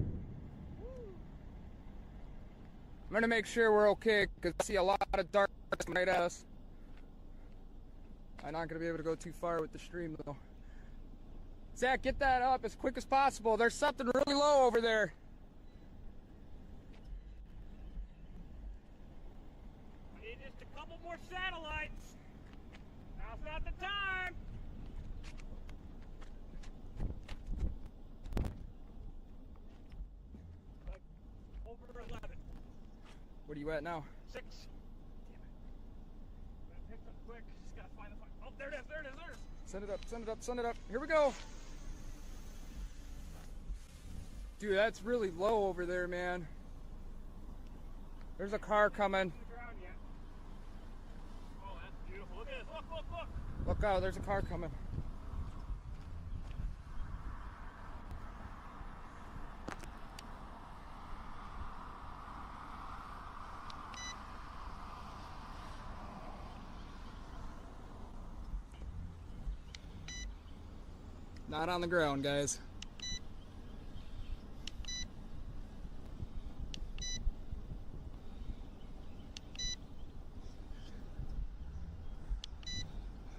I'm gonna make sure we're okay, because I see a lot of darkness right at us. I'm not gonna be able to go too far with the stream though. Zach, get that up as quick as possible. There's something really low over there. I need just a couple more satellites. Now's not the time. Like over 11. What are you at now? 6. Damn it. Gotta pick up quick. Just gotta find the fire. Oh, there it is, there it is, there it is. Send it up, send it up, send it up. Here we go. Dude, that's really low over there, man. There's a car coming. To the ground yet. Oh, that's beautiful. Look at this. Look, look, look. Look out, there's a car coming. Not on the ground, guys.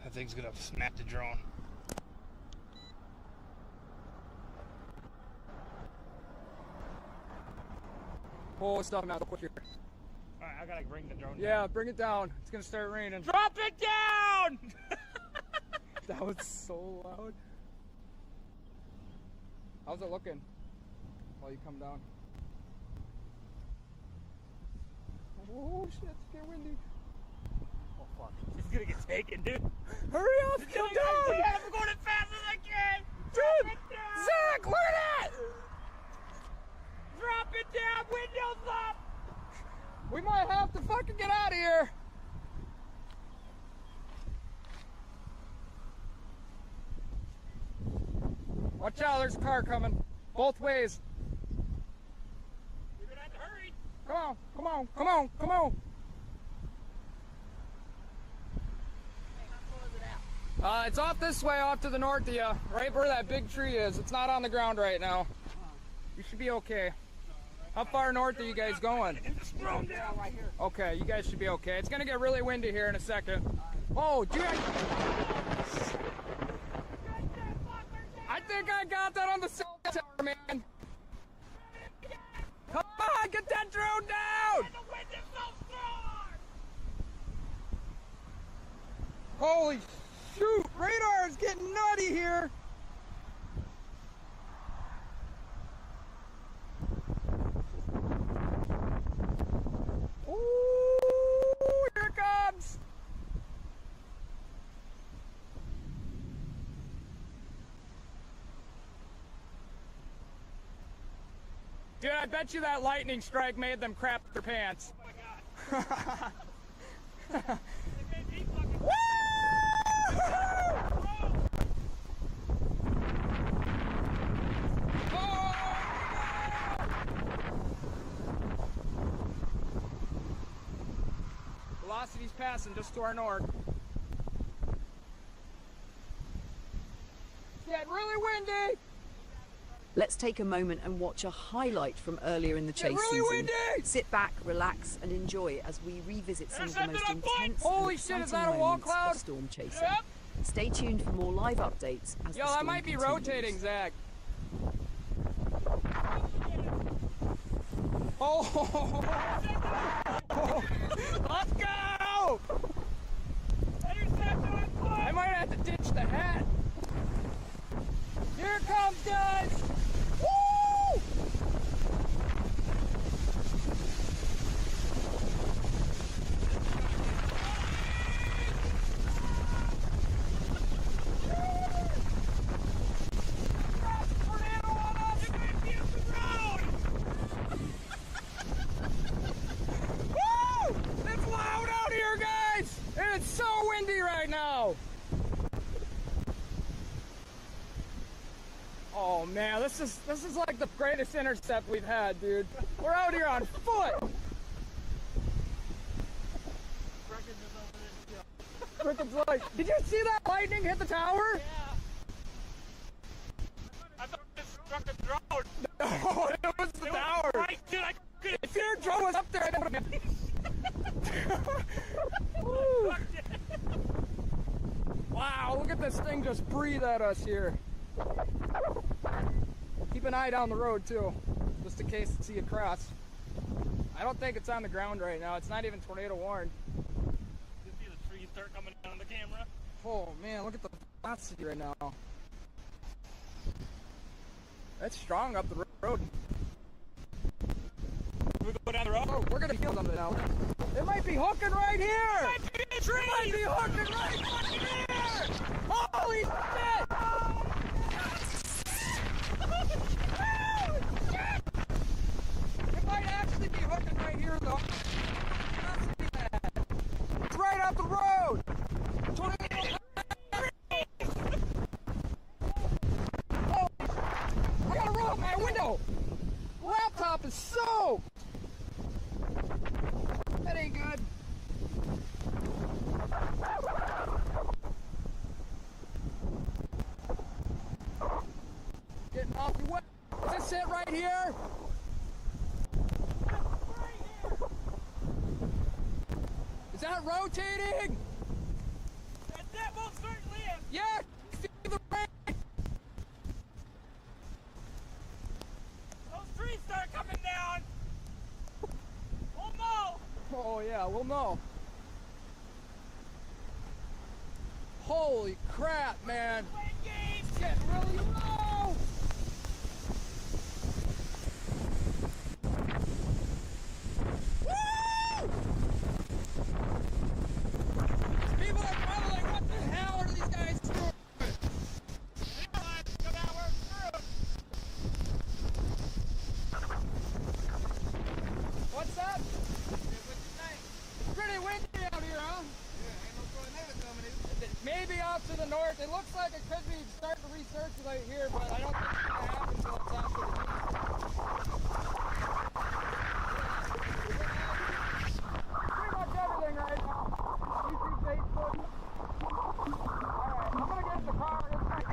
That thing's gonna smack the drone. Pull stuff out quick here. Alright, I gotta bring the drone down. Yeah, bring it down. It's gonna start raining. Drop it down! That was so loud. How's it looking while you come down? Oh shit, it's getting windy. Oh fuck. It's gonna get taken, dude. Hurry up, come down! Yeah, I'm going as fast as I can! Dude! Zach, look at that! We might have to fucking get out of here. Watch out, there's a car coming. Both ways. You're gonna have to hurry. Come on, come on, come on, come on. It's off this way, off to the north of you, right where that big tree is. It's not on the ground right now. You should be okay. How far north are you guys going? Okay, you guys should be okay. It's gonna get really windy here in a second. Oh, dude. I think I got that on the cell tower, man. Come on, get that drone down! Holy shoot, radar is getting nutty here. Ooh, here it comes. Dude, I bet you that lightning strike made them crap their pants. Oh my god. Woo! Velocity's passing just to our north. It's getting really windy. Let's take a moment and watch a highlight from earlier in the chase really season. windy! Sit back, relax, and enjoy as we revisit some of the most intense Holy and shit, is exciting that a wall moments cloud? of storm chasing. Yep. Stay tuned for more live updates as Yo, the that storm might be continues. rotating, Zach. Oh! Let's go! I might have to ditch the hat. Here it comes, guys! Woo! Woo! It's loud out here, guys! And it's so windy right now! Oh man, this is like the greatest intercept we've had, dude. We're out here on foot! Frickin's like, did you see that lightning hit the tower? I thought it struck a drone. No, it was the tower! Right, dude, I couldn't. If your drone was up there, I would have been. Woo. Wow, look at this thing just breathe at us here. Keep an eye down the road too, just in case you see it cross. I don't think it's on the ground right now. It's not even tornado warned. You see the trees start coming down the camera? Oh man, look at the velocity right now. That's strong up the road. We go down the road. Oh, we're gonna feel something now. It might be hooking right here! It might be a tree! It might be hooking right fucking here! Holy shit! It might actually be hooking right here though. It's right up the road! Tornado! Oh, I gotta roll up my window! Laptop is soaked! That ain't good. Getting off the way. Is this it right here? Is that rotating? That most certainly is. Yeah! Feel the rain! Those trees start coming down. Oh no! Oh yeah, we'll know. Holy crap, man! Playing games. It's getting really low! Woo! People are probably like, what the hell are these guys doing? Go down where it's through. What's that? If we Maybe off to the north. It looks like it could be starting to recirculate here, but I don't think it's going to happen until it's off to the east. Pretty much everything right now. YouTube, Facebook. Alright, I'm going to get in the car. It's going to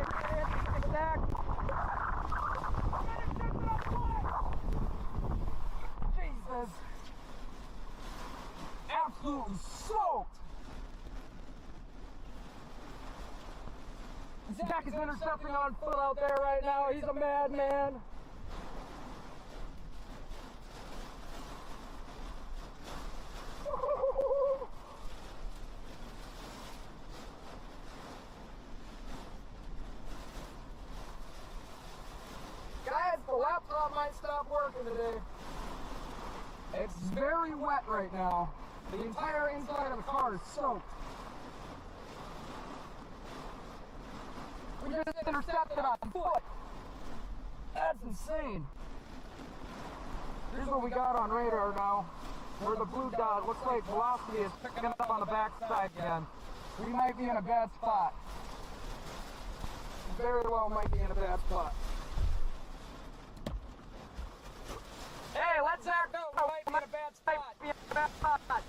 get back. Jesus. Absolutely soaked. Zach is intercepting on foot out there right now. He's a madman. Guys, the laptop might stop working today. It's very wet right now. The entire inside of the car is soaked. We just intercepted on foot. That's insane. Here's what we got on radar now. Where the blue dot looks like velocity is picking up on the backside again. We might be in a bad spot. Very well might be in a bad spot. Hey, let Zach know we might be in a bad spot.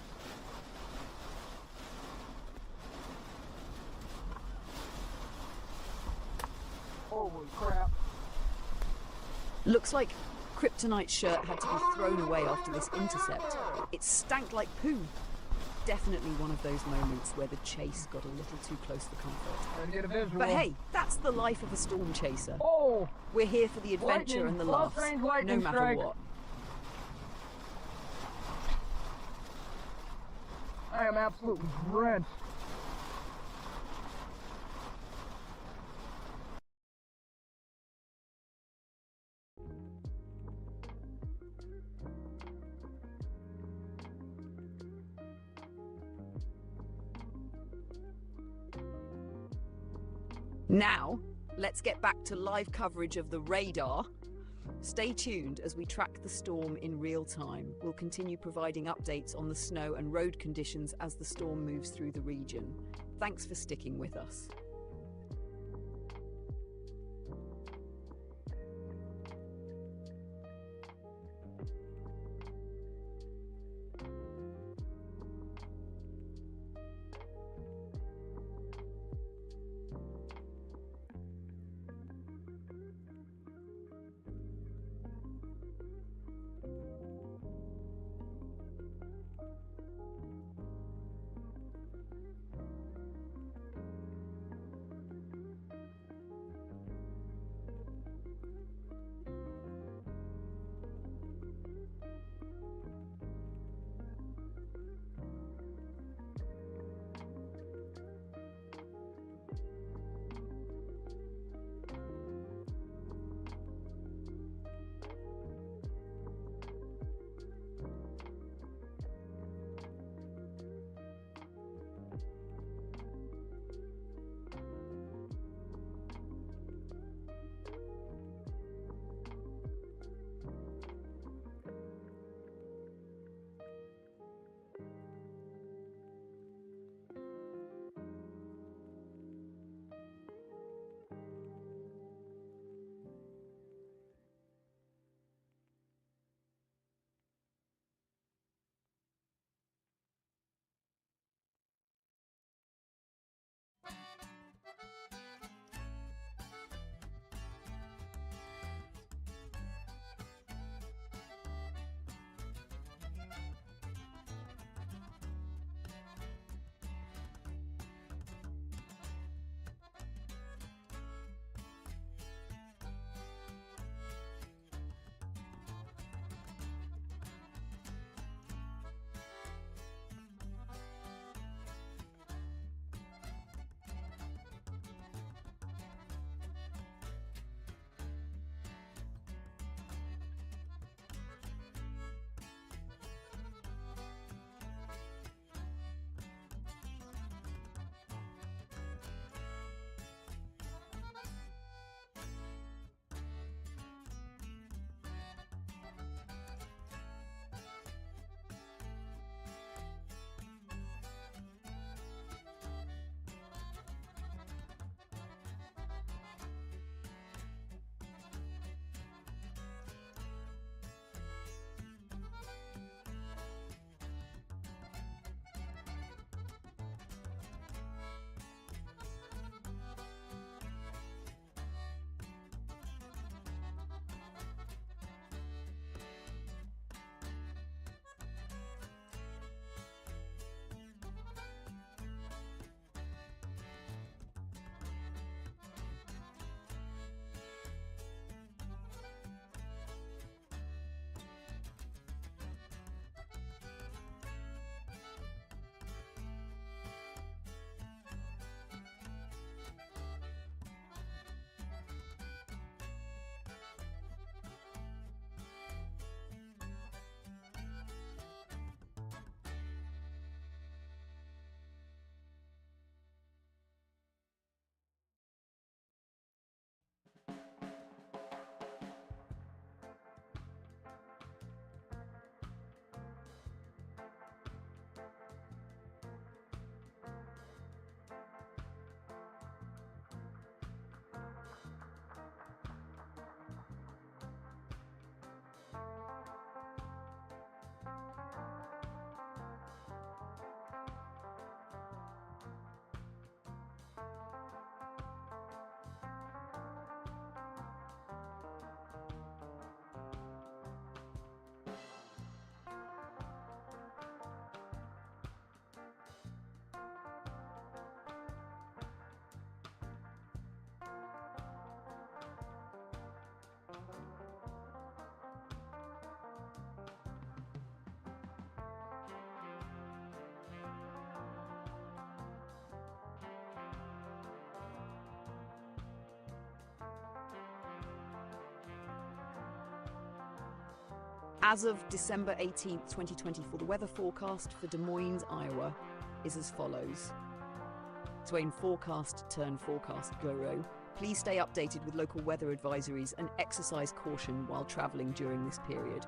Holy crap. Looks like Kryptonite's shirt had to be thrown away after this intercept. It stank like poo. Definitely one of those moments where the chase got a little too close for comfort. Get a visual. But hey, that's the life of a storm chaser. Oh! We're here for the adventure and the laughs, no matter what. I am absolutely drenched. Now, let's get back to live coverage of the radar. Stay tuned as we track the storm in real time. We'll continue providing updates on the snow and road conditions as the storm moves through the region. Thanks for sticking with us. As of December 18th, 2024, the weather forecast for Des Moines, Iowa is as follows. Swain forecast turn forecast Guru. Please stay updated with local weather advisories and exercise caution while traveling during this period.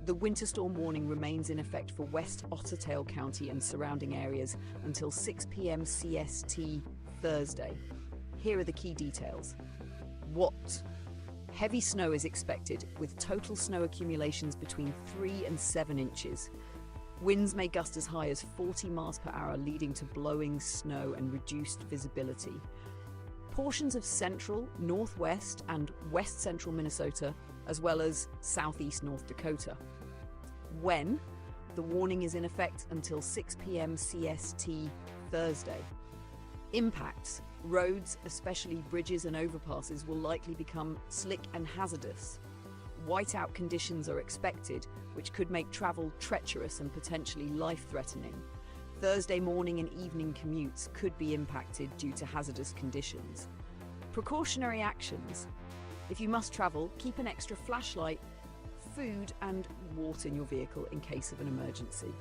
The winter storm warning remains in effect for West Ottertail County and surrounding areas until 6 p.m. CST Thursday. Here are the key details. What? Heavy snow is expected, with total snow accumulations between 3 and 7 inches. Winds may gust as high as 40 miles per hour, leading to blowing snow and reduced visibility. Portions of central, northwest, and west central Minnesota, as well as southeast North Dakota. When? The warning is in effect until 6 p.m. CST Thursday. Impacts. Roads, especially bridges and overpasses, will likely become slick and hazardous. Whiteout conditions are expected, which could make travel treacherous and potentially life-threatening. Thursday morning and evening commutes could be impacted due to hazardous conditions. Precautionary actions. If you must travel, keep an extra flashlight, food and water in your vehicle in case of an emergency.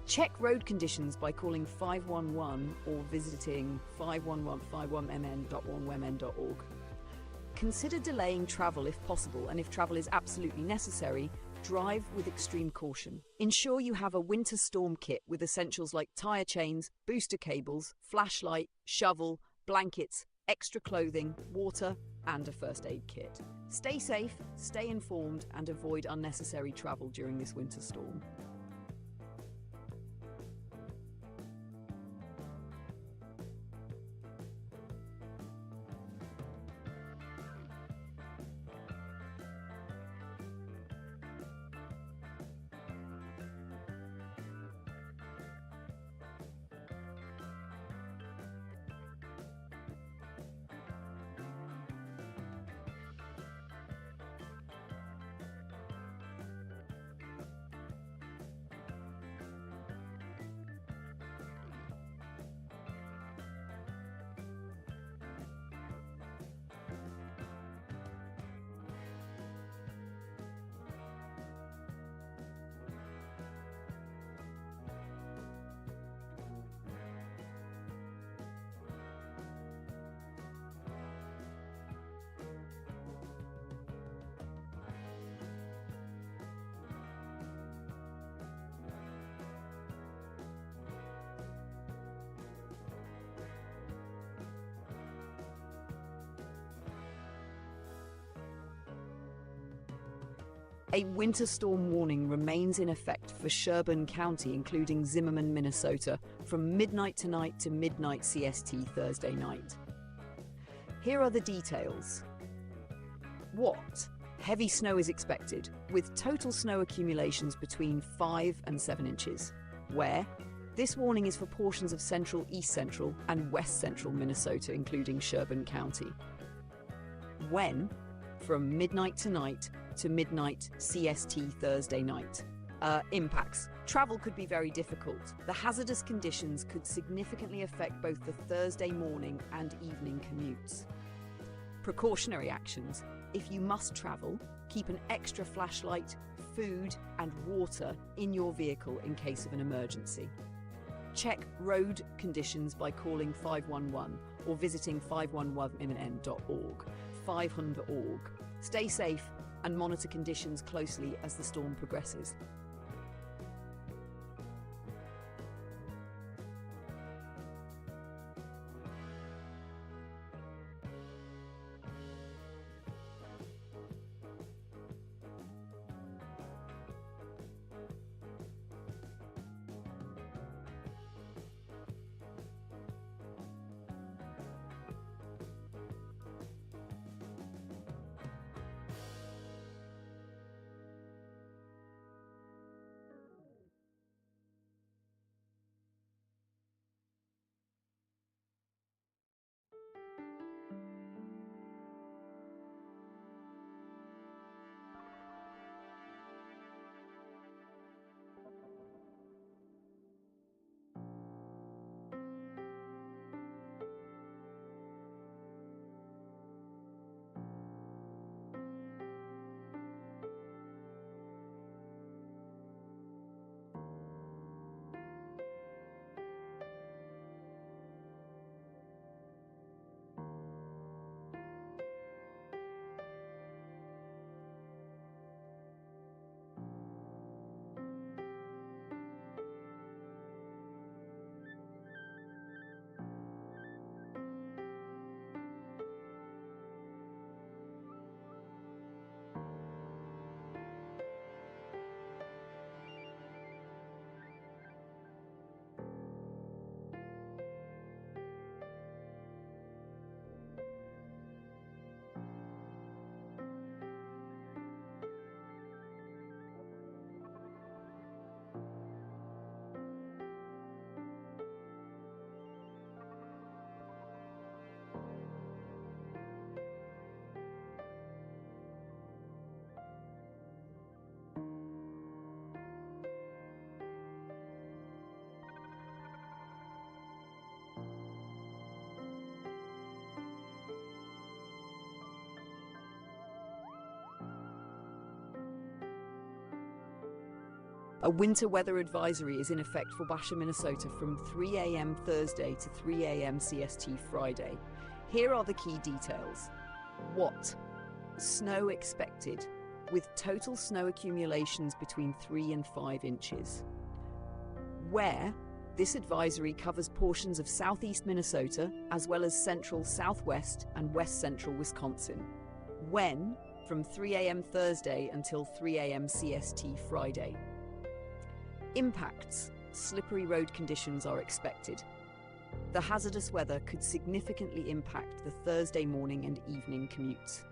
Check road conditions by calling 511 or visiting 51151mn.1women.org. Consider delaying travel if possible, and if travel is absolutely necessary, drive with extreme caution. Ensure you have a winter storm kit with essentials like tire chains, booster cables, flashlight, shovel, blankets, extra clothing, water, and a first aid kit. Stay safe, stay informed, and avoid unnecessary travel during this winter storm. A winter storm warning remains in effect for Sherburne County, including Zimmerman, Minnesota, from midnight tonight to midnight CST Thursday night. Here are the details. What? Heavy snow is expected, with total snow accumulations between 5 and 7 inches. Where? This warning is for portions of central, east central, and west central Minnesota, including Sherburne County. When? From midnight tonight to midnight CST Thursday night. Impacts. Travel could be very difficult. The hazardous conditions could significantly affect both the Thursday morning and evening commutes. Precautionary actions. If you must travel, keep an extra flashlight, food, and water in your vehicle in case of an emergency. Check road conditions by calling 511 or visiting 511mn.org, 500.org. Stay safe and monitor conditions closely as the storm progresses. A winter weather advisory is in effect for Basher, Minnesota from 3 a.m. Thursday to 3 a.m. CST Friday. Here are the key details. What? Snow expected, with total snow accumulations between 3 and 5 inches. Where? This advisory covers portions of southeast Minnesota, as well as central, southwest, and west central Wisconsin. When? From 3 a.m. Thursday until 3 a.m. CST Friday. Impacts. Slippery road conditions are expected. The hazardous weather could significantly impact the Thursday morning and evening commutes.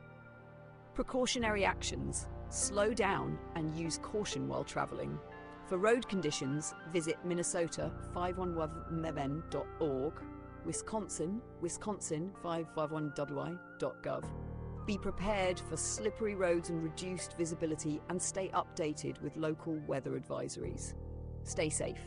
Precautionary actions. Slow down and use caution while traveling. For road conditions, visit Minnesota 511mn.org, Wisconsin 551wi.gov. Be prepared for slippery roads and reduced visibility, and stay updated with local weather advisories. Stay safe.